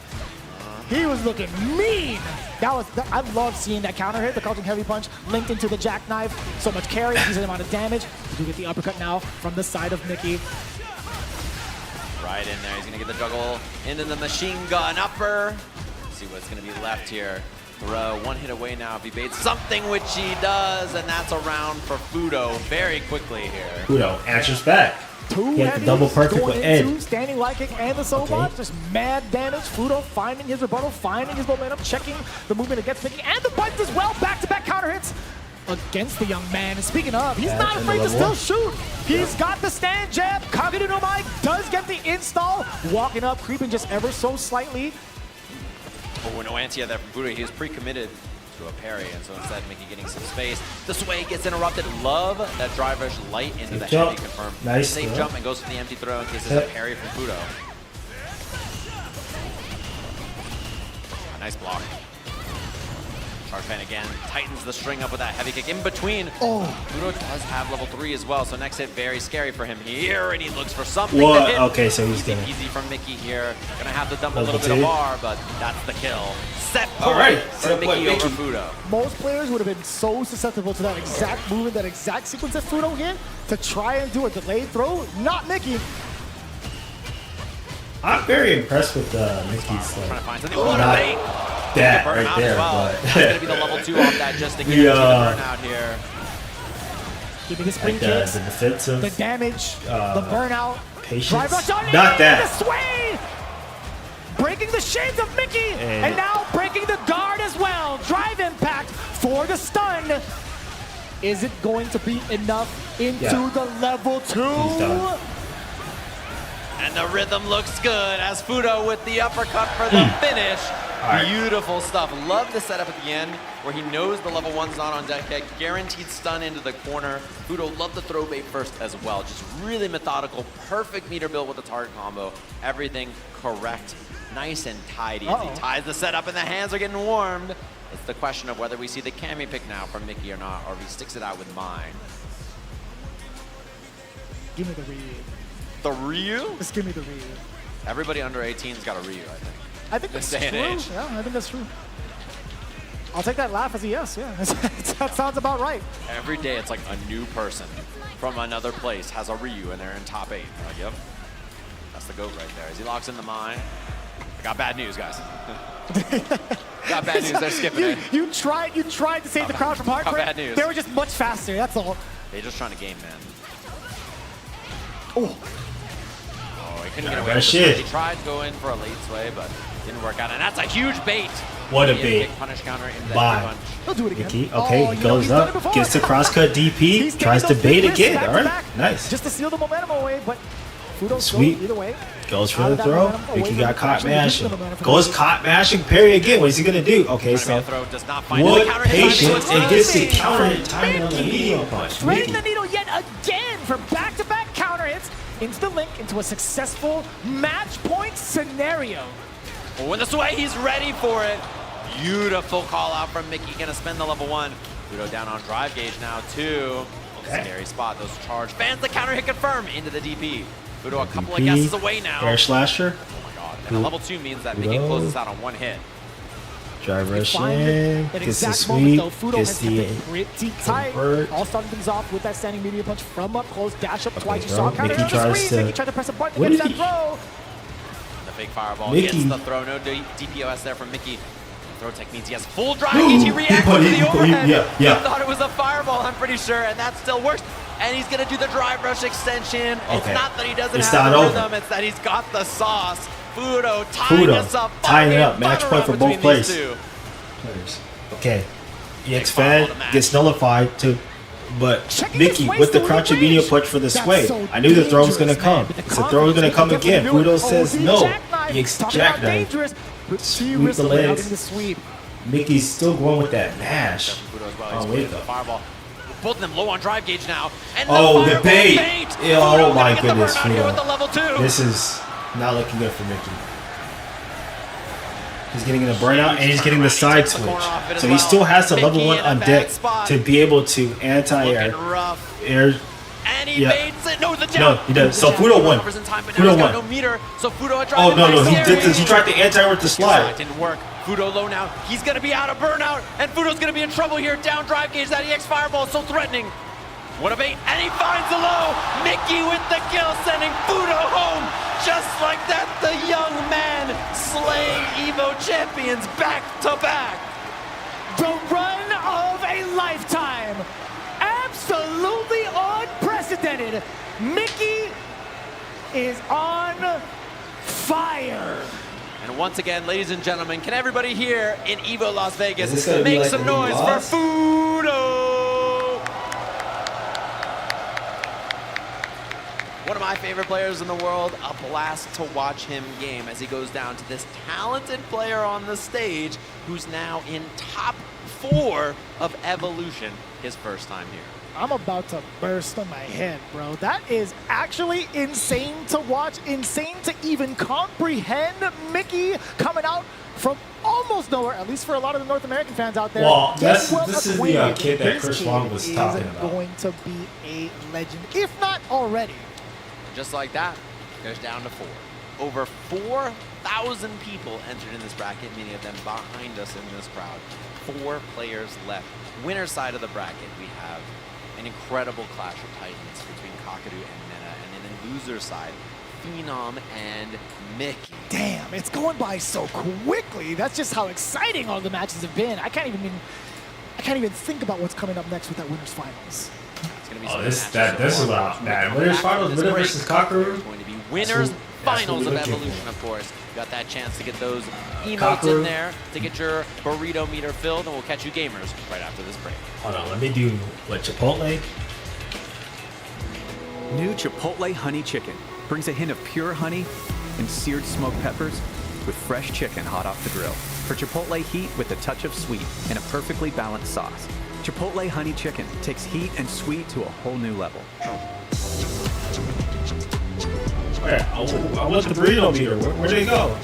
He was looking mean. I love seeing that counter hit, the crouching heavy punch linked into the jackknife. So much carry, decent amount of damage. We do get the uppercut now from the side of Mickey. Right in there, he's gonna get the juggle into the machine gun upper. Let's see what's gonna be left here. Throw, one hit away now if he baits something, which he does, and that's a round for Fudo very quickly here. Fudo answers back. He had the double perfect with Ed. Standing light kick and the solo block, just mad damage. Fudo finding his rebuttal, finding his momentum, checking the movement against Mickey, and the buttons as well. Back-to-back counter hits against the young man. And speaking of, he's not afraid to still shoot. He's got the stand jab. Kakeru no Mai does get the install. Walking up, creeping just ever so slightly. Oh, no anti there from Fudo. He was pre-committed to a parry, and so instead Mickey getting some space. The sway gets interrupted. Love that drive rush light into the heavy confirm. Nice safe throw. jump and goes for the empty throw in case there's a parry from Fudo. A nice block. Charge pan again, tightens the string up with that heavy kick in between. Oh. Fudo does have level 3 as well, so next hit very scary for him here, and he looks for something What? to hit. Okay, so he's gonna easy from Mickey here. Gonna have to dump a level little bit 2. of bar, but that's the kill. Set point All right, for set point, Mickey over Mickey. Fudo. Most players would have been so susceptible to that exact movement, that exact sequence that Fudo hit to try and do a delayed throw. Not Mickey. I'm very impressed with Mickey's Trying to find something. not that right there, but That's gonna be the level 2 off that just to guarantee the burnout here. Give me the spring like kicks, the defensive, the damage, the burnout. patience. Drive rush on Not that. The sway! Breaking the shades of Mickey, and now breaking the guard as well. Drive impact for the stun. Is it going to be enough into the level 2? He's done. And the rhythm looks good as Fudo with the uppercut for the finish. Right. Beautiful stuff. Love the setup at the end where he knows the level 1's not on deck yet. Guaranteed stun into the corner. Fudo loved the throw bait first as well. Just really methodical. Perfect meter build with the target combo. Everything correct. Nice and tidy as he ties the setup and the hands are getting warmed. It's the question of whether we see the Kami pick now from Mickey or not, or if he sticks it out with mine. Give me the Ryu. The Ryu? Just give me the Ryu. Everybody under 18's got a Ryu, I think. I think that's This day and true. age. Yeah, I think that's true. I'll take that laugh as a yes. Yeah, that sounds about right. Every day it's like a new person from another place has a Ryu and they're in top 8. Like, yep, that's the GOAT right there. As he locks in the mine. I got bad news, guys. Got bad news, they're skipping it. You tried to save the crowd from heartbreak. bad news. They were just much faster, that's all. They're just trying to game, man. Oh. Oh, he couldn't get away with shit. it. He tried to go in for a late sway, but didn't work out. And that's a huge bait. What a He bait. kick punish counter into that Bye. punch. He'll do it again. Mickey, okay, he you know, goes he's done it up, before. gets the crosscut DP, He's tries to taking those bait big risks again. back All to right, back nice. Just to seal the momentum away, but Sweet. Either way. Goes for the throw. Mickey got caught mashing. Goes caught mashing. Parry again. What is he gonna do? Okay, so what patience and gets the counter hit timing on the medium punch. Threading the needle yet again for back-to-back counter hits into the link into a successful match point scenario. When this way, he's ready for it. Beautiful call out from Mickey. Gonna spend the level 1. Fudo down on drive gauge now, 2. Scary spot. Those charge fans. The counter hit confirm into the DP. Fudo a couple of guesses away now. Air slasher. Oh my god. And a level 2 means that Mickey closes out on 1 hit. Drive rush in. Gets the sweep. Gets the pretty tight. All starting things off with that standing medium punch from up close. Dash up twice. You saw Mickey tries to. Mickey tried to press a button to get that throw. The fake fireball Mickey. gets the throw. No DPOS there from Mickey. Throw techniques. He has full drive gauge. He reacts to the overhead. He thought it was a fireball, I'm pretty sure, and that still works. And he's going to do the drive rush extension. It's not that he doesn't have the rhythm, it's that he's got the sauce. Fudo tying us up. Tying it up. Match point for both players. Okay. EX Fed gets nullified but Mickey with the crouching medium punch for the sway. I knew the throw was going to come. The throw was going to come again. Fudo says no. EX jackknife. Sweep the legs. Mickey's still going with that mash. Oh, wait up. Both of them low on drive gauge now. And the bait. Oh my goodness, Fudo. This is not looking good for Mickey. He's getting in a burnout and he's getting the side switch. So he still has the level 1 on deck to be able to anti-air. And he baits it. No, the jab. No, he does. So Fudo won. Fudo won. No meter, so Fudo he did this. He tried to anti-air with the slide. It didn't work. Fudo low now. He's going to be out of burnout, and Fudo's going to be in trouble here. Down drive gauge. That EX fireball is so threatening. What a bait. And he finds the low. Mickey with the kill, sending Fudo home. Just like that, the young man slaying EVO champions back to back. The run of a lifetime. Absolutely unprecedented. Mickey is on fire. And once again, ladies and gentlemen, can everybody here in EVO Las Vegas make some noise for Fudo? One of my favorite players in the world, a blast to watch him game as he goes down to this talented player on the stage who's now in top 4 of Evolution, his first time here. I'm about to burst on my head, bro. That is actually insane to watch, insane to even comprehend. Mickey coming out from almost nowhere, at least for a lot of the North American fans out there. Well, this is the kid that Chris Long was talking about. Going to be a legend, if not already. Just like that, goes down to 4. Over 4,000 people entered in this bracket, many of them behind us in this crowd. 4 players left. Winner side of the bracket, we have an incredible clash of titans between Kakeru and Mena, and then the loser side, Phenom and Mickey. Damn, it's going by so quickly. That's just how exciting all the matches have been. I can't even think about what's coming up next with that winners finals. It's going to be this is about that. Winners finals, Winner versus Kakeru. It's going to be winners finals of Evolution, of course. You got that chance to get those emotes in there to get your burrito meter filled, and we'll catch you gamers right after this break. Hold on, let me do Chipotle. New Chipotle Honey Chicken brings a hint of pure honey and seared smoked peppers with fresh chicken hot off the grill. For Chipotle heat with a touch of sweet and a perfectly balanced sauce. Chipotle Honey Chicken takes heat and sweet to a whole new level. I want the burrito meter. Where did it go?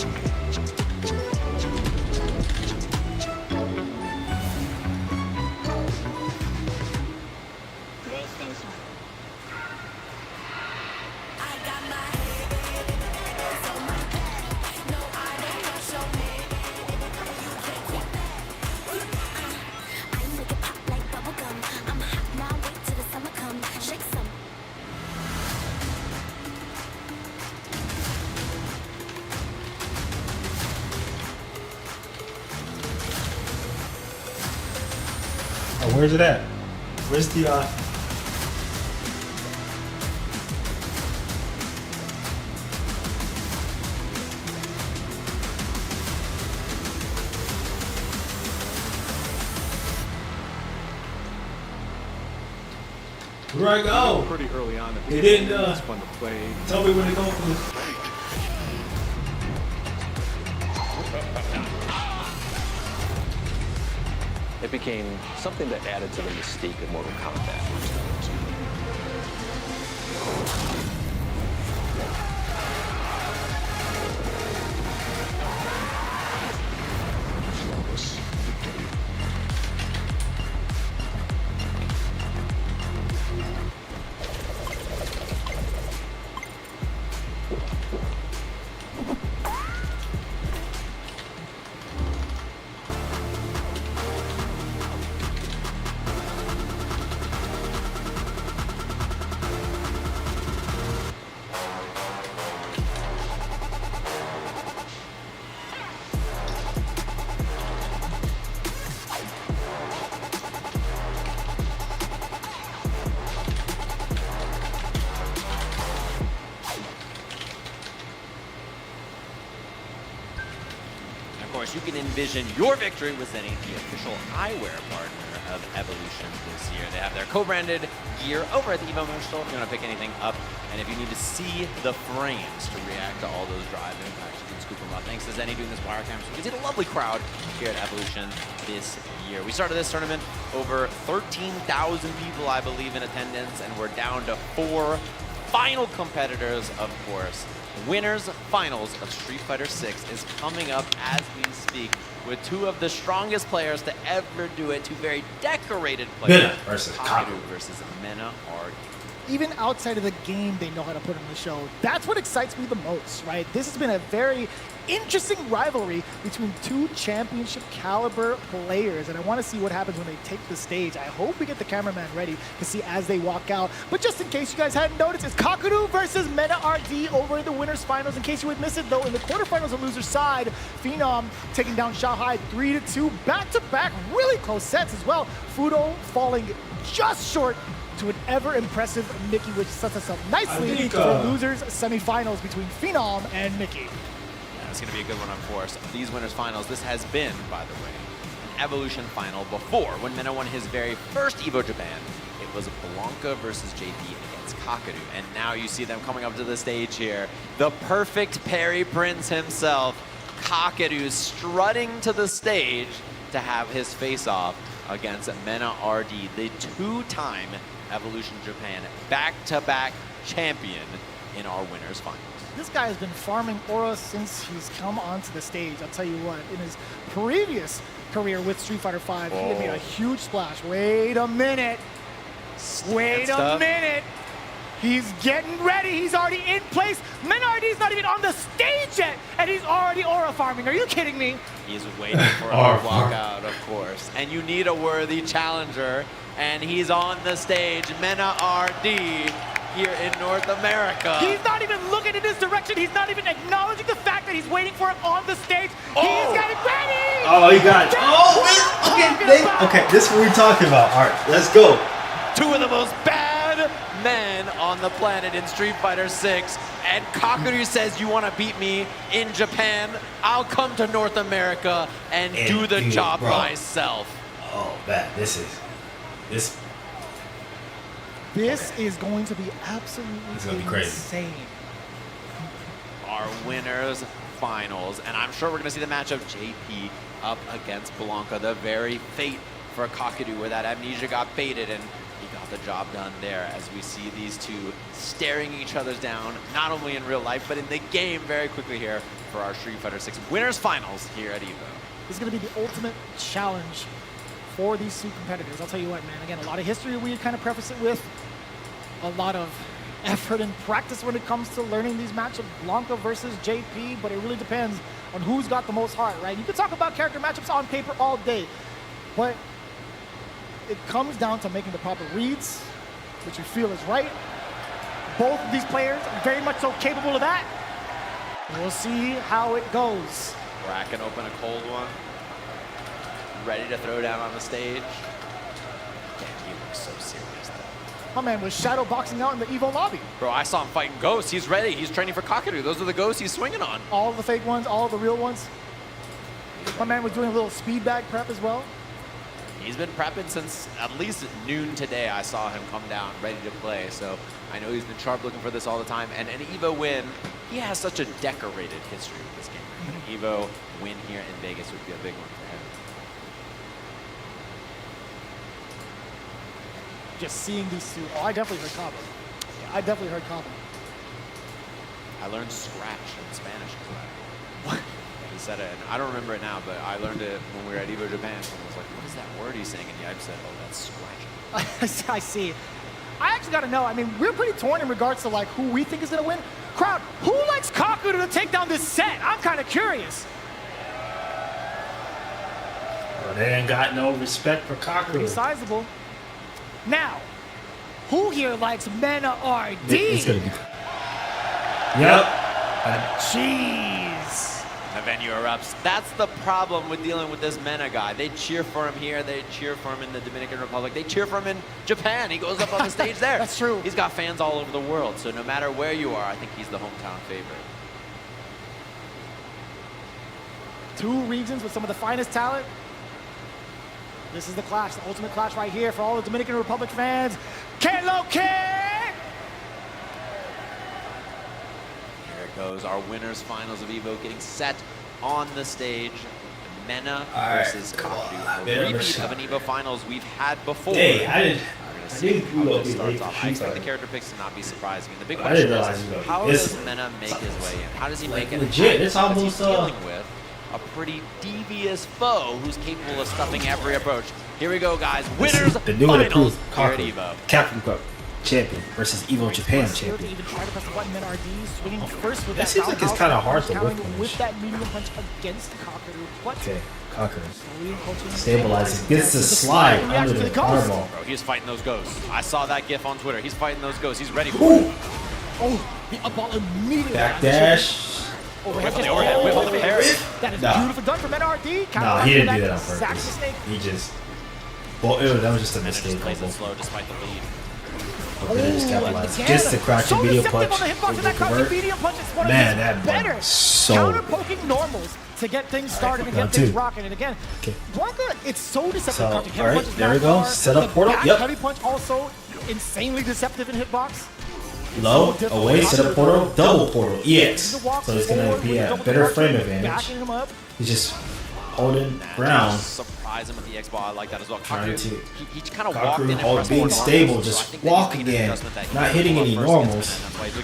Where's it at? Where's the Where I go? Pretty early on. They didn't It's fun to play. tell me when to go for this. It became something that added to the mystique of Mortal Kombat. You can envision your victory with Zenny, the official eyewear partner of Evolution this year. They have their co-branded gear over at the Evo Merch store if you want to pick anything up. And if you need to see the frames to react to all those drive impacts, you can scoop them up. Thanks to Zenny doing this wire cam, so you can see the lovely crowd here at Evolution this year. We started this tournament over 13,000 people, I believe, in attendance, and we're down to 4 final competitors, of course. Winners Finals of Street Fighter 6 is coming up as we speak with 2 of the strongest players to ever do it, 2 very decorated players. Mena versus Kakaru versus Mena RD. Even outside of the game, they know how to put on the show. That's what excites me the most, right? This has been a very interesting rivalry between 2 championship caliber players, and I want to see what happens when they take the stage. I hope we get the cameraman ready to see as they walk out. But just in case you guys hadn't noticed, it's Kakeru versus Mena RD over in the winners finals. In case you would miss it though, in the quarterfinals on loser side, Phenom taking down Xiaohai 3-2, back-to-back, really close sets as well. Fudo falling just short to an ever-impressive Mickey, which sets us up nicely for losers semifinals between Phenom and Mickey. It's going to be a good one, of course. These winners finals, this has been, by the way, an Evolution final before. When Mena won his very first Evo Japan, it was Blanca versus JP against Kakeru. And now you see them coming up to the stage here. The perfect Perry Prince himself, Kakeru, strutting to the stage to have his face-off against Mena RD, the 2-time Evolution Japan back-to-back champion in our winners finals. This guy has been farming aura since he's come onto the stage. I'll tell you what, in his previous career with Street Fighter 5, he had made a huge splash. Wait a minute. Wait a minute. He's getting ready. He's already in place. Mena RD's not even on the stage yet, and he's already aura farming. Are you kidding me? He's waiting for a walkout, of course. And you need a worthy challenger, and he's on the stage. Mena RD here in North America. He's not even looking in this direction. He's not even acknowledging the fact that he's waiting for him on the stage. He's getting ready. Oh, he got it. Oh, okay, this is what we're talking about. All right, let's go. 2 of the most bad men on the planet in Street Fighter 6. And Kakeru says, you want to beat me in Japan? I'll come to North America and do the job myself. Oh, man, this is going to be absolutely insane. Our winners finals, and I'm sure we're going to see the match of JP up against Blanca, the very fate for Kakeru, where that amnesia got baited and he got the job done there, as we see these 2 staring each other down, not only in real life, but in the game very quickly here for our Street Fighter 6 winners finals here at EVO. This is going to be the ultimate challenge for these 2 competitors. I'll tell you what, man, again, a lot of history we kind of preface it with, a lot of effort and practice when it comes to learning these matchups, Blanca versus JP, but it really depends on who's got the most heart, right? You can talk about character matchups on paper all day, but it comes down to making the proper reads, which you feel is right. Both of these players are very much so capable of that. We'll see how it goes. Cracking open a cold one. Ready to throw down on the stage. Damn, he looks so serious though. My man was shadow boxing out in the Evo lobby. Bro, I saw him fighting ghosts. He's ready. He's training for Kakeru. Those are the ghosts he's swinging on. All the fake ones, all the real ones. My man was doing a little speed bag prep as well. He's been prepping since at least noon today. I saw him come down ready to play. So I know he's been sharp looking for this all the time. And an EVO win, he has such a decorated history with this game. An EVO win here in Vegas would be a big one for him. Just seeing these two. Oh, I definitely heard combo. Yeah, I definitely heard combo. I learned scratch in Spanish. What? He said it, and I don't remember it now, but I learned it when we were at EVO Japan. And I was like, what is that word he's saying? And yeah, I said, oh, that's scratch. I see. I actually got to know. I mean, we're pretty torn in regards to like who we think is going to win. Crowd, who likes Kakeru to take down this set? I'm kind of curious. Well, they ain't got no respect for Kakeru. Pretty sizable. Now, who here likes Mena RD? It's gonna be. Yep. Jeez. The venue erupts. That's the problem with dealing with this Mena guy. They cheer for him here. They cheer for him in the Dominican Republic. They cheer for him in Japan. He goes up on the stage there. That's true. He's got fans all over the world. So no matter where you are, I think he's the hometown favorite. Two regions with some of the finest talent. This is the clash, the ultimate clash right here for all the Dominican Republic fans. Here it goes, our winners finals of EVO getting set on the stage. Mena versus Kakeru, a repeat of an EVO finals we've had before. Hey, I didn't. We're going to see how this starts off. I expect the character picks to not be surprising. And the big question is, how does Mena make his way in? How does he make it? Legit, it's almost he's dealing with a pretty devious foe who's capable of stuffing every approach. Here we go, guys. Winners the new and improved finals here at EVO. Captain Cup champion versus EVO Japan champion. Even try to press the button, Mena RD swinging first with that seems like it's kind of hard to whip with that medium punch against Kakeru. Okay, Kakaru stabilizing. Gets the slide under the fireball. Bro, he's fighting those ghosts. I saw that gif on Twitter. He's fighting those ghosts. He's ready for it. Oh, the up ball immediately. Backdash. Whip on the overhead, whip on the parry. That is beautiful done for Mena RD. No, he didn't do that on purpose. He just. Well, that was just a mistake. Just plays it slow despite the lead. Okay, just capitalized. Gets the crouching medium punch. Man, that better. So counter poking normals to get things started and get things rocking. And again, Blanca, it's so deceptive. So, all right, there we go. Set up portal. Yep. Heavy punch also insanely deceptive in hitbox. Low, away, set up portal, double portal, EX. So it's going to be a better frame advantage. He's just holding ground. Surprise him with the X ball. I like that as well. Trying to he kind of walked in and being stable, just walk again, not hitting any normals,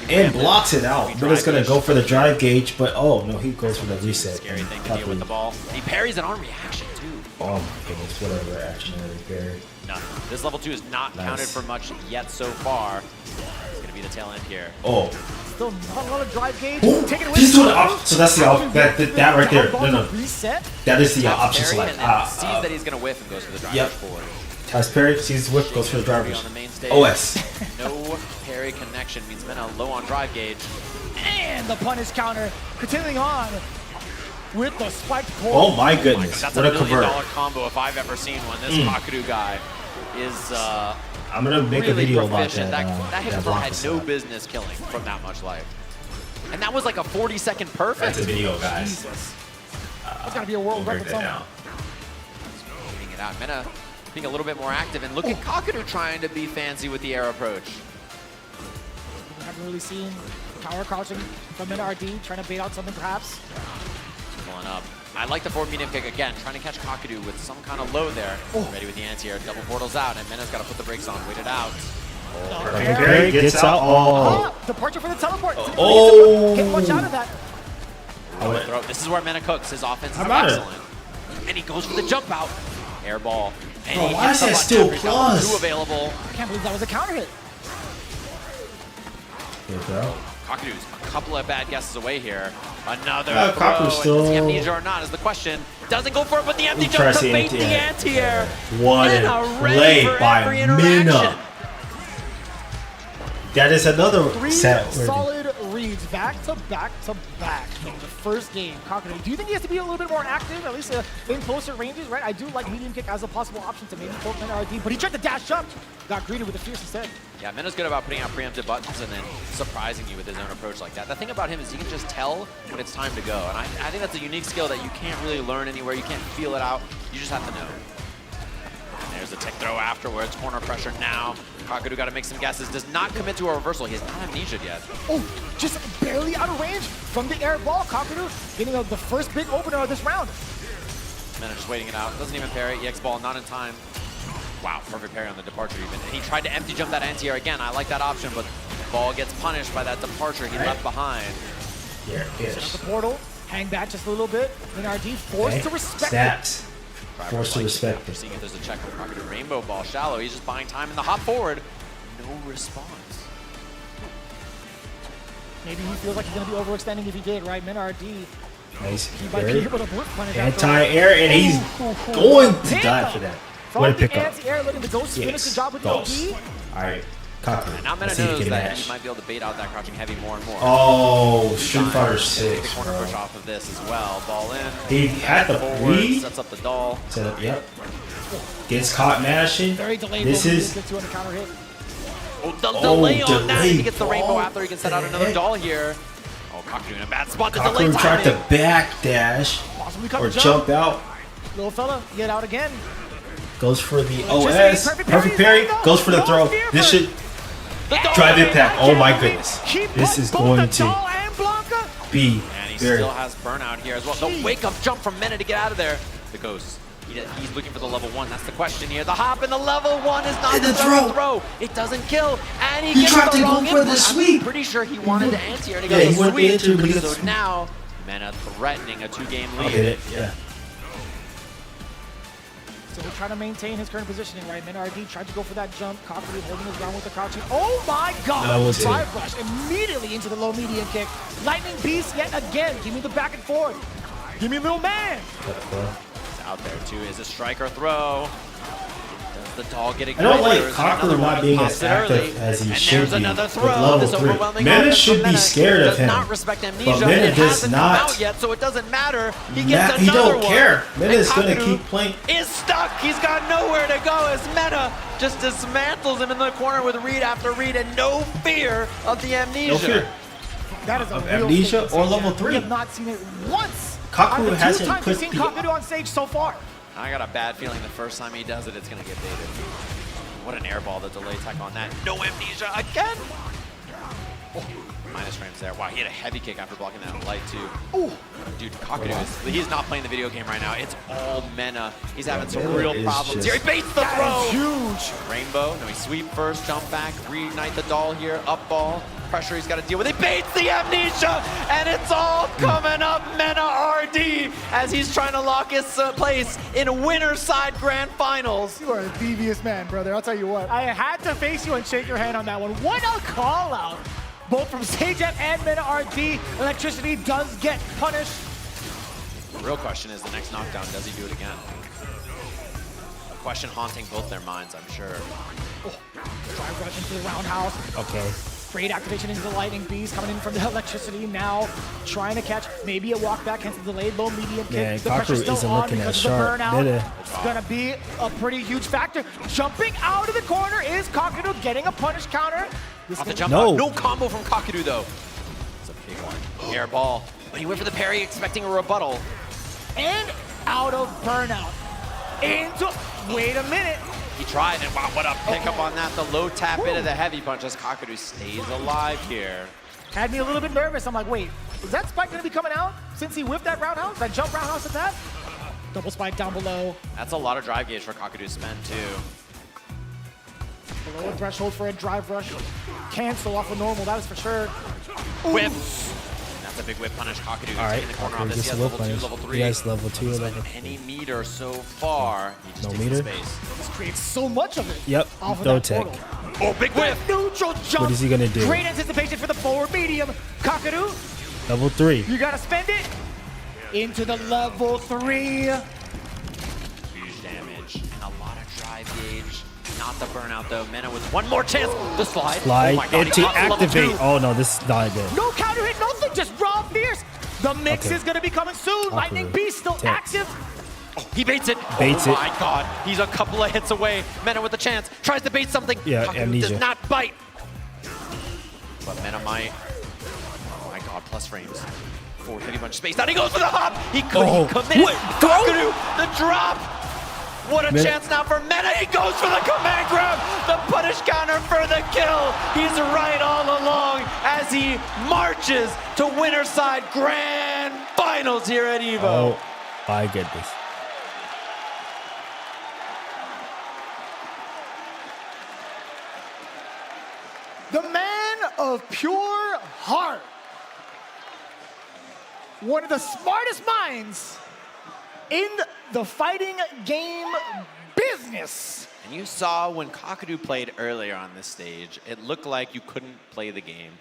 and blocks it out. But it's going to go for the drive gauge, but oh no, he goes for the reset. Scary thing to deal with the ball. He parries it on reaction too. Oh my goodness, whatever reaction he parried. Nothing. This level 2 is not counted for much yet so far. It's going to be the tail end here. Oh. Still not a lot of drive gauge. Take it away. So that's the that right there. No. That is the option select. Sees that he's going to whiff and goes for the drive forward. Has parry, sees whiff, goes for the drive OS. No parry connection means Mena low on drive gauge. And the punish counter continuing on with the spiked pull. Oh my goodness. That's what a a convert. $1 million combo if I've ever seen one. This Kakeru guy is I'm gonna make really a video proficient. about that. That hit had no business killing from that much life. And that was like a 40-second perfect. That's a video, guys. That's gotta be a world record somewhere. Getting it out. Mena being a little bit more active, and look at Kakeru trying to be fancy with the air approach. We haven't really seen power crouching from Mena RD, trying to bait out something perhaps. Pulling up. I like the forward medium kick again, trying to catch Kakeru with some kind of low there. Ready with the anti-air, double portals out, and Mena's got to put the brakes on, wait it out. Parry gets out. Oh. Departure for the teleport. Oh. Can't watch out of that. This is where Mena cooks. His offense is excellent. And he goes for the jump out. Air ball. And bro, why is that still plus? Two available. I can't believe that was a counter hit. Kakeru's a couple of bad guesses away here. Another throw. Does he amnesia or not is the question. Doesn't go for it, but the empty jump to bait the anti-air. What a play by Mena. That is another set. Solid reads back to back to back in the first game. Kakeru, do you think he has to be a little bit more active, at least in closer ranges, right? I do like medium kick as a possible option to maybe poke Mena RD, but he tried to dash jump, got greeted with a fierce instead. Yeah, Mena's good about putting out preemptive buttons and then surprising you with his own approach like that. The thing about him is he can just tell when it's time to go, and I think that's a unique skill that you can't really learn anywhere. You can't feel it out. You just have to know. There's a tick throw afterwards. Corner pressure now. Kakaru got to make some guesses. Does not commit to a reversal. He has not amnesia yet. Oh, just barely out of range from the air ball. Kakaru getting the first big opener of this round. Mena just waiting it out. Doesn't even parry. EX ball not in time. Wow, perfect parry on the departure even. And he tried to empty jump that anti-air again. I like that option, but ball gets punished by that departure he left behind. Yeah, Set up the portal. Hang back just a little bit. Mena RD forced to respect Snaps. it. Forced to respect it. Seeing if there's a check from Kakaru. Rainbow ball shallow. He's just buying time in the hop forward. No response. Maybe he feels like he's going to be overextending if he did, right? Mena RD. Nice. He might be able to blip punish anti-air, and he's going to die for that. What a pickup. Anti-air looking to finish the job with the OD. Alright, Kakaru. And now Mena knows that he might be able to bait out that crouching heavy more and more. Oh, Street Fighter 6. The corner push off of this as well. Ball in. He had the read. Sets up the doll. Set up, yep. Gets caught mashing. Very delayed. This is. Oh, the delay on that. He gets the rainbow after he can set out another doll here. Oh, Kakaru in a bad spot. The delay Kakaru tried to backdash or jump out. Little fella, get out again. Goes for the OS. Perfect parry. Goes for the throw. This should drive impact. Oh my goodness. This is going to be And he very. still has burnout here as well. The wake up jump from Mena to get out of there. The ghost. He's looking for the level 1. That's the question here. The hop in the level 1 is not the throw. It doesn't kill. And he gets tried the to wrong go for the input. sweep. I'm pretty sure he wanted to anti-air and he Yeah, got he the went sweep. into it, but he got the So sweep. now, Mena threatening a 2-game lead. I'll get it, yeah. So we're trying to maintain his current positioning, right? Mena RD tried to go for that jump. Kakaru holding his ground with the crouching. Oh my god! That was Drive rush immediately into the low medium kick. Lightning Beast yet again. Give me the back and forth. Give me little man. It's out there too. Is a striker throw. Does the doll get I ignored? don't like There's Kakaru another not one being pops as it early. active as he And should there's be another with throw. level This 3. overwhelming Mena offense should from be Mena scared of does him. not respect But amnesia. Mena It does hasn't not. come out yet, so it doesn't matter. He gets He another don't one. care. Mena's And gonna Kakaru keep playing. is stuck. He's got nowhere to go as Mena just dismantles him in the corner with read after read and no fear of the amnesia. No fear. That is a Of real amnesia statement. or level We 3. have not seen it once. Kakaru hasn't Two times put we've seen the- Kakaru on stage so far. I got a bad feeling the first time he does it, it's going to get baited. What an airball, the delay tech on that. No amnesia again. Oh, minus frames there. Wow, he had a heavy kick after blocking that light too. Ooh. Dude, Kakeru he's not playing the video game right now. It's all Mena. He's having some Mena real is problems just- here. He baits the throw. Huge. Rainbow, no, he sweep first, jump back, reignite the doll here, up ball. Pressure he's got to deal with. He baits the amnesia, and it's all coming up Mena RD as he's trying to lock his place in winner side grand finals. You are a devious man, brother. I'll tell you what. I had to face you and shake your hand on that one. What a call out. Both from SageF and Mena RD. Electricity does get punished. The real question is the next knockdown, does he do it again? A question haunting both their minds, I'm sure. Oh, drive rush into the roundhouse. Okay. Great activation into the Lightning Beast coming in from the electricity now, trying to catch maybe a walk back into the delayed low medium kick. Man, The pressure's Kakaru still isn't on looking because as of the sharp. burnout. It's gonna be a pretty huge factor. Jumping out of the corner is Kakaru getting a punish counter. Off the jump out. No combo from Kakeru though. It's a big one. Air ball. But he went for the parry expecting a rebuttal. And out of burnout. Into, wait a minute. He tried and wow, what a pickup on that. The low tap into the heavy punch as Kakeru stays alive here. Had me a little bit nervous. I'm like, wait, is that spike gonna be coming out since he whipped that roundhouse, that jump roundhouse attack? Double spike down below. That's a lot of drive gauge for Kakeru to spend too. Below the threshold for a drive rush. Cancel off of normal, that is for sure. Whip. That's a big whip punish. Kakeru Alright, taking the corner Kakaru off this. gets He a has whip level 2, punish. level 3. He has level 2 or Doesn't level spend any meter so far. He just No takes meter? the space. This creates so much of it. Yep, Off of throw that tech. portal. Oh, big whip. Neutral jump. What is he gonna do? Great anticipation for the forward medium. Kakaru, Level 3. you gotta spend it. Into the level 3. Huge damage and a lot of drive gauge. Not the burnout though. Mena with one more chance. The slide. Slide Oh my God, and he to pops level activate. 2. Oh no, this is not good. No counter hit, nothing, just raw fierce. The mix Okay. is gonna be coming soon. Lightning Beast still Tech. active. Oh, he baits it. Baits oh it. my God. He's a couple of hits away. Mena with a chance. Tries to bait something. Yeah, Kakeru amnesia. does not bite. But Mena might. Oh my God, plus frames. Forward heavy punch space. Now he goes for the hop. He could Oh, he committed. what? Kakeru, the drop. What a chance now for Mena. He goes for the command grab. The punish counter for the kill. He's right all along as he marches to winner side grand finals here at EVO. Oh my goodness. The man of pure heart. One of the smartest minds in the fighting game business. And you saw when Kakaru played earlier on this stage, it looked like you couldn't play the game.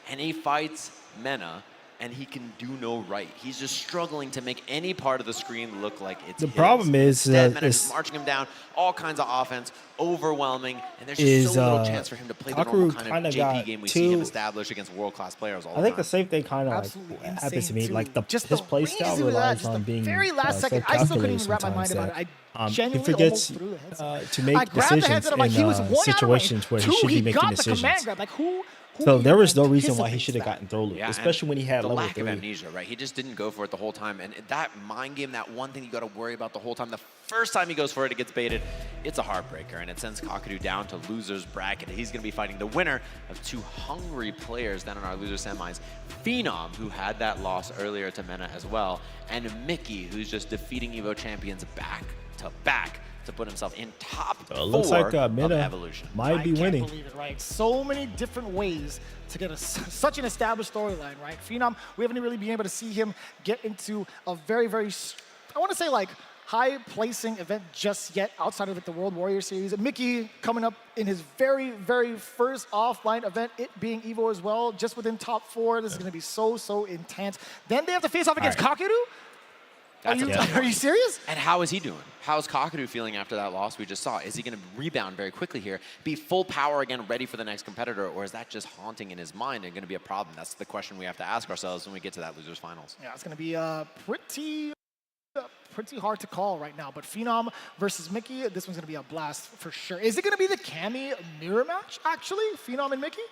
And he fights Mena, and he can do no right. He's just struggling to make any part of the screen look like it's The his. problem is Instead, that Mena just marching him down, all kinds of offense, overwhelming, and there's just so little chance for him to play the normal kind of JP game we see him establish against world-class players all the time. I think the same thing kind of like happens to me. Like his play style relies on being very last second, so I still couldn't calculated even wrap my mind sometimes about it. that I genuinely he forgets almost threw the headset. to make decisions in situations where he should be making decisions. Like who So there was no reason why he should have gotten throw loop, especially when he had the level lack 3. of amnesia, right? He just didn't go for it the whole time. And that mind game, that one thing you got to worry about the whole time, the first time he goes for it, it gets baited. It's a heartbreaker, and it sends Kakeru down to loser's bracket. He's going to be fighting the winner of 2 hungry players down in our loser semis. Phenom, who had that loss earlier to Mena as well, and Mickey, who's just defeating EVO champions back to back to put himself in top 4 looks like of Mena Evolution. might be winning. I can't believe it, right? So many different ways to get such an established storyline, right? Phenom, we haven't really been able to see him get into a very, I want to say like high placing event just yet outside of like the World Warrior Series. Mickey coming up in his very first offline event, it being EVO as well, just within top 4. This is going to be so intense. Then they have to face off against Kakeru? Are you serious? And how is he doing? How's Kakeru feeling after that loss we just saw? Is he going to rebound very quickly here, be full power again, ready for the next competitor, or is that just haunting in his mind and going to be a problem? That's the question we have to ask ourselves when we get to that losers finals. Yeah, it's going to be pretty hard to call right now. But Phenom versus Mickey, this one's going to be a blast for sure. Is it going to be the Cammy mirror match, actually? Phenom and Mickey?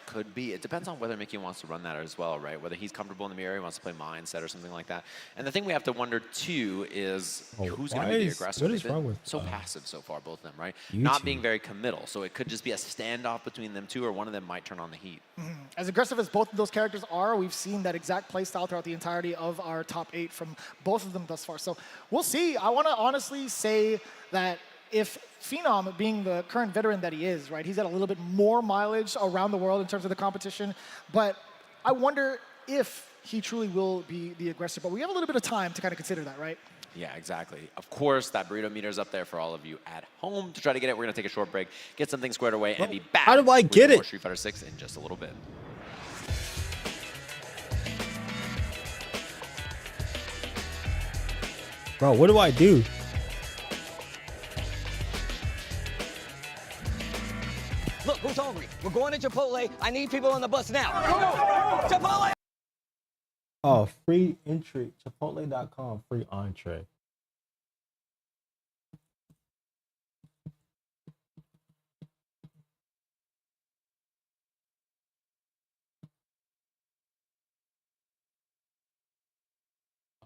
Could be. It depends on whether Mickey wants to run that as well, right? Whether he's comfortable in the mirror, he wants to play mindset or something like that. And the thing we have to wonder too is who's going to be the aggressor. What is wrong with so passive so far, both of them, right? You Not two. being very committal. So it could just be a standoff between them two, or one of them might turn on the heat. As aggressive as both of those characters are, we've seen that exact play style throughout the entirety of our top 8 from both of them thus far. So we'll see. I want to honestly say that if Phenom, being the current veteran that he is, right, he's got a little bit more mileage around the world in terms of the competition, but I wonder if he truly will be the aggressor. But we have a little bit of time to kind of consider that, right? Yeah, exactly. Of course, that burrito meter is up there for all of you at home to try to get it. We're going to take a short break, get something squared away, and be back. How do I get with more it? Street Fighter 6 in just a little bit. Bro, what do I do? Look, who's hungry? We're going to Chipotle. I need people on the bus now. Chipotle! Oh, free entry. Chipotle.com, free entree.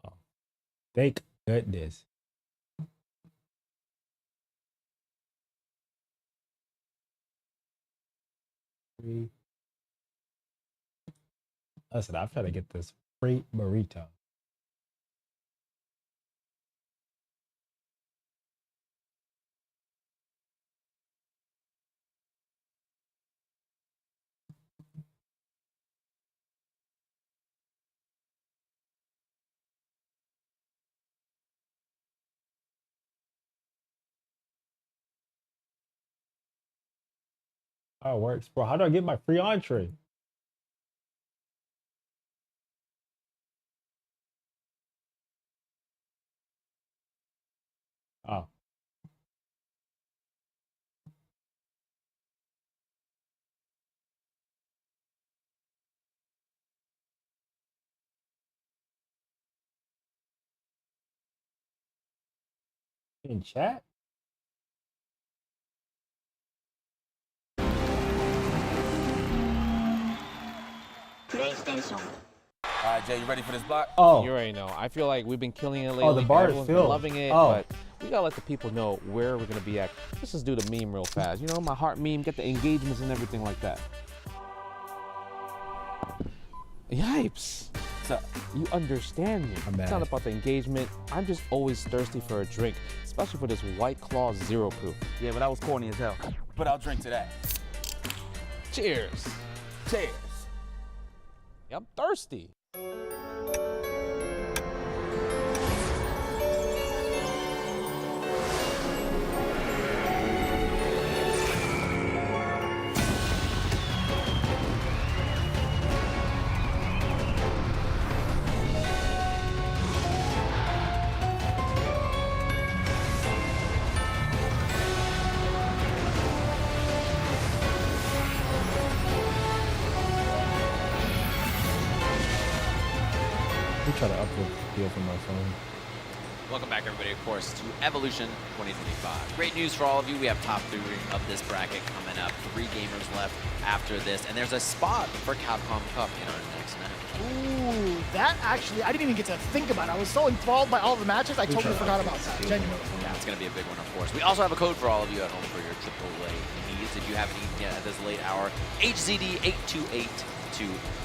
Oh, thank goodness. Listen, I'm trying to get this free burrito. How it works, bro. How do I get my free entree? Oh. In chat? PlayStation All right, Jay, you ready for this block? Oh. You already know. I feel like we've been killing it lately. Oh, the bar is Everyone's been filled. loving it, Oh. but we gotta let the people know where we're gonna be at. Let's just do the meme real fast. You know, my heart meme, get the engagements and everything like that. Yipes. So you understand me. I'm It's not about the engagement. I'm just always thirsty for a drink, especially for this White Claw Zero Proof. Yeah, but that was corny as hell. But I'll drink to that. Cheers. Cheers. Yeah, I'm thirsty. We try to upload the video from my phone. Welcome back, everybody, of course, to Evolution 2025. Great news for all of you. We have top 3 of this bracket coming up. 3 gamers left after this, and there's a spot for Capcom Cup in our next match. Ooh, that actually, I didn't even get to think about it. I was so enthralled by all the matches, I totally forgot about that, genuinely. Yeah, it's going to be a big one, of course. We also have a code for all of you at home for your AAA needs. If you haven't eaten yet at this late hour, HZD828 to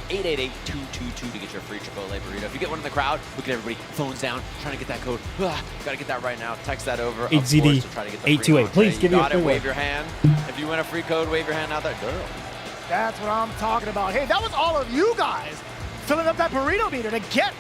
888-222 to get your free Chipotle burrito. If you get one in the crowd, look at everybody, phones down, trying to get that code. Gotta get that right now. Text that over. HZD 828. Please give me a free one. Wave your hand. If you win a free code, wave your hand out there. Girl. That's what I'm talking about. Hey, that was all of you guys filling up that burrito meter to get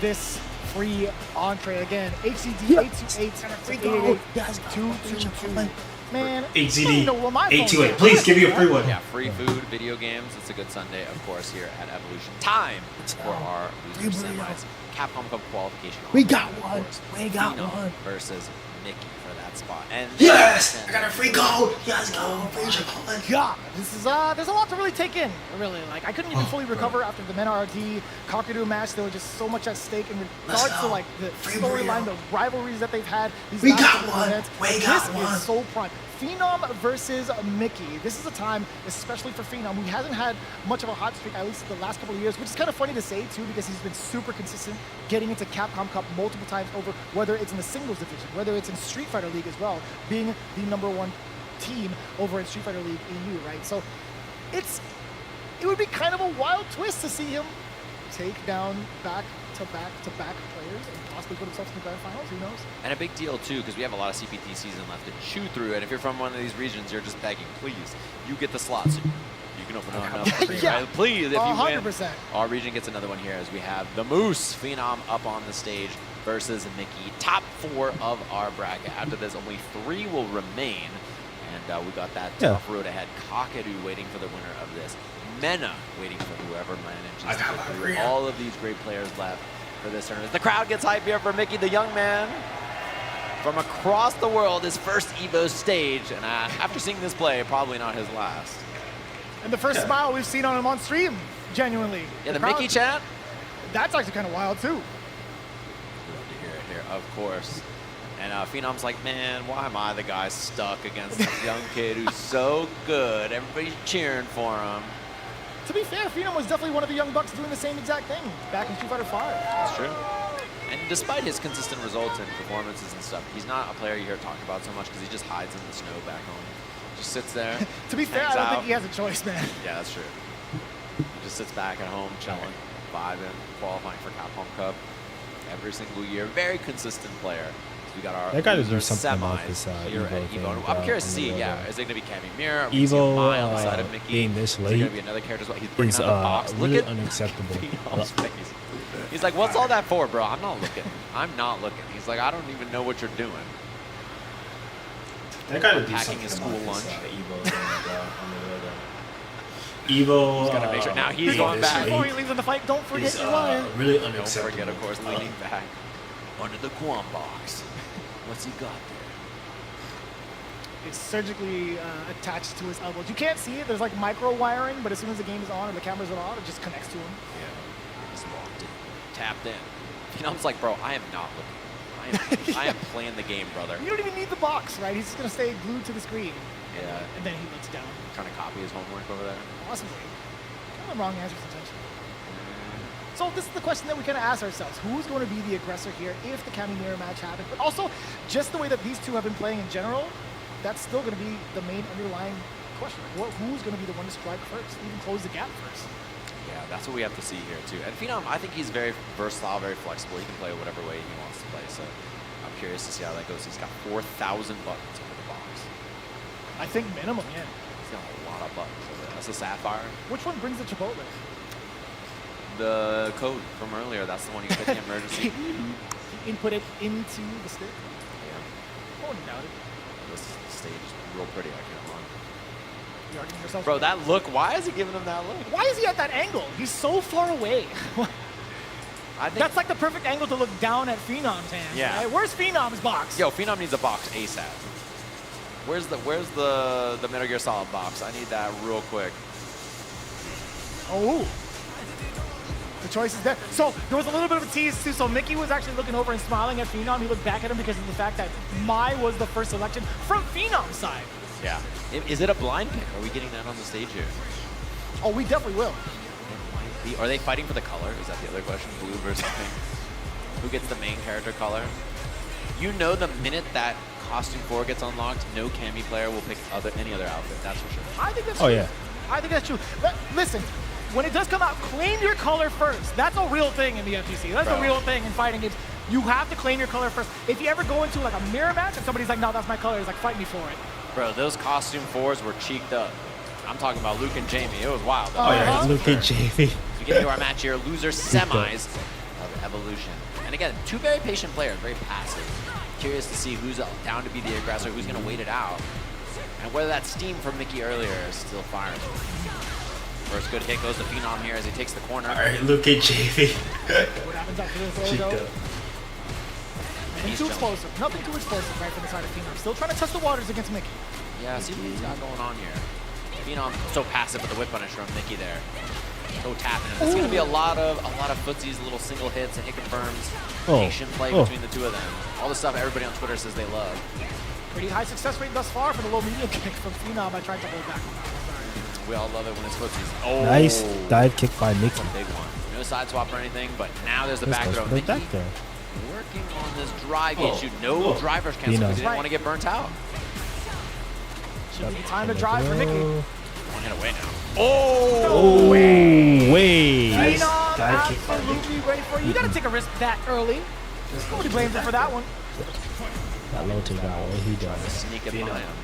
this free entree. Again, HZD828-222. Man, HZD no, well, my 828. Please give me a free one. Yeah, free food, video games. It's a good Sunday, of course, here at Evolution. Time for our loser semis. Capcom Cup qualification. We got one. We got Phenom one. Versus Mickey for that spot. And Yes! I got a free gold. Let's go. Free Chipotle. God, this is there's a lot to really take in. Really, like I couldn't even fully recover after the Mena RD Kakeru match. There was just so much at stake in regards to like the storyline, the rivalries that they've had. These We last got couple of one. events. We got this one. is so prime. Phenom versus Mickey. This is a time, especially for Phenom, who hasn't had much of a hot streak, at least the last couple of years, which is kind of funny to say too, because he's been super consistent, getting into Capcom Cup multiple times over, whether it's in the singles division, whether it's in Street Fighter League as well, being the #1 team over in Street Fighter League EU, right? So it would be kind of a wild twist to see him take down back-to-back players and possibly put himself in the grand finals. Who knows? And a big deal too, because we have a lot of CPT season left to chew through. And if you're from one of these regions, you're just begging, please, you get the slots. You can open it up. Yeah, right? Please, if you 100%. win, our region gets another one here as we have the Moose Phenom up on the stage versus Mickey. Top 4 of our bracket. After this, only 3 will remain. And we got that tough road ahead. Kakeru waiting for the winner of this. Mena waiting for whoever manages to get through. All of these great players left for this tournament. The crowd gets hype here for Mickey, the young man from across the world, his first EVO stage. And after seeing this play, probably not his last. And the first smile we've seen on him on stream, genuinely. Yeah, the Mickey chat? That's actually kind of wild too. Love to hear it here, of course. And Phenom's like, man, why am I the guy stuck against this young kid who's so good? Everybody's cheering for him. To be fair, Phenom was definitely one of the young bucks doing the same exact thing back in Street Fighter V. That's true. And despite his consistent results and performances and stuff, he's not a player you hear talked about so much because he just hides in the snow back home. Just sits there. To be fair, I don't think he has a choice, man. Yeah, that's true. He just sits back at home, chilling, vibing, qualifying for Capcom Cup every single year. Very consistent player. We got our They gotta do loser something semis about this here Evo at thing, Evo. I'm curious to see, is it going to be Cammy Mirror? Are we Evo, seeing Mai on the side of Mickey? being this Is it late going to be another character as well? He's bringing is out the box. really Look at unacceptable. Phenom's face. He's like, what's all that for, bro? I'm not looking. I'm not looking. He's like, I don't even know what you're doing. They gotta do Packing something his school about lunch. this, Evo. He's got to make sure. Now he's going back. Before he leaves in the fight, don't forget your line. Really Don't unacceptable. forget, of course, leaning back under the Quam box. What's he got there? It's surgically attached to his elbows. You can't see it. There's like micro wiring, but as soon as the game is on or the cameras are on, it just connects to him. Yeah, he's locked in, tapped in. Phenom's like, bro, I am not looking. I am playing the game, brother. You don't even need the box, right? He's just gonna stay glued to the screen. Yeah. And then he looks down. Trying to copy his homework over there. Possibly. Kind of wrong answers intentionally. So this is the question that we kind of ask ourselves. Who's going to be the aggressor here if the Cammy mirror match happens? But also, just the way that these two have been playing in general, that's still going to be the main underlying question. Who's going to be the one to strike first, even close the gap first? Yeah, that's what we have to see here, too. And Phenom, I think he's very versatile, very flexible. He can play whatever way he wants to play, so I'm curious to see how that goes. He's got 4,000 buttons over the box. I think minimum, yeah. He's got a lot of buttons over there. That's a Sapphire. Which one brings the Chipotle? The code from earlier, that's the one you put the emergency. Input it into the stick? Yeah. I wouldn't doubt it. This stage is real pretty, I can't lie. You're arguing yourself. Bro, that look, why is he giving him that look? Why is he at that angle? He's so far away. I think that's like the perfect angle to look down at Phenom's hand. Yeah. Right? Where's Phenom's box? Yo, Phenom needs a box ASAP. Where's the Metal Gear Solid box? I need that real quick. Oh. The choice is there. So there was a little bit of a tease too. So Mickey was actually looking over and smiling at Phenom. He looked back at him because of the fact that Mai was the first selection from Phenom's side. Yeah. Is it a blind pick? Are we getting that on the stage here? Oh, we definitely will. Are they fighting for the color? Is that the other question? Blue versus pink? Who gets the main character color? You know the minute that Costume 4 gets unlocked, no Cammy player will pick any other outfit. That's for sure. I think that's true. yeah. I think that's true. But listen, when it does come out, claim your color first. That's a real thing in the FGC. That's a real thing in fighting games. You have to claim your color first. If you ever go into like a mirror match and somebody's like, no, that's my color, it's like, fight me for it. Bro, those Costume 4s were cheeked up. I'm talking about Luke and Jamie. It was wild. Oh, yeah, Luke and Jamie. We get into our match here, loser semis of Evolution. And again, two very patient players, very passive. Curious to see who's down to be the aggressor, who's going to wait it out, and whether that steam from Mickey earlier is still firing. First good hit goes to Phenom here as he takes the corner. All right, Luke and Jamie. What happens after this throw, though? Nothing too explosive. Nothing too explosive right from the side of Phenom. Still trying to test the waters against Mickey. Yeah, see what he's got going on here. Phenom so passive with the whip punish from Mickey there. So tapping him. It's going to be a lot of footsies, little single hits, and hit confirms. Patient play between the two of them. All the stuff everybody on Twitter says they love. Pretty high success rate thus far for the low medium kick from Phenom. I tried to hold back on that. We all love it when it's footsies. Oh, nice dive kick by Mickey. That's a big one. No side swap or anything, but now there's the back throw. Mickey working on this drive issue. No drivers cancel because he didn't want to get burnt out. Should be time to drive for Mickey. One hit away now. Oh, wait. Nice absolutely ready for it. You got to take a risk that early. Nobody blames him for that one. That low take out what he Trying to does. sneak it by him.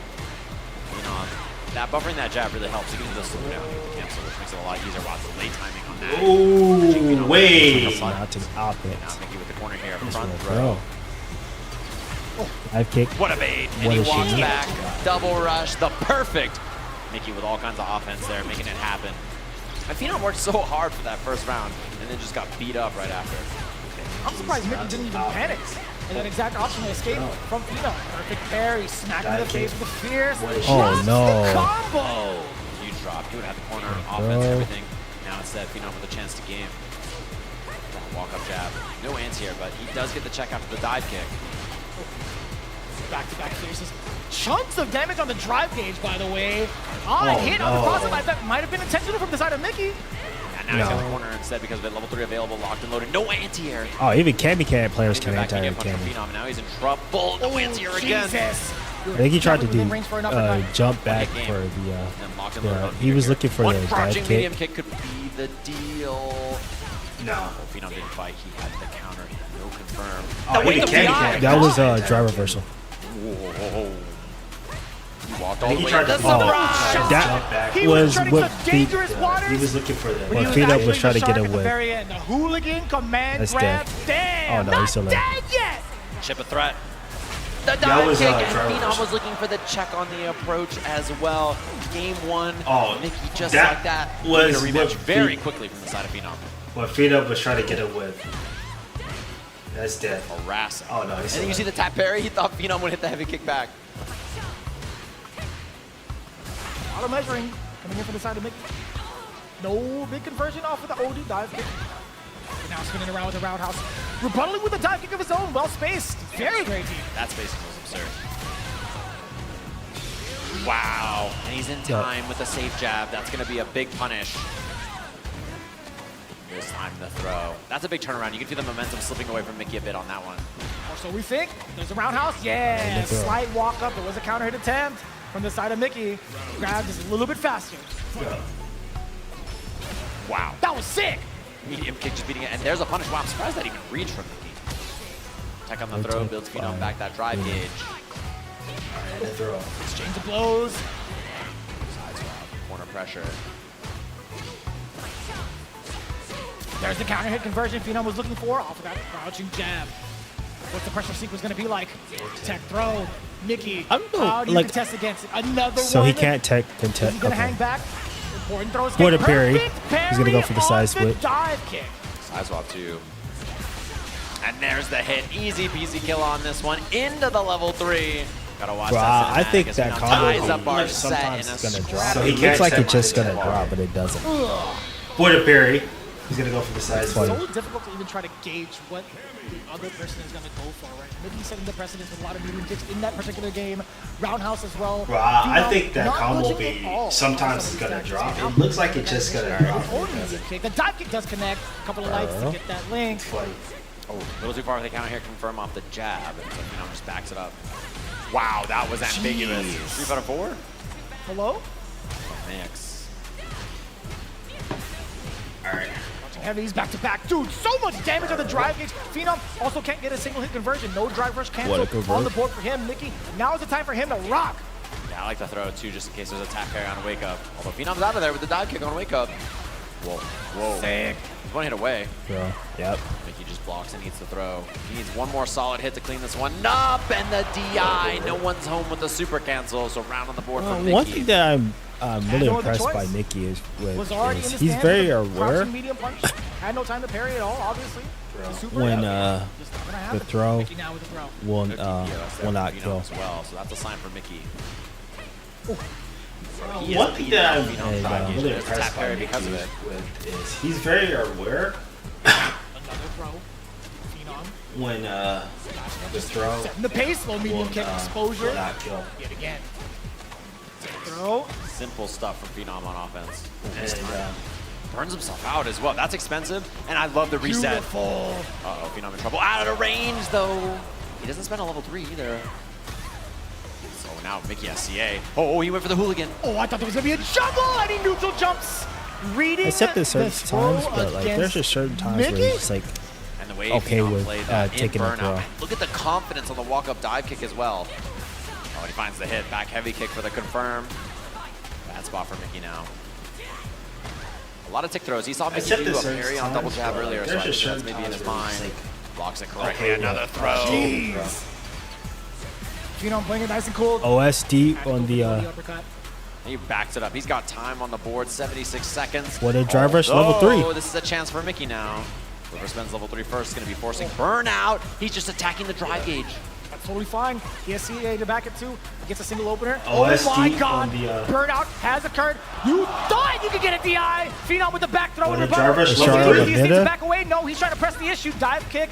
That buffering that jab really helps. You can just slow down and cancel, which makes it a lot easier. Watch the late timing on that. Oh, wait. Not to top it. Now Mickey with the corner here, front throw. Dive kick. What a bait. And he walks back. Double rush. The perfect Mickey with all kinds of offense there, making it happen. And Phenom worked so hard for that first round and then just got beat up right after. I'm surprised Mickey didn't even panic. And that exact optional escape from Phenom. Perfect parry, smack in the face with a fierce combo. Huge drop. He would have the corner, offense, everything. Now instead, Phenom with a chance to game. Walk up jab. No anti-air, but he does get the check after the dive kick. Back-to-back fierces. Chunks of damage on the drive gauge, by the way. Hit on the cross. That might have been intentional from the side of Mickey. And now he's got the corner instead because of it. Level 3 available, locked and loaded. No anti-air. Oh, even Cammy players can anti-air Cammy. Now he's in trouble. No anti-air again. I think he tried to do jump back for the. He was looking for the dive kick. Medium kick could be the deal. No. Phenom didn't fight. He had the counter. No confirm. Oh, that was a drive reversal. Whoa. He walked all the way. That was what he was looking for. What Fudo was trying to get him with. The hooligan command grab. Damn. Oh no, he's still dead yet. Chip a threat. The dive kick, and Phenom was looking for the check on the approach as well. Game 1, Mickey just like that. Was a rematch very quickly from the side of Phenom. What Phenom was trying to get him with. That's dead. Harassing. Oh no, he's and then you see the tap parry. He thought Phenom would hit the heavy kick back. Auto measuring coming in from the side of Mickey. No big conversion off of the OD dive kick. And now spinning around with the roundhouse. Rebuttaling with a dive kick of his own. Well spaced. Very deep. That spacing was absurd. Wow. And he's in time with a safe jab. That's going to be a big punish. Here's time to throw. That's a big turnaround. You can feel the momentum slipping away from Mickey a bit on that one. Or so we think. There's a roundhouse. Yeah, slight walk up. There was a counter hit attempt from the side of Mickey. Grab just a little bit faster. Wow. That was sick. Medium kick just beating it. And there's a punish. Wow, I'm surprised that even reached from Mickey. Tech on the throw, builds Phenom back that drive gauge. Exchange of blows. Side swap, corner pressure. There's the counter hit conversion Phenom was looking for off of that crouching jab. What's the pressure sequence going to be like? Tech throw. Mickey, how do you contest against it? Another one. So he can't tech contest. He's going to hang back. Important throws. What a parry. He's going to go for the side split. Dive kick. Side swap too. And there's the hit. Easy peasy kill on this one. Into the level 3. Gotta watch that. I think that combo sometimes is going to drop. So he looks like it's just going to drop, but it doesn't. What a parry. He's going to go for the side split. It's so difficult to even try to gauge what the other person is going to go for, right? Mickey's setting the precedence with a lot of medium kicks in that particular game. Roundhouse as well. I think that combo B sometimes is going to drop. It looks like it's just going to drop. The dive kick does connect. A couple of lights to get that link. Oh, a little too far with the counter here. Confirm off the jab. And so Phenom just backs it up. Wow, that was ambiguous. 3 out of 4? Hello? Mix. All right. Heavies back to back. Dude, so much damage on the drive gauge. Phenom also can't get a single hit conversion. No drive rush cancel on the board for him. Mickey, now is the time for him to rock. Yeah, I like to throw too, just in case there's a tap parry on a wake up. Although Phenom's out of there with the dive kick on a wake up. Whoa, whoa. Sick. He's 1 hit away. Yeah. Yep. Mickey just blocks and needs to throw. He needs one more solid hit to clean this one up. And the DI. No one's home with the super cancel. So round on the board for Mickey. One thing that I'm really impressed by Mickey is he's very aware. Had no time to parry at all, obviously. When the throw will not kill. As well, so that's a sign for Mickey. One thing that I'm really impressed by because of it is he's very aware. Another throw. Phenom. When the throw. Setting the pace, low medium kick exposure. Will not kill. Yet again. Throw. Simple stuff from Phenom on offense. And burns himself out as well. That's expensive, and I love the reset. Beautiful. Uh-oh, Phenom in trouble. Out of range, though. He doesn't spend a level 3 either. So now Mickey has CA. Oh, he went for the hooligan. Oh, I thought there was going to be a juggle, and he neutral jumps. Reading except at certain times, but like there's just certain times where he's just like and the way okay with taking a throw. Look at the confidence on the walk-up dive kick as well. Oh, and he finds the hit. Back heavy kick for the confirm. Bad spot for Mickey now. A lot of tick throws. He saw Mickey do a parry on double jab earlier, so I think that's maybe in his mind. Blocks it correctly. Another throw. Jeez. Phenom playing it nice and cool. OSD on the He backs it up. He's got time on the board, 76 seconds. What a drive rush level 3. Oh, this is a chance for Mickey now. Whoever spends level 3 first is going to be forcing burnout. He's just attacking the drive gauge. That's totally fine. He has CA to back it too. He gets a single opener. OSD oh my god! Burnout has occurred. You thought you could get a DI. Phenom with the back throw and rebuttal. He needs to back away. No, he's trying to press the issue. Dive kick.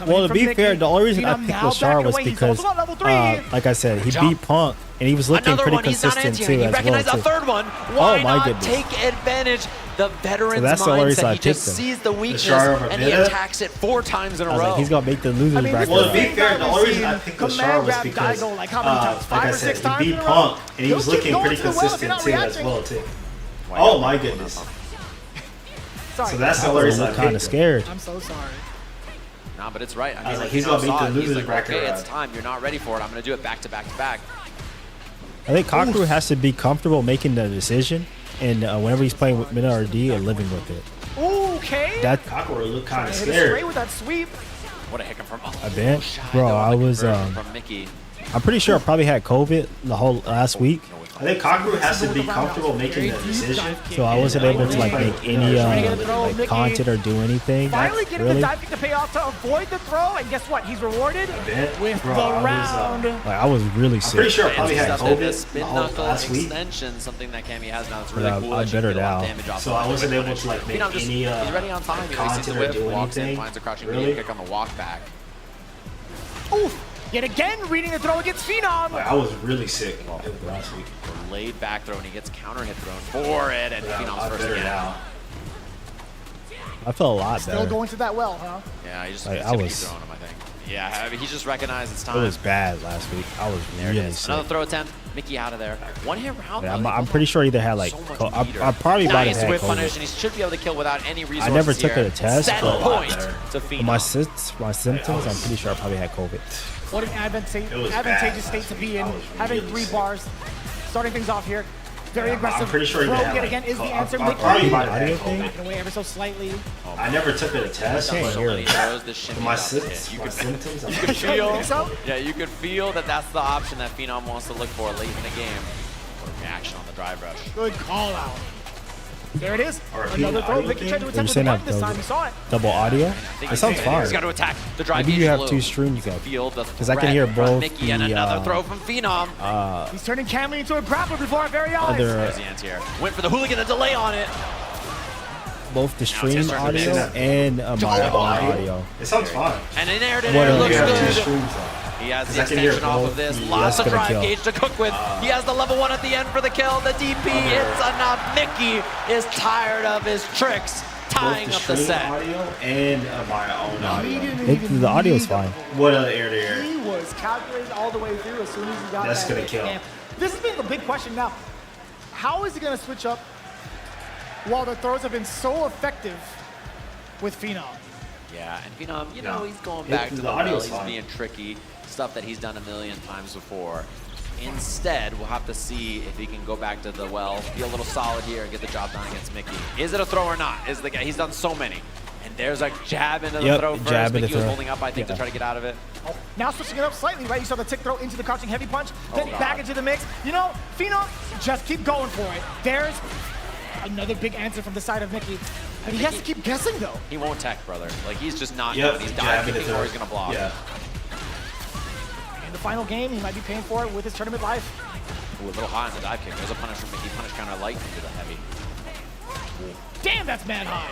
Well, to be fair, the only reason I picked Leshar was because, like I said, he beat Punk, and he was looking pretty consistent too as well. A third one. Why not take advantage? The veteran's mindset. He just sees the weakness and he attacks it 4 times in a row. Like, he's gonna make the losers back. Well, to be fair, the only reason I picked Leshar was because, like I said, he beat Punk, and he was looking pretty consistent too as well too. Oh my goodness! So that's the only reason I picked him. Kind of scared. I'm so sorry. Nah, but it's right. I mean, like, he's gonna beat the losers bracket. Okay, it's time. You're not ready for it. I'm gonna do it back to back to back. I think Kakaru has to be comfortable making the decision, and whenever he's playing with Mena RD and living with it. Okay. That Kakaru looked kind of scared. With that sweep. What a hit from I bet, bro. I was from Mickey. I'm pretty sure I probably had COVID the whole last week. I think Kakeru has to be comfortable making the decision. So I wasn't able to like make any like content or do anything. Finally getting the dive kick to pay off to avoid the throw, and guess what? He's rewarded with the round. Like, I was really sick. I'm pretty sure I probably had COVID the whole last week. Extension, something that Cammy has now. It's really cool. I'm better now. So I wasn't able to like make any he's ready on time. content or do walks anything. In, finds a crouching medium kick on the walk back. Oof. Yet again, reading the throw against Phenom. Like, I was really sick last week. Laid back throw, and he gets counter hit thrown for it, and Phenom's first again. I felt a lot Still better. going to that well, huh? Yeah, he just Like, he's I gonna was- keep throwing him, I think. Yeah, I mean, he just recognized it's It time. was bad last week. I was There it really is. sick. Another throw attempt. Mickey out of there. One hit round. Yeah, though. I'm pretty sure he either had like, I probably might have Nice had whip punish, COVID. and he should be able to kill without any resources. I never took here. a test, Set but point to my Phenom. my symptoms, I'm pretty sure I probably had COVID. What an advantageous state to be in, having 3 bars, starting things off here. Very aggressive. I'm pretty sure he throw had, yet like, again is the I answer. probably might have had COVID. Backing away ever so slightly. I never took a test. I can't hear it. My symptoms, You I'm could feel, think so? yeah, you could feel that that's the option that Phenom wants to look for late in the game. Reaction on the drive rush. Good call out. There it is. Or Another throw. Mickey tried to You're attempt with saying the that button this time. You saw it. double audio? It sounds fine. He's got to attack the drive. Maybe you have blue. 2 streams up. Feel the Because I can hear threat from both Mickey and the another throw from Phenom. He's turning Camley into a grappler before our very eyes. There's the anti-air. Went for the hooligan, the delay on it. both the Now stream it's audio and my own audio. It sounds fine. And in air to What air else? looks You have 2 good. streams up. He has 'Cause the I can hear extension off both. of this. Yeah, Lots that's of gonna drive kill. gauge to cook with. He has the level 1 at the end for the kill. The DP, it's enough. Mickey is tired of his tricks, tying up the set. audio and my own audio. even The audio's need fine. What air to air? He was calculated all the way through as soon as he got That's that gonna kill. camp. This has been the big question now. How is he going to switch up while the throws have been so effective with Phenom? Yeah, and Phenom, you know, No. he's going back to The the well. audio's He's fine. being tricky, stuff that he's done a million times before. Instead, we'll have to see if he can go back to the well, be a little solid here, and get the job done against Mickey. Is it a throw or not? Is the guy? He's done so many. And there's a jab into the throw first. jab into Mickey was throw. holding up, I think, to try to get out of it. Now switching it up slightly, right? You saw the tick throw into the crouching heavy punch, then God. back into the mix. You know, Phenom, just keep going for it. There's another big answer from the side of Mickey. And he has to keep guessing, though. He won't tech, brother. Like, he's just not Yep, doing. He's jab diving into before throw. he's going to block. Yeah. In the final game, he might be paying for it with his tournament life. Ooh, a little high on the dive kick. There's a punish from Mickey. Punish counter light into the heavy. Damn, that's man high.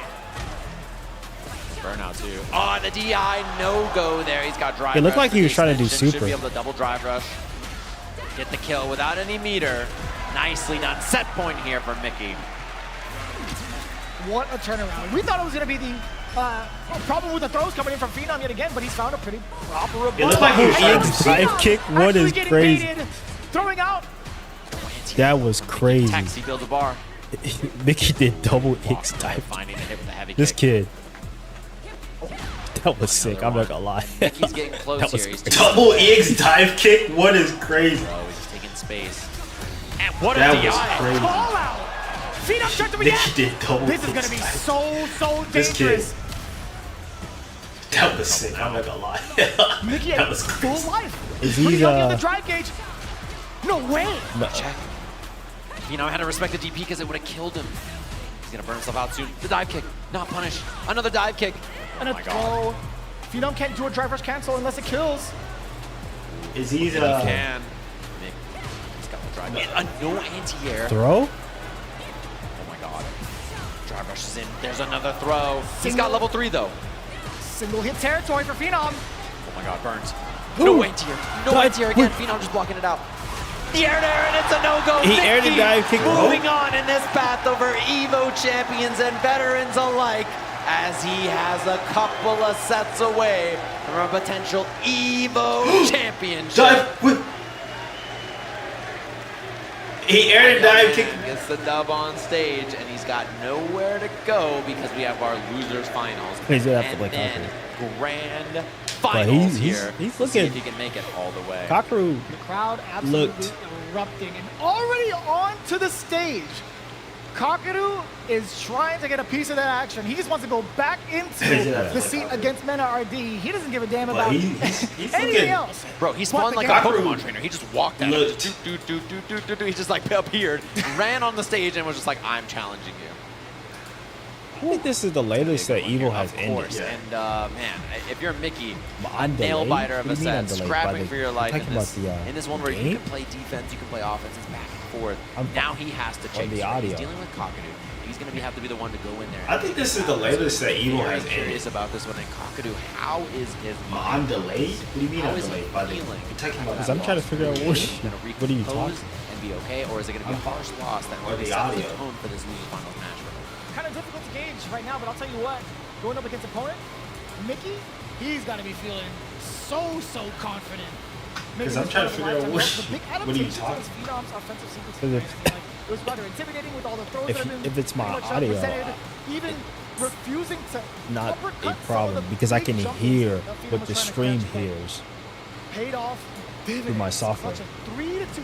Burnout too. Oh, the DI no-go there. He's got drive It looked rush like for he the was trying to do extension. Should super. be able to double drive rush. Get the kill without any meter. Nicely done. Set point here for Mickey. What a turnaround. We thought it was going to be the problem with the throws coming in from Phenom yet again, but he's found a pretty proper rebuttal. It looked like he was And trying to Phenom dive kick. What actually is getting crazy? baited, throwing out. That was crazy. Taxi build a bar. Mickey did double X dive. Finding the hit with the heavy This kick. kid. That was sick. I'm not gonna lie. Mickey's getting close That was here. He's crazy. Double X dive kick. What is crazy? Oh, he's just taking space. And what That a DI. was crazy. Call out. Phenom tried to Mickey react. did double This is going X to be dive. so This kid. dangerous. That was sick. I'm not gonna lie. Mickey That had was full crazy. life. Is Pretty he lucky on the drive gauge. No way. No. Check. You know, I had to respect the DP because it would have killed him. He's going to burn himself out soon. The dive kick. Not punish. Another dive kick. And a throw. Phenom can't do a drive rush cancel unless it kills. Is he He can. Mick, he's got the drive. And a no anti-air. Throw? Oh my god. Drive rush is in. There's another throw. He's got level 3 though. Single hit territory for Phenom. Oh my god, burns. No anti-air. No anti-air again. Phenom just blocking it out. The air to air, and it's a no-go. He aired the Mickey dive kick. moving on in this path over EVO champions and veterans alike, as he has a couple of sets away from a potential EVO championship. Dive whip. He aired a dive kick. Gets the dub on stage, and he's got nowhere to go because we have our losers finals. He's gonna have to play and then grand But finals he's here. he's to see looking. if he can make it all the way. Kakaru The crowd absolutely looked. erupting and already onto the stage. Kakeru is trying to get a piece of that action. He just wants to go back into Yeah. the seat against Mena RD. He doesn't give a damn But about he's anything looking. else. Bro, he But spawned the like game- a Pokemon trainer. He just walked out. Looked. He just like appeared, ran on the stage, and was just like, "I'm challenging you." I think this is the latest that Evil has Of ended. course. And man, if you're Mickey, On nail delay? biter of What a do you mean on set, delay? scrapping By the- for your I'm life talking in this, about the, in this one where you game? can play defense, you can play offense, it's back and forth. Now he has to chase. the right? audio. He's dealing with Kakeru. He's going to have to be the one to go in there. I think this is the latest that Evil Very has curious ended. about this one. And Kakeru, how is his On delay? What do you mean How on is he delay? By the feeling? you're talking about Because I'm trying to figure out what are you Recompose talking? and be okay, or is it going to be a harsh loss that Or really the sets the audio. tone for this loser finals match? kind of difficult to gauge right now, but I'll tell you what, going up against opponent, Mickey, he's got to be feeling so confident. Because I'm trying to figure out what are you talking Phenom's offensive sequence, it was rather intimidating with all the throws that have been if it's my pretty much audio, presented, even refusing to not a problem because I can hear what the stream hears paid off through my software. 3-2.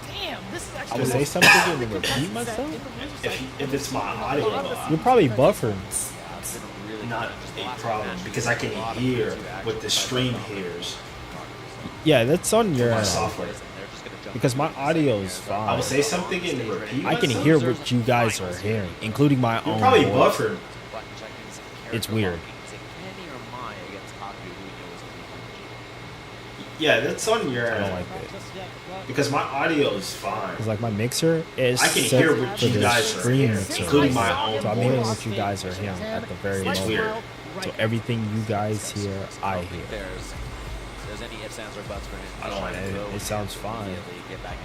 Damn, this is actually I would say something and repeat myself. If it's my audio, you're probably buffering. Not a problem because I can hear what the stream hears. Yeah, that's on your software. Because my audio is fine. I will say something and repeat. I can hear what you guys are hearing, including my own. Probably buffered. It's weird. Yeah, that's on your. I don't like it because my audio is fine. It's like my mixer is. I can hear what you guys are hearing, including my own. So I'm hearing what you guys are hearing at the very moment. It's weird. So everything you guys hear, I hear. There's any ifs, ands, or buts for him. I don't like it. It sounds fine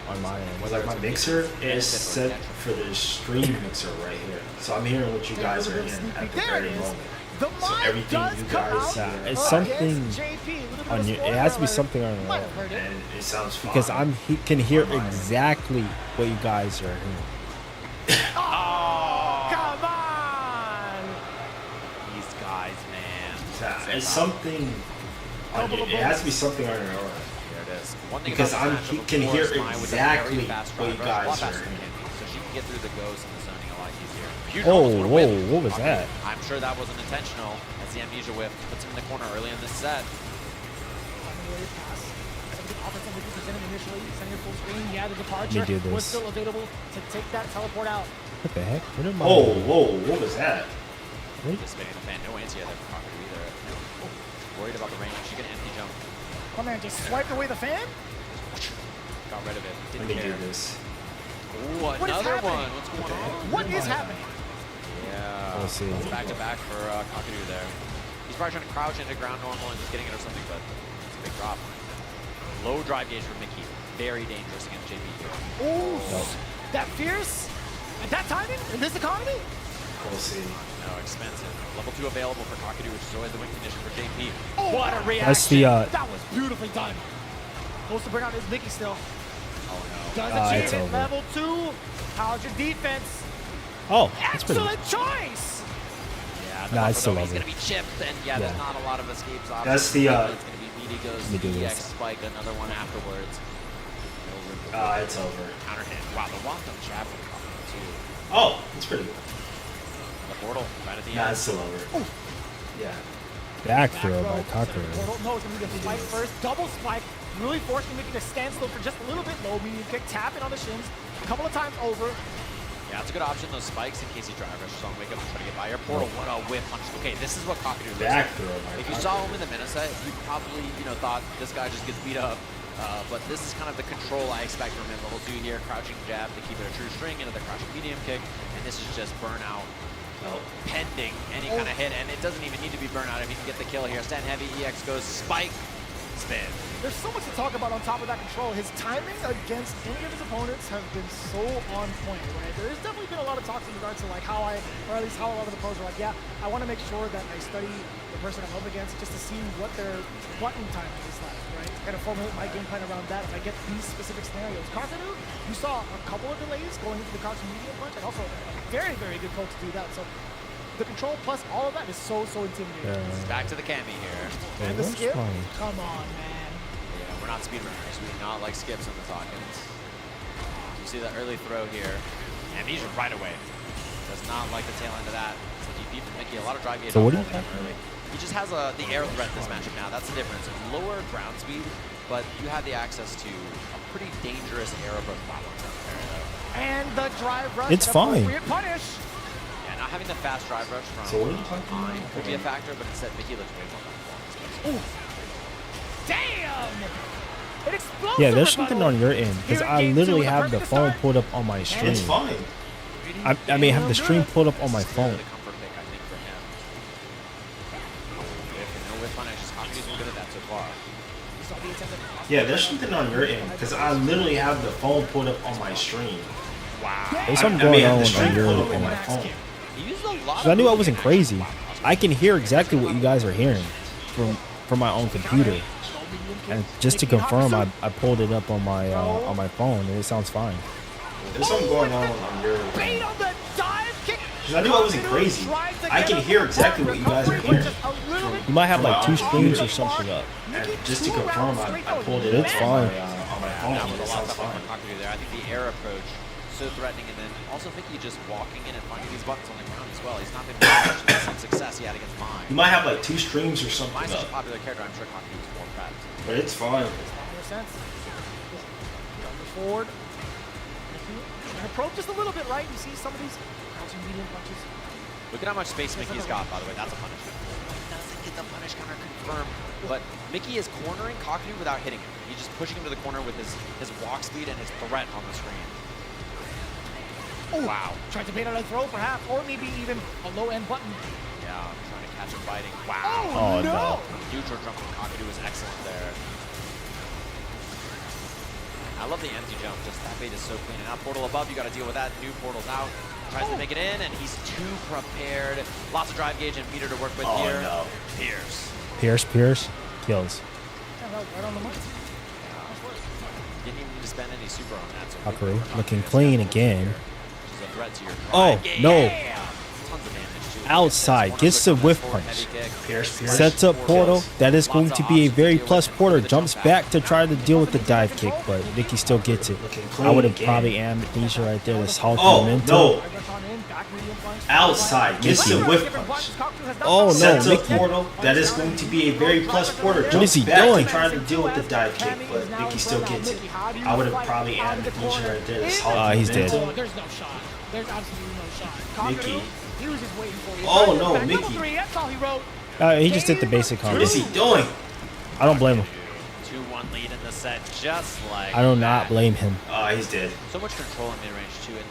on my end. Like my mixer is set for the stream mixer right here. So I'm hearing what you guys are hearing at the very moment. So everything you guys hear. It's something on your. It has to be something on your own. And it sounds fine. Because can hear exactly what you guys are hearing. Oh, come on! These guys, man. It's something. It has to be something on your own. There it is. Because can hear exactly what you guys are hearing. So she can get through the ghosts and the zoning a lot easier. Oh, whoa, what was that? I'm sure that wasn't intentional as the amnesia whiff puts him in the corner early in this set. Let me do this. Was still available to take that teleport out. What the heck? Whoa, what was that? Anticipating the fan, no answer yet there for Kakaru either. Worried about the range, she can empty jump. Oh man, just swiped away the fan? Got rid of it. Let me do this. Ooh, another one. What's going on? What is happening? Yeah. We'll see. It's back to back for Kakeru there. He's probably trying to crouch into ground normal and just getting it or something, but it's a big drop. Low drive gauge for Mickey. Very dangerous against JP here. Ooh, that fierce? At that timing? In this economy? We'll see. No, expensive. Level 2 available for Kakeru, which is always the win condition for JP. Oh, what a reaction. That's the, that was beautifully done. Close to bring out his Mickey still. Oh, no. Does achieve it. Level 2. How's your defense? Oh, that's pretty good. Excellent choice. Yeah, nah, it's still he's over. going to be chipped, and there's not a lot of escapes options. That's the, it's going to be meaty goes EX spike, another one afterwards. It's over. Counter hit. Wow, the walk up jab from Kakeru, too. Oh, that's pretty good. The portal, right at the end. Nah, it's still over. Ooh. Yeah. Back throw by Kakaru. No, it's going to be the spike first. Double spike. Really forcing Mickey to stand still for just a little bit low. Medium kick, tapping on the shins. A couple of times over. Yeah, it's a good option, those spikes, in case he drive rushes on wake up and try to get by your portal. What a whip punch. Okay, this is what Kakeru does. Back throw by If you saw him in the Mena set, you probably, thought this guy just gets beat up. But this is kind of the control I expect from him. Level 2 here, crouching jab to keep it a true string into the crouching medium kick. And this is just burnout. Pending any kind of hit, and it doesn't even need to be burnout if he can get the kill here. Stand heavy, EX goes spike, spin. There's so much to talk about on top of that control. His timing against any of his opponents have been so on point, right? There's definitely been a lot of talks in regards to like how a lot of the pros are like, yeah, I want to make sure that I study the person I'm up against just to see what their button timing is like, right? To kind of formulate my game plan around that if I get these specific scenarios. Kakaru, you saw a couple of delays going into the crouching medium punch, and also a very, very good poke to do that. So the control plus all of that is so intimidating. Yeah. Back to the Cami here. And the skip? Come on, man. Yeah, we're not speedrunners. We do not like skips on the Talkins. You see that early throw here. Amnesia right away. Does not like the tail end of that. So DP from Mickey, a lot of drive gauge early. He just has the air threat this matchup now. That's the difference. Lower ground speed, but you have the access to a pretty dangerous air above platforms out there, though. And the drive rush. It's fine. Punish. Yeah, not having the fast drive rush from could be a factor, but instead Mickey looks way more comfortable. Damn! It explodes. Yeah, there's something on your end because I literally have the phone pulled up on my stream. It's fine. I mean, have the stream pulled up on my phone. Yeah, there's something on your end because I literally have the phone pulled up on my stream. Wow. There's something going on your end on my phone. He used a lot. 'Cause I knew I wasn't crazy. I can hear exactly what you guys are hearing from my own computer. And just to confirm, I pulled it up on my phone, and it sounds fine. There's something going on your. Bait on the dive kick. Because I knew I wasn't crazy. I can hear exactly what you guys are hearing. You might have like 2 streams or something up. And just to confirm, I pulled it. It's fine. On my phone. It sounds fine. There. I think the air approach so threatening, and then also Mickey just walking in and finding these buttons on the ground as well. He's not been the same success he had against mine. You might have like 2 streams or something Mine's such a up. popular character. I'm sure Kakeru is more prepped. But it's fine. Makes sense. Forward. Approach just a little bit, right? You see some of these crouching medium punches. Look at how much space Mickey's got, by the way. That's a punishment. Doesn't get the punish counter confirmed, but Mickey is cornering Kakeru without hitting him. He's just pushing him to the corner with his walk speed and his threat on the screen. Ooh, wow. Tried to bait out a throw, perhaps, or maybe even a low-end button. Yeah, trying to catch him biting. Wow. Oh, no. Neutral jump from Kakeru was excellent there. I love the empty jump. Just that bait is so clean. And now portal above, you got to deal with that. New portal's out. Tries to make it in, and he's too prepared. Lots of drive gauge and meter to work with here. No. Pierce kills. Right on the money. Didn't even need to spend any super on that. So Kakaru looking clean again. which is a threat to your Oh, drive. no. Yeah. Tons of damage too. Outside, gets the whiff punch. Sets up portal. That is going to be a very plus porter. Jumps back to try to deal with the dive kick, but Mickey still gets it. I would have probably amnesia right there. This Hulk momentum. No. Outside, gets the whiff punch. Oh no, Sets up Mickey. portal. That is going to be a very plus porter. What is he Jumps back doing? to trying to deal with the dive kick, but Mickey still gets it. I would have probably amnesia right there. This Hulk He's dead. momentum. There's no shot. There's absolutely no shot. Mickey. He was just waiting for you. Oh no, Mickey. That's all he wrote. He just did the basic combo. What is he doing? I don't blame him. 2-1 lead in the set, just like I do not blame him. He's dead. So much control in mid-range too, and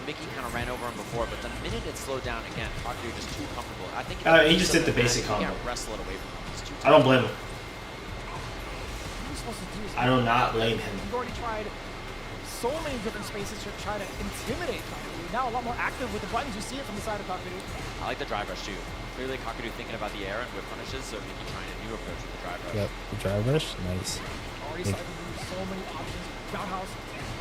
Mickey kind of ran over him before, but the minute it slowed down again, Kakeru just too comfortable. I think he just did the basic combo. He can't wrestle it away from him. He's too I don't blame him. What are you supposed to do? I do not blame him. You've already tried so many different spaces to try to intimidate Kakeru. Now a lot more active with the buttons. You see it from the side of Kakeru. I like the drive rush too. Clearly Kakeru thinking about the air and whip punishes, so Mickey trying a new approach with the drive rush. Yep, the drive rush, nice. Already starting to use so many options. Roundhouse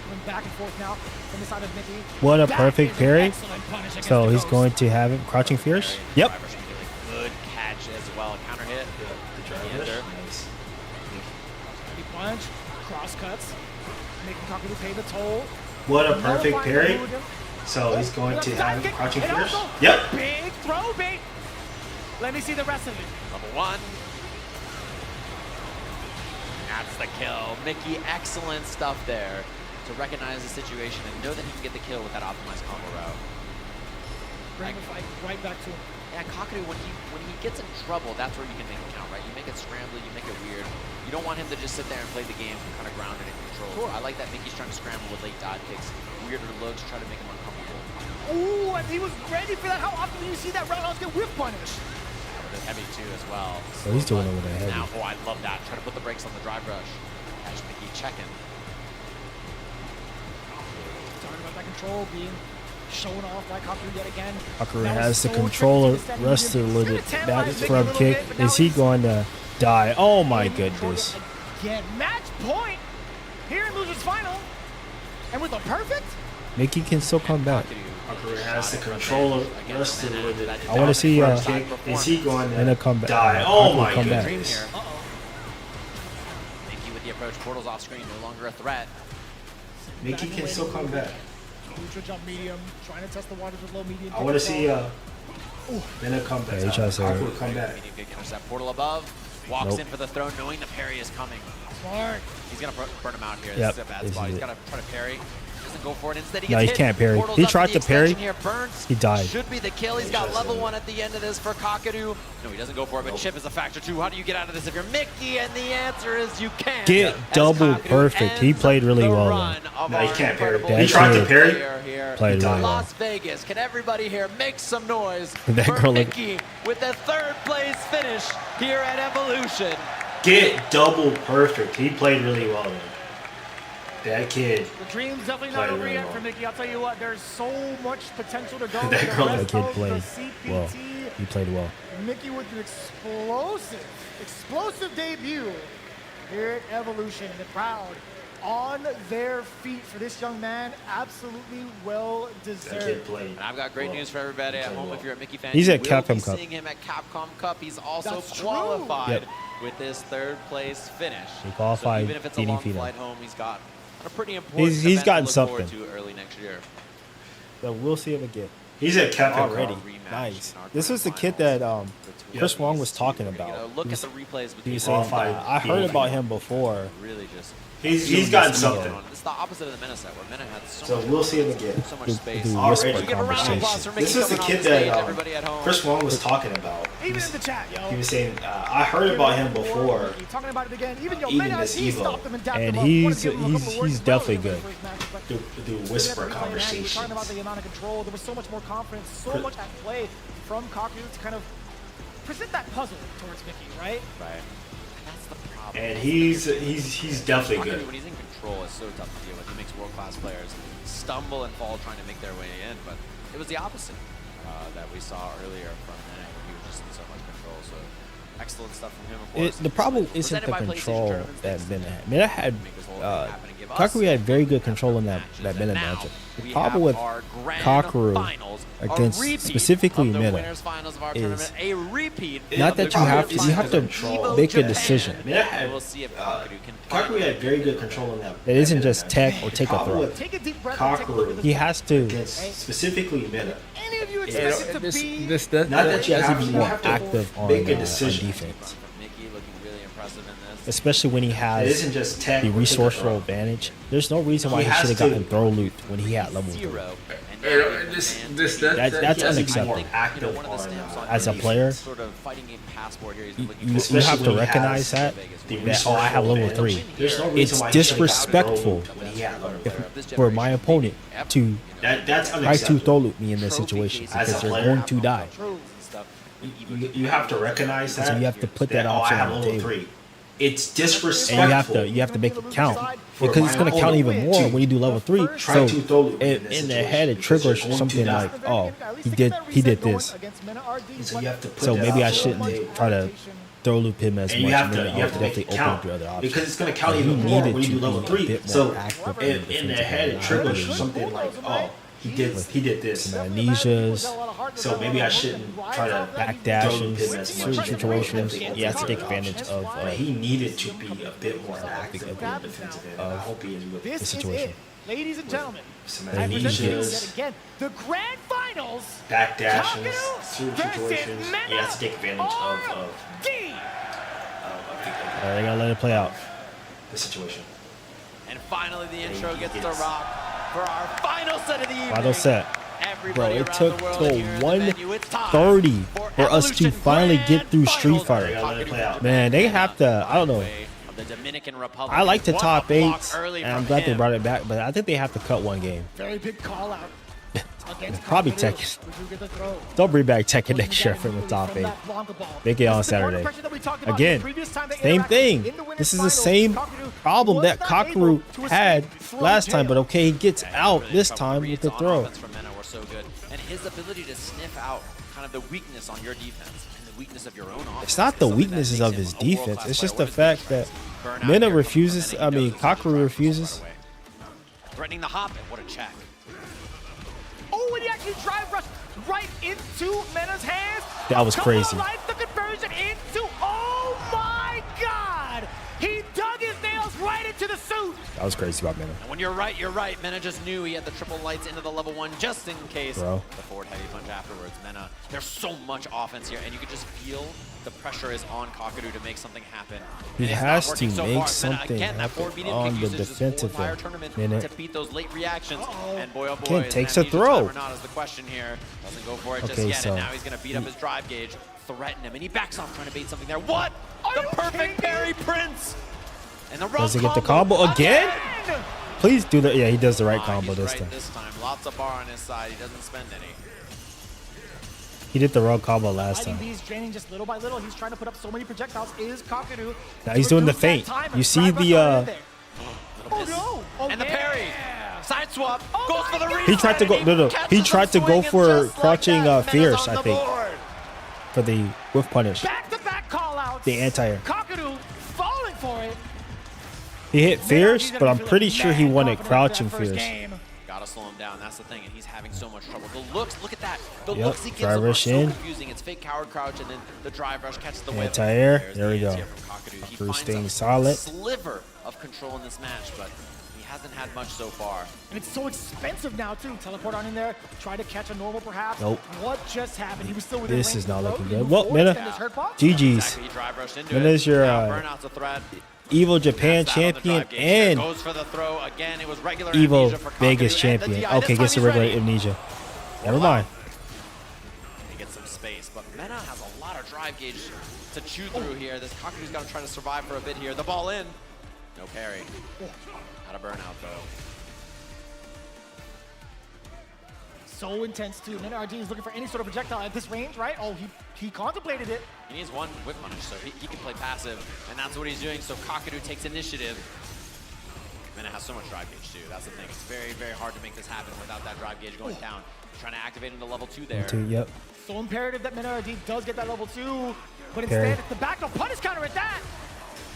going back and forth now from the side of Mickey. What a That perfect is an parry. excellent punish against So the he's Ghost. going to have him crouching fierce. Yep. Drive rush immediately. Good catch as well. Counter hit. The drive rush. Nice. Heavy punch, cross cuts, making Kakeru pay the toll. What a perfect Nullifying parry. the move. So he's going to have him crouching And fierce. also, Yep. Big throw bait. Let me see the rest of it. Level 1. That's the kill. Mickey, excellent stuff there to recognize the situation and know that he can get the kill with that optimized combo route. Bring the fight right back to him. Yeah, Kakeru, when he gets in trouble, that's where you can make it count, right? You make it scrambly, you make it weird. You don't want him to just sit there and play the game kind of grounded and controlled. I like that Mickey's trying to scramble with late dive kicks, weirder looks, try to make him uncomfortable. Ooh, and he was ready for that. How often do you see that roundhouse get whip punish? With the heavy too as well. So he's doing it with a heavy. Now, I love that. Try to put the brakes on the drive rush. Catch Mickey checking. Talking about that control being shown off by Kakeru yet again. Kakaru That was has the so controller tricky to wrested a little bit. Gonna Back tantalize Mickey a front little kick. bit, but now Is he he's going to die? Oh my goodness. Again, match point here in Losers Final. And with a perfect. Mickey can still come back. Kakaru has the controller wrested a little bit. I want to see Kick. Is he going and a to comeback. die? Oh Kakaru my come back. goodness. Mickey with the approach. Portal's off screen. No longer a threat. Mickey can still come back. Neutral jump medium. Trying to test the waters with low medium. I want to see Mena come back. Yeah, he tries to- Kakaru come back. Medium kick intercept. Portal above. Walks Nope. in for the throw, knowing the parry is coming. Smart. He's gonna burn him out here. Yep, This is a bad this spot. is He's it. gotta try to parry. Doesn't go for it. Instead, he No, gets he hit. can't parry. Portal's He up tried for the to parry. extension Here. Burns. He died. Should be the kill. He's got level 1 at the end of this for Kakeru. No, he doesn't go for it, but chip is a factor too. How do you get out of this if you're Mickey? And the answer is you can't. Get As double Kakeru perfect. He ends played really the well. run though. of No, he our can't parry. incredible He tried to parry. player here. Played really well. Las Vegas. Can everybody here make some noise That for girl looked- Mickey with the 3rd place finish here at Evolution? Get double perfect. He played really well there. That kid. The dream's definitely not over yet for Mickey. I'll tell you what, there's so much potential to go. That kid played well. He played well. Mickey with an explosive debut here at Evolution. The crowd on their feet for this young man. Absolutely well deserved. And I've got great news for everybody at home. If you're a Mickey fan, he's at Capcom Cup. Seeing him at Capcom Cup. He's also qualified with his third place finish. He qualified. So even if it's a long flight home, he's got a pretty important he's gotten something to early next year. So we'll see him again. He's at Capcom already. Nice. This is the kid that Chris Wong was talking about. Look at the replays. He was saying, I heard about him before. Really just. He's gotten something. It's the opposite of the Mena set, where Mena had so we'll see him again. So much space. Already. This is the kid that Chris Wong was talking about. Even in the chat, yo. He was saying, I heard about him before. Talking about it again. Even Mena RD and he's definitely good. Do whisper conversations. Talking about the amount of control. There was so much more confidence, so much at play from Kakeru to kind of present that puzzle towards Mickey, right? Right. That's the problem. And he's definitely good. When he's in control, it's so tough to deal with. He makes world-class players stumble and fall trying to make their way in, but it was the opposite that we saw earlier from Mena. He was just in so much control. So excellent stuff from him, of course. The problem isn't the control that Mena had. Mena had Kakaru had very good control in that Mena matchup. The problem with Kakaru against specifically Mena is not that you have to make a decision. Kakaru had very good control in that. It isn't just tech or take a throw. Kakaru, he has to specifically Mena. Not that you have to be more active on defense. Especially when he has the resourceful advantage. There's no reason why he should have gotten throw looped when he had level 3. That's unacceptable. As a player, you have to recognize that I have level 3. It's disrespectful for my opponent to try to throw loop me in this situation because they're going to die. You have to recognize that. So you have to put that option on the table. It's disrespectful. And you have to make it count because it's going to count even more when you do level 3. So in their head it triggers something like, oh, he did this. So maybe I shouldn't try to throw loop him as much. You have to definitely open up your other options because it's going to count even more when you do level 3. So in their head it triggers something like, oh, he did this. Some amnesias. So maybe I shouldn't try to backdashes. Certain situations, he has to take advantage of. He needed to be a bit more active in the defensive end. I hope he is with the situation. Ladies and gentlemen, some amnesias. Again, the grand finals. Backdashes. Certain situations, he has to take advantage of. They gotta let it play out. The situation. And finally, the intro gets to rock for our final set of the evening. Final set. Bro, it took till 1:30 for us to finally get through Street Fighter. Man, they have to, I don't know. I like the top 8s, and I'm glad they brought it back, but I think they have to cut one game. Very big call out. Probably Tekken. Don't bring back Tekken next year from the top 8. Make it on Saturday. Again, same thing. This is the same problem that Kakeru had last time, but okay, he gets out this time with the throw. And his ability to sniff out kind of the weakness on your defense and the weakness of your own offense. It's not the weaknesses of his defense. It's just the fact that Mena refuses. I mean, Kakeru refuses. Threatening the hop, and what a check. Oh, and he actually drive rushed right into Mena's hands. That was crazy. The conversion into, oh my God! He dug his nails right into the suit. That was crazy about Mena. And when you're right, you're right. Mena just knew he had the triple lights into the level 1 just in case. Bro. The forward heavy punch afterwards. Mena, there's so much offense here, and you can just feel the pressure is on Kakeru to make something happen. He has to make something happen on the defensive end. To beat those late reactions. And boy, oh boy, Ken takes a throw. Or not is the question here. Doesn't go for it just yet, and now he's going to beat up his drive gauge, threaten him, and he backs off trying to bait something there. What? The perfect parry, Prince! And the does he get the combo again? Please do that. Yeah, he does the right combo this time. Lots of bar on his side. He doesn't spend any. He did the wrong combo last time. He's draining just little by little. He's trying to put up so many projectiles. Is Kakeru. Now he's doing the feint. You see the this. And the parry. Side swap. Goes for the reset. He tried to go. No. He tried to go for crouching Fierce, I think, for the whiff punish. Back-to-back call-outs. The anti-air. Kakaru falling for it. He hit Fierce, but I'm pretty sure he wanted crouching Fierce. Gotta slow him down. That's the thing, and he's having so much trouble. The looks, look at that. The Yep, looks he gives drive him are rush so in. confusing. It's fake coward crouch, and then the drive rush catches the whip. Anti-air. There's There we the go. anti-air from Kakeru. He Kakeru finds staying a solid. sliver of control in this match, but he hasn't had much so far. And it's so expensive now, too. Teleport on in there. Try to catch a normal, perhaps. Nope. What just happened? He was still within This range is of not the looking throw. good. He Well, moved Mena, forward, extend his hurt box. GG's. Exactly, he drive rushed into Mena it. is your Now burnout's a threat. Evo Japan That's that on the champion drive gauge here. and Goes for the throw again. It was regular Evo amnesia for Vegas Kakeru, and the champion. DI. Okay, This gets the time he's regular ready. amnesia. Never mind. He gets some space, but Mena has a lot of drive gauge to chew through here. This Kakeru's gonna try to survive for a bit here. The ball in. No parry. Out of burnout though. So intense, too. Mena RD is looking for any sort of projectile at this range, right? Oh, he contemplated it. He needs one whip punish, so he can play passive, and that's what he's doing. So Kakeru takes initiative. Mena has so much drive gauge too. That's the thing. It's very, very hard to make this happen without that drive gauge going down. Trying to activate into level 2 there. Yep. So imperative that Mena RD does get that level 2, but Parry. instead it's the back of punish counter at that.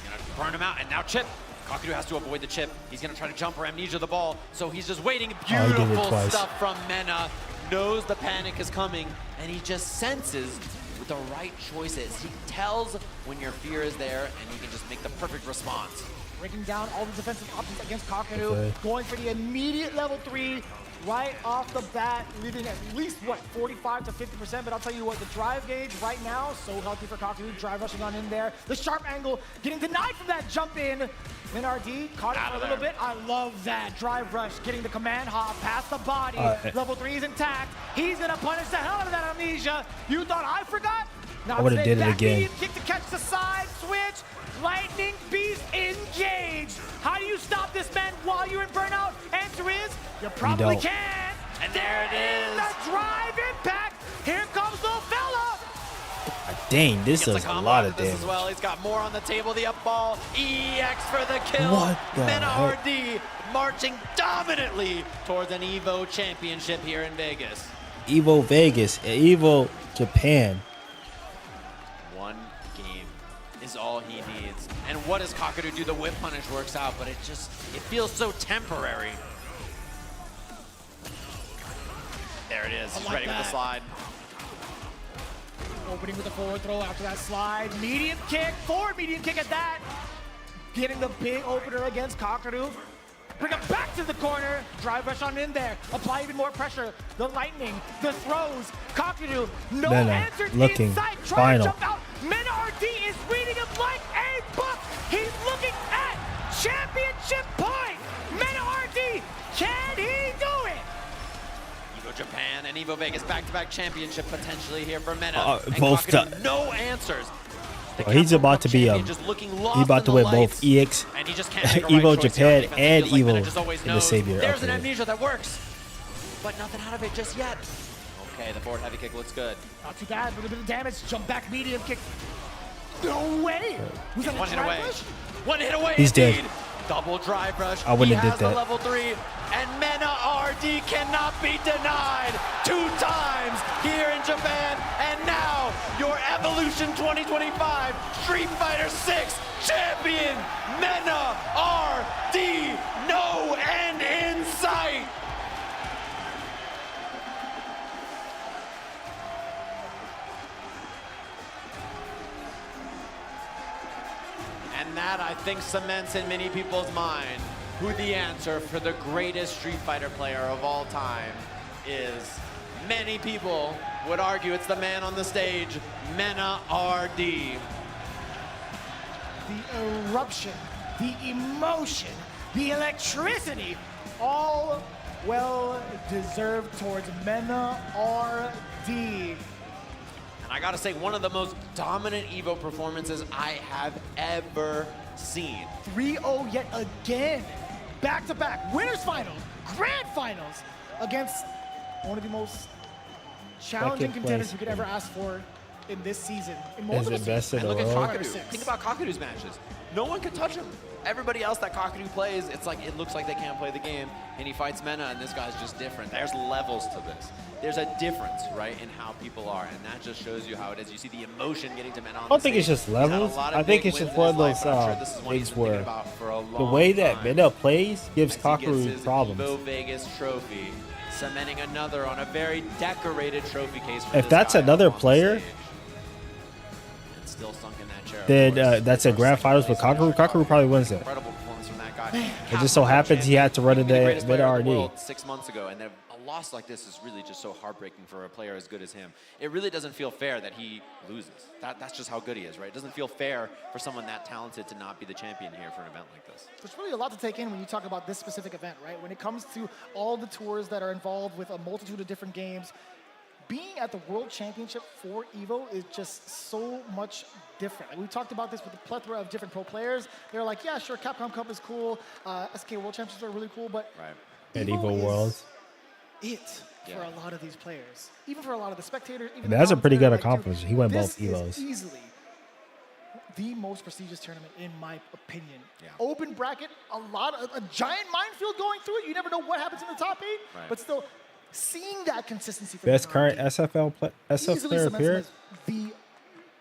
Gonna burn him out, and now chip. Kakeru has to avoid the chip. He's gonna try to jump or amnesia the ball, so he's just waiting. he did it Beautiful twice. stuff from Mena. Knows the panic is coming, and he just senses with the right choices. He tells when your fear is there, and you can just make the perfect response. Breaking down all the defensive options against Kakeru, Okay. going for the immediate level 3 right off the bat, leaving at least, what, 45 to 50%, but I'll tell you what, the drive gauge right now, so healthy for Kakeru, drive rushing on in there. The sharp angle, getting denied from that jump in. Mena RD caught it for a little bit. I love that drive rush, getting the command hop past the body. Level 3 is intact. He's gonna punish the hell out of that amnesia. You thought I forgot? Now I would've did it again. medium kick to catch the side switch. Lightning Beast engaged. How do you stop this man while you're in burnout? Answer is, you probably don't. can. And there it is. The drive impact. Here comes the fella. Dang, this Gets is a combo lot out of this damage. as well. He's got more on the table. The up ball. EX for the kill. What the Mena heck? RD marching dominantly towards an Evo championship here in Vegas. Evo Vegas, Evo Japan. One game is all he needs. And what does Kakeru do? The whip punish works out, but it feels so temporary. There it is. He's like ready with the that. slide. Opening with the forward throw after that slide. Medium kick, forward medium kick at that. Getting the big opener against Kakeru. Bring him back to the corner. Drive rush on in there. Apply even more pressure. The lightning, the throws. Kakeru, no Mena answer looking inside. Trying final. to jump out. Mena RD is reading him like a book. He's looking at championship point. Mena RD, can he do it? Evo Japan and Evo Vegas back-to-back championship potentially here for Mena. And both Kakeru, no answers. The He's about to be champion just looking lost he's about in to the win lights. both EX, And he just can't make a right Evo choice here on Japan defense. and It feels like Mena Evo just always in the knows. Savior. There's an Okay. amnesia that works, but nothing out of it just yet. Okay, the forward heavy kick looks good. Not too bad, but a bit of damage. Jump back medium kick. No way. Was that a One hit drive away. rush? One hit away. He's dead. indeed. Double drive rush. I wouldn't He have has did the that. level 3, and Mena RD cannot be denied 2 times here in Japan. And now your Evolution 2025 Street Fighter 6 champion, Mena RD. No end in sight. And that, I think, cements in many people's mind who the answer for the greatest Street Fighter player of all time is. Many people would argue it's the man on the stage, Mena RD. The eruption, the emotion, the electricity, all well deserved towards Mena RD. And I gotta say, one of the most dominant Evo performances I have ever seen. 3-0 yet again. Back-to-back winners finals, grand finals against one of the most challenging Second contenders place. you could ever ask for in this season. In Is multiple it best in And the look at world? Kakeru. Think about Kakeru's matches. No one can touch him. Everybody else that Kakeru plays, it's like it looks like they can't play the game, and he fights Mena, and this guy's just different. There's levels to this. There's a difference, right, in how people are, and that just shows you how it is. You see the emotion getting to Mena on I don't think it's just levels. I think it's just one of those things where the way that Mena plays gives Kakaru problems. Evo Vegas trophy, cementing another on a very decorated trophy case. For If that's another player, still sunk in that chair, then that's a grand finals with Kakaru. Kakaru probably wins it. Incredible performance from that guy. It just so happens he had to run into Mena RD. 6 months ago, and a loss like this is really just so heartbreaking for a player as good as him. It really doesn't feel fair that he loses. That's just how good he is, right? It doesn't feel fair for someone that talented to not be the champion here for an event like this. There's really a lot to take in when you talk about this specific event, right? When it comes to all the tours that are involved with a multitude of different games, being at the World Championship for EVO is just so much different. Like we talked about this with a plethora of different pro players. They're like, yeah, sure, Capcom Cup is cool. SK World Championships are really cool, but At EVO Worlds. For a lot of these players, even for a lot of the spectators. Even That's a pretty good like, accomplishment. He won both this EVOs. is easily the most prestigious tournament in my opinion. Open bracket, a giant minefield going through it. You never know what happens in the top 8, but still seeing that consistency. Best current SF player period. The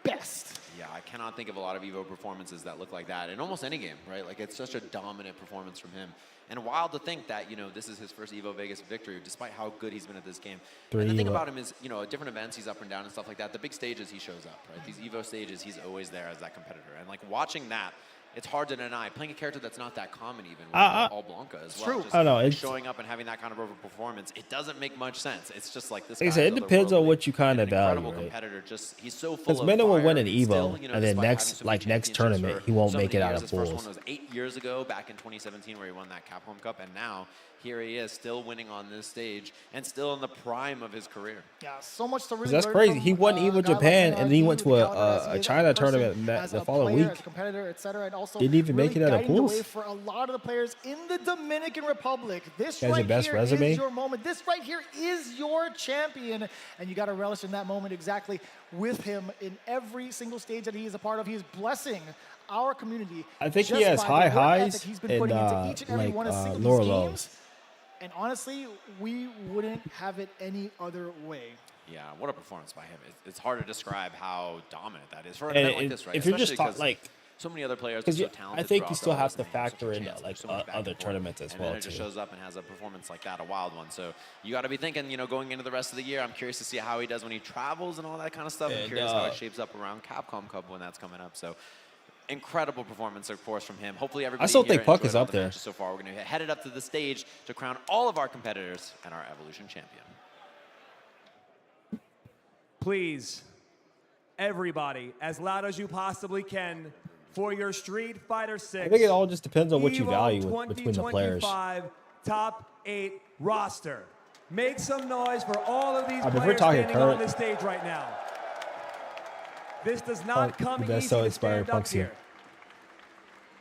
best. Yeah, I cannot think of a lot of EVO performances that look like that in almost any game, right? Like it's such a dominant performance from him. And wild to think that, this is his first EVO Vegas victory, despite how good he's been at this game. And the thing about him is, at different events, he's up and down and stuff like that. The big stages, he shows up, right? These EVO stages, he's always there as that competitor. And like watching that, it's hard to deny. Playing a character that's not that common even, with All Blanca as well. I know. Just showing up and having that kind of a performance, it doesn't make much sense. It's just like this guy. Like I said, it depends on what you kind of value, incredible right? competitor. Just he's so full Because of Mena will fire. win an Still, EVO, and then next tournament, he won't make it out of His first pools. one was 8 years ago, back in 2017, where he won that Capcom Cup, and now here he is, still winning on this stage, and still in the prime of his career. Yeah, so much to really That's learn crazy. from, He won EVO Japan, and then he went to a China tournament the following week. As a competitor, etc., and also Didn't even make it out of guiding the pools. way for a lot of the players in the Dominican Republic. This Has the right best here resume. is your moment. This right here is your champion, and you got to relish in that moment exactly with him in every single stage that he is a part of. He is blessing our community. I think he just has by high the work ethic highs he's been and putting into each and every one of lower these lows. games. And honestly, we wouldn't have it any other way. Yeah, what a performance by him. It's hard to describe how dominant that is for an And event like this, right? if you're just Especially talking like, so many other players are because so talented. I think you throughout still the have whole to thing. factor Such a in chance, like so much back other and forth. tournaments as And well then it just too. shows up and has a performance like that, a wild one. So you got to be thinking, going into the rest of the year, I'm curious to see how he does when he travels and all that kind of stuff. I'm And, curious how it shapes up around Capcom Cup when that's coming up. So incredible performance, of course, from him. Hopefully everybody still here think Puck enjoyed is all up the there. matches so far. We're going to head it up to the stage to crown all of our competitors and our Evolution champion. Please, everybody, as loud as you possibly can for your Street Fighter 6. I think it all just depends on what you EVO value between the players. 2025 top 8 roster. Make some noise for all of these If we're players talking standing on current- this stage right now. This does not Punk, come that's easy so to inspired stand up Punk's here.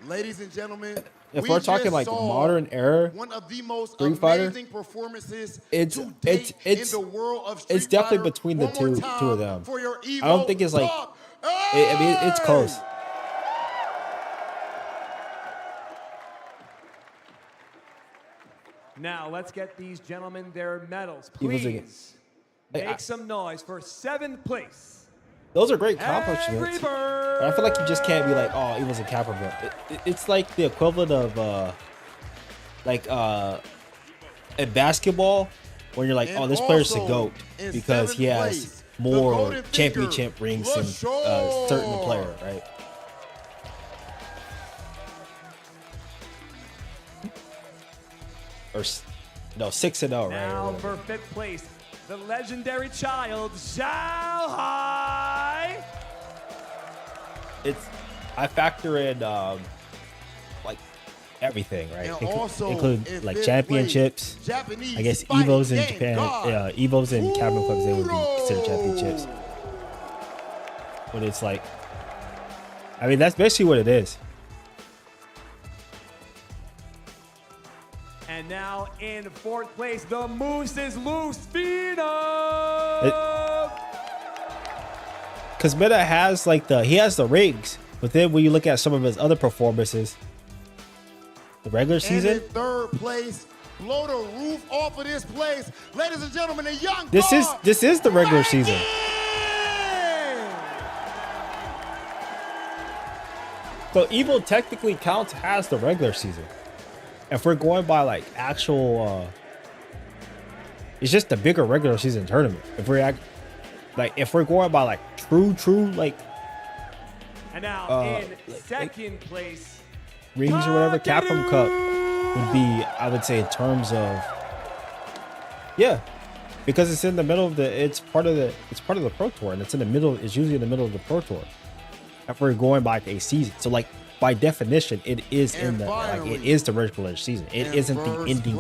here. Ladies and gentlemen, If we we're talking just like saw modern era one of the most Street Fighter, amazing performances it's to date it's in the world of Street it's definitely Fighter. between the One more two time of them. for your I don't think it's like top I mean it's close. Now let's get these gentlemen their medals. He was Please make some noise for 7th place. Those are great accomplishments. But I feel like you just can't be like, oh, it was a cap event. It's like the equivalent of in basketball when you're like, oh, this player's the GOAT because he has more championship rings than a certain player, right? Or no, 6-0, right? Now for 5th place, the legendary child, Xiaohai. I factor in like everything, right? And also Including in like 5th championships. place, Japanese I guess fighting Evos in game Japan, god, Evos in Capcom Cups, they would be considered championships. But it's like, I mean, that's basically what it is. And now in 4th place, the Moose is loose, Phenom. because Mena has like he has the rings, but then when you look at some of his other performances, the regular season. And in third place, blow the roof off of this place, ladies and gentlemen. The young. This is the regular season. So Evo technically counts as the regular season. If we're going by like actual, it's just the bigger regular season tournament. If we're if we're going by like true like. And now in second place, rings or whatever, Capcom Cup would be, I would say, in terms of, yeah, because it's in the middle of it's part of the Pro Tour, and it's usually in the middle of the Pro Tour. If we're going by a season, so like by definition, it is it is the regular season. It isn't the ending.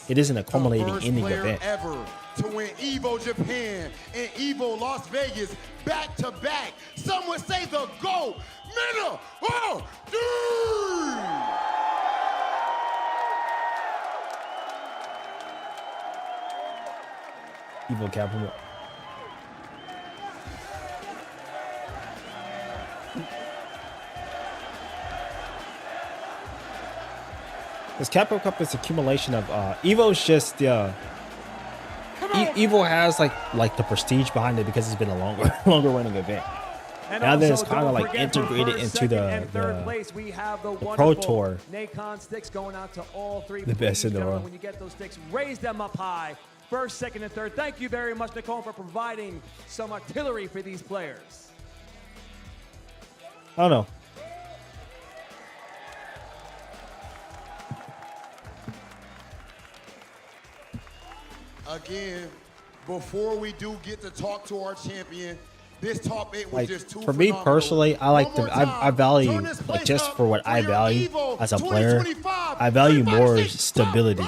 It isn't a culminating ending event. Ever to win Evo Japan and Evo Las Vegas back to back. Some would say the GOAT, Mena RD. Evo Capcom. This Capcom Cup is accumulation of Evo's just Evo has like the prestige behind it because it's been a longer running event. And now that it's kind of like integrated into the Pro Tour. Nacon sticks going out to all three. The best in the world. When you get those sticks, raise them up high. First, second, and third. Thank you very much, Nicole, for providing some artillery for these players. I don't know. Again, before we do get to talk to our champion, this top 8 was Like just too for me phenomenal. personally, I like I value like just for what I value as a player, I value more stability.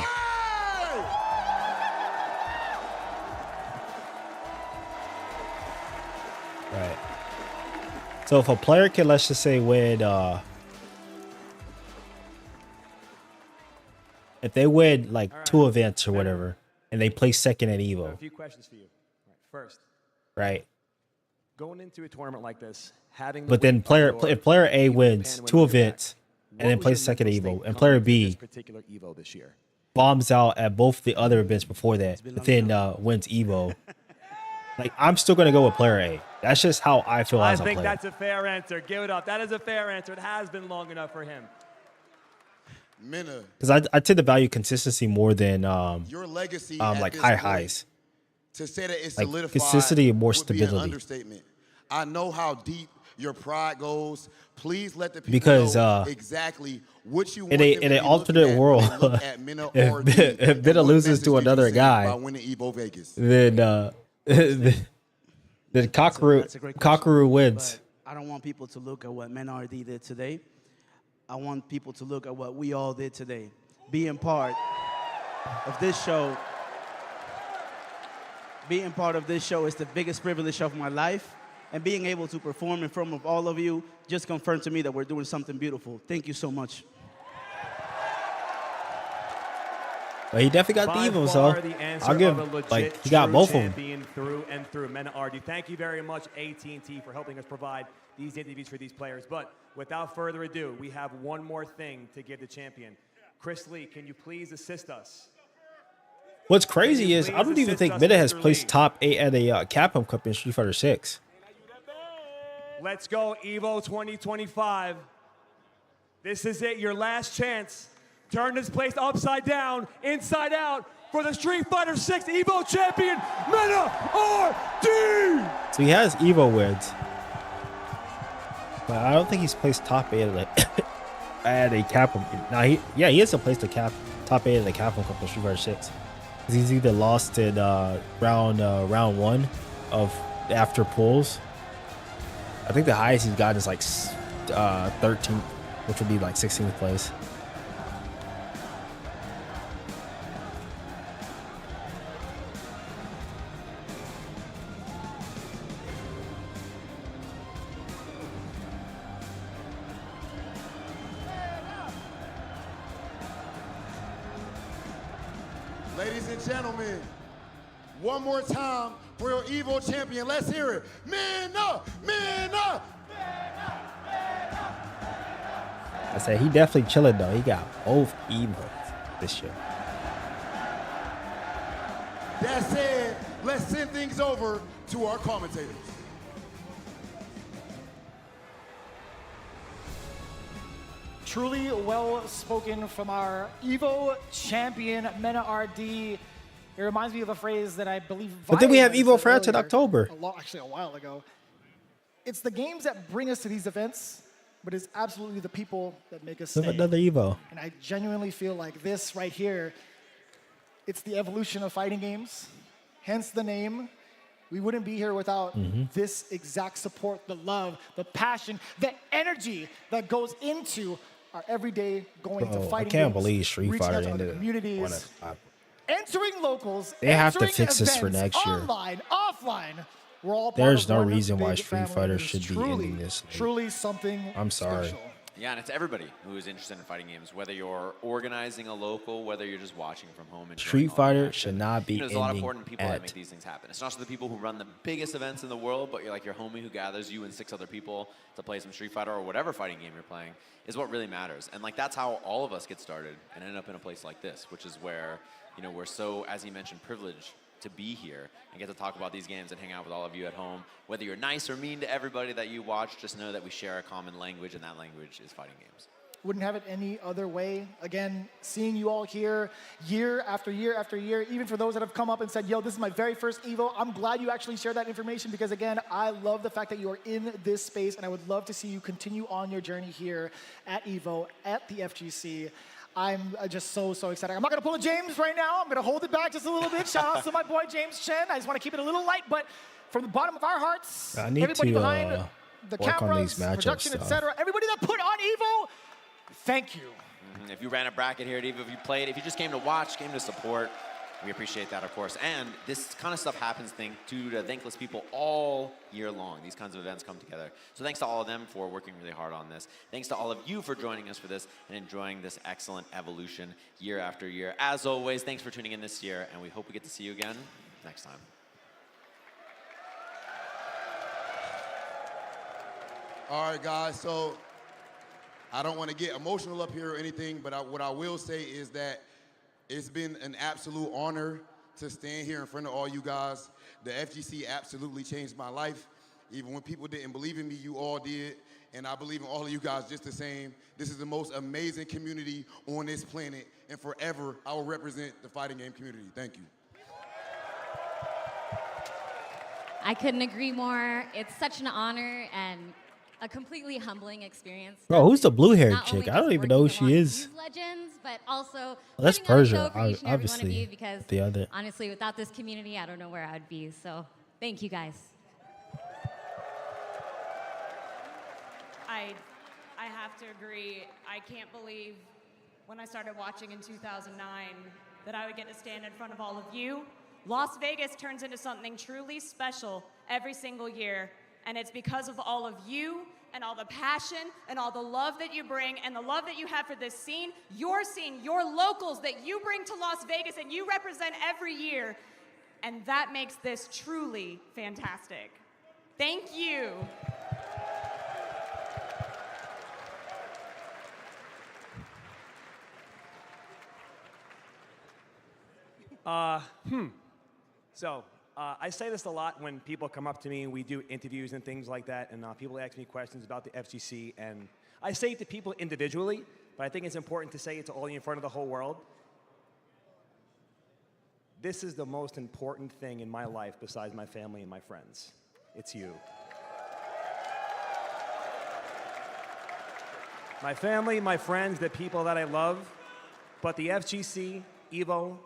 Right. So if a player can, let's just say, win, if they win like 2 events or whatever, and they place second at Evo. A few questions for you. First, right. Going into a tournament like this, having but then if player A wins 2 events and then plays second at Evo, and player B particular Evo this year bombs out at both the other events before that, but then wins Evo, like I'm still gonna go with player A. That's just how I feel as a player. I think that's a fair answer. Give it up. That is a fair answer. It has been long enough for him. Because I tend to value consistency more than your legacy like high highs. To say that it's like solidified consistency and more would be an stability. understatement. I know how deep your pride goes. Please let the people Because know exactly what you want in them an to be alternate looking world, at when they look at Mena RD if Mena and loses to what message another you can send by guy, winning Evo Vegas. then Kakaru wins. I don't want people to look at what Mena RD did today. I want people to look at what we all did today. Being part of this show. Being part of this show is the biggest privilege of my life. And being able to perform in front of all of you just confirmed to me that we're doing something beautiful. Thank you so much. Well, he definitely got the Evo, so I'll give like he got both of them. Through and through. Mena RD, thank you very much, AT&T, for helping us provide these interviews for these players. But without further ado, we have one more thing to give the champion. Chris Lee, can you please assist us? What's crazy is I don't even think Mena has placed top 8 at a Capcom Cup in Street Fighter 6. Let's go, Evo 2025. This is it, your last chance. Turn this place upside down, inside out, for the Street Fighter 6 Evo champion, Mena RD! So he has Evo wins. But I don't think he's placed top 8 at a Capcom. Now he has to place the top 8 at the Capcom Cup in Street Fighter 6. He's either lost in round 1 of after pulls. I think the highest he's gotten is like 13th, which would be like 16th place. Ladies and gentlemen, One more time for your Evo champion. Let's hear it. Mena! Mena! I said he definitely chilling though. He got both Evos this year. That said, let's send things over to our commentators. Truly well spoken from our Evo champion, Mena RD. It reminds me of a phrase that I believe. But then we have Violent Evo said France in earlier, October. Actually, a while ago. It's the games that bring us to these events, but it's absolutely the people that make us With stay. another Evo. And I genuinely feel like this right here, it's the evolution of fighting games, hence the name. We wouldn't be here without this exact support, the love, the passion, the energy that goes into our everyday going to Bro, I fighting can't games, believe Street reaching out Fighter to other ended communities, entering locals, They have to entering fix this for events, next year. Online, offline. We're all part There's of no one reason why big Street family, Fighter and it's should be truly, ending this late. Truly something I'm sorry. special. Yeah, and it's everybody who is interested in fighting games, whether you're organizing a local, whether you're just watching from home. And Street Fighter should not be There's a lot of ending important people that at make these things happen. It's not just the people who run the biggest events in the world, but you're like your homie who gathers you and 6 other people to play some Street Fighter or whatever fighting game you're playing is what really matters. And like that's how all of us get started and end up in a place like this, which is where, you know, we're so, as he mentioned, privileged to be here and get to talk about these games and hang out with all of you at home. Whether you're nice or mean to everybody that you watch, just know that we share a common language, and that language is fighting games. Wouldn't have it any other way. Again, seeing you all here year after year after year, even for those that have come up and said, yo, this is my very first Evo, I'm glad you actually shared that information because, again, I love the fact that you are in this space, and I would love to see you continue on your journey here at Evo, at the FGC. I'm just so excited. I'm not going to pull a James right now. I'm going to hold it back just a little bit. Shout out to my boy James Chen. I just want to keep it a little light, but from the bottom of our hearts, I need everybody to behind the work on cameras, these matchup production, stuff. etc., everybody that put on Evo, thank you. If you ran a bracket here at Evo, if you played, if you just came to watch, came to support, we appreciate that, of course. And this kind of stuff happens due to thankless people all year long. These kinds of events come together. So thanks to all of them for working really hard on this. Thanks to all of you for joining us for this and enjoying this excellent evolution year after year. As always, thanks for tuning in this year, and we hope we get to see you again next time. All right, guys, so I don't want to get emotional up here or anything, but what I will say is that it's been an absolute honor to stand here in front of all you guys. The FGC absolutely changed my life. Even when people didn't believe in me, you all did. And I believe in all of you guys just the same. This is the most amazing community on this planet. And forever, I will represent the fighting game community. Thank you. I couldn't agree more. It's such an honor and a completely humbling experience. Bro, who's the blue-haired Not only chick? I don't just even know who she working is. these legends, but also Well, that's putting on a Persia, show for each and every one of obviously. you, because The other. honestly, without this community, I don't know where I'd be. So thank you guys. I have to agree. I can't believe when I started watching in 2009 that I would get to stand in front of all of you. Las Vegas turns into something truly special every single year, and it's because of all of you and all the passion and all the love that you bring and the love that you have for this scene, your locals that you bring to Las Vegas and you represent every year, and that makes this truly fantastic. Thank you. So, I say this a lot when people come up to me and we do interviews and things like that, and people ask me questions about the FGC, and I say it to people individually, but I think it's important to say it to all of you in front of the whole world. This is the most important thing in my life besides my family and my friends. It's you. My family, my friends, the people that I love, but the FGC, Evo,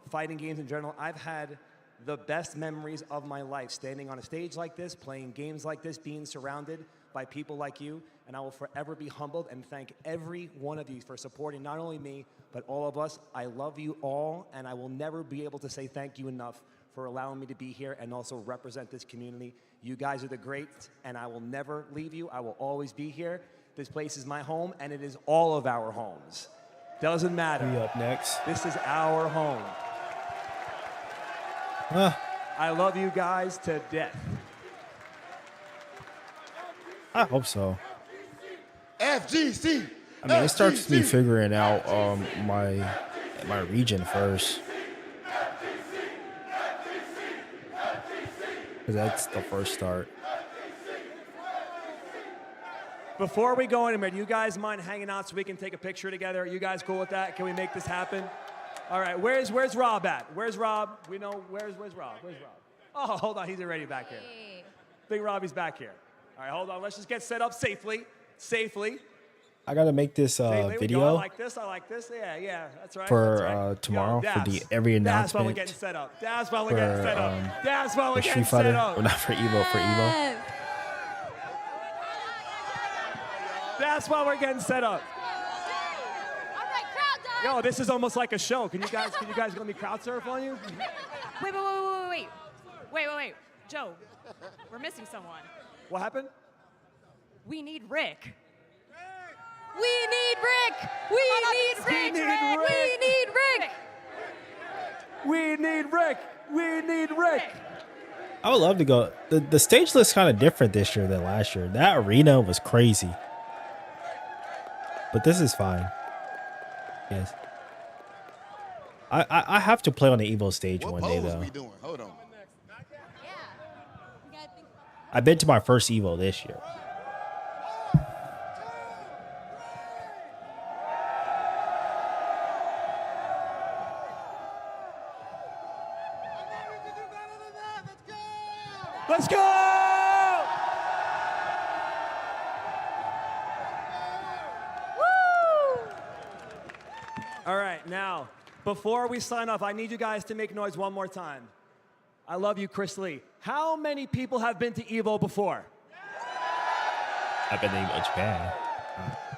fighting games in general, I've had the best memories of my life standing on a stage like this, playing games like this, being surrounded by people like you, and I will forever be humbled and thank every one of you for supporting not only me, but all of us. I love you all, and I will never be able to say thank you enough for allowing me to be here and also represent this community. You guys are the greats, and I will never leave you. I will always be here. This place is my home, and it is all of our homes. Doesn't matter. We up next. This is our home. I love you guys to death. I hope so. FGC. I mean, it starts with me figuring out my region first, because that's the first start. Before we go anywhere, do you guys mind hanging out so we can take a picture together? Are you guys cool with that? Can we make this happen? All right, where's Rob at? Where's Rob? We know, where's Rob? Where's Rob? Oh, hold on, he's already back here. Big Robbie's back here. All right, hold on, let's just get set up safely. I gotta make this video. I like this, yeah, that's right. For that's right. tomorrow Yo, for every announcement. That's why we're getting set up. That's why we're getting set up. That's why we're for getting Street Fighter. set up. Well, not for Evo, for Evo. That's why we're getting set up. Yo, this is almost like a show. Can you guys let me crowd surf on you? Wait. Joe, we're missing someone. What happened? We need Rick. We need Rick. We need Rick. I would love to go. The stage looks kind of different this year than last year. That arena was crazy. But this is fine. Yes. I have to play on the Evo stage one day though. Hold on. I've been to my first Evo this year. Let's go! All right, now, before we sign off, I need you guys to make noise one more time. I love you, Chris Lee. How many people have been to Evo before? I've been to Evo Japan.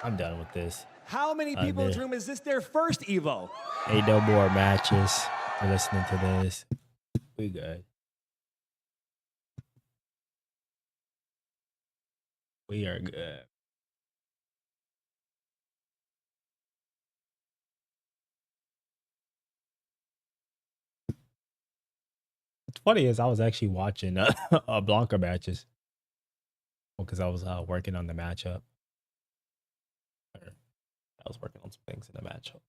I'm done with this. How many people in this room, is this their first Evo? Ain't no more matches. We're listening to this. We good. We are good. What's funny is I was actually watching Blanca matches because I was working on the matchup. I was working on some things in the matchup.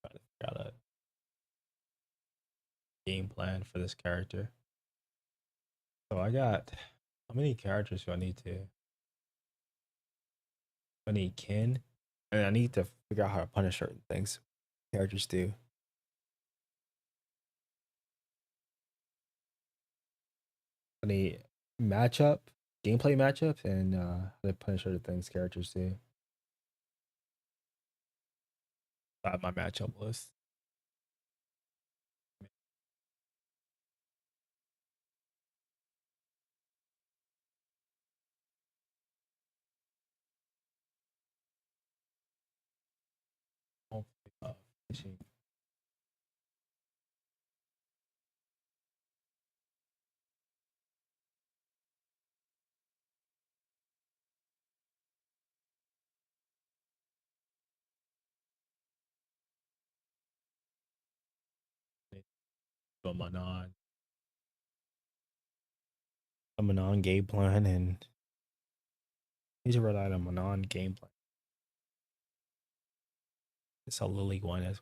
Trying to figure out a game plan for this character. So I got, how many characters do I need to? I need Ken, and I need to figure out how to punish certain things characters do. I need gameplay matchups, and how to punish certain things characters do. I have my matchup list. Fishing. A Manon game plan, and need to rely on Manon game plan. It's a Lily one as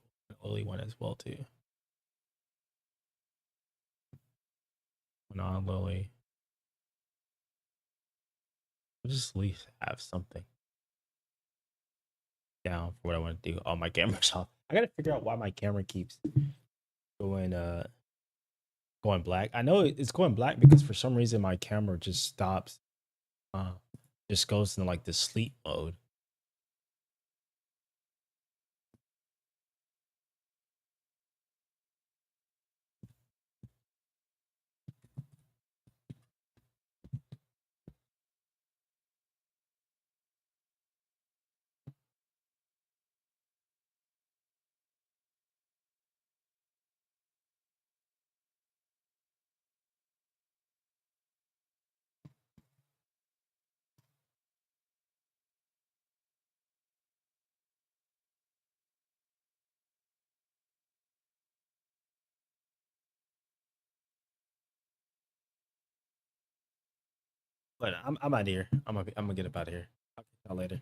well too. Manon Lily. We'll just at least have something down for what I want to do. Oh, my camera's off. I gotta figure out why my camera keeps going black. I know it's going black because for some reason my camera just stops, just goes into like the sleep mode. But I'm out of here. I'm gonna get up out of here. I'll later.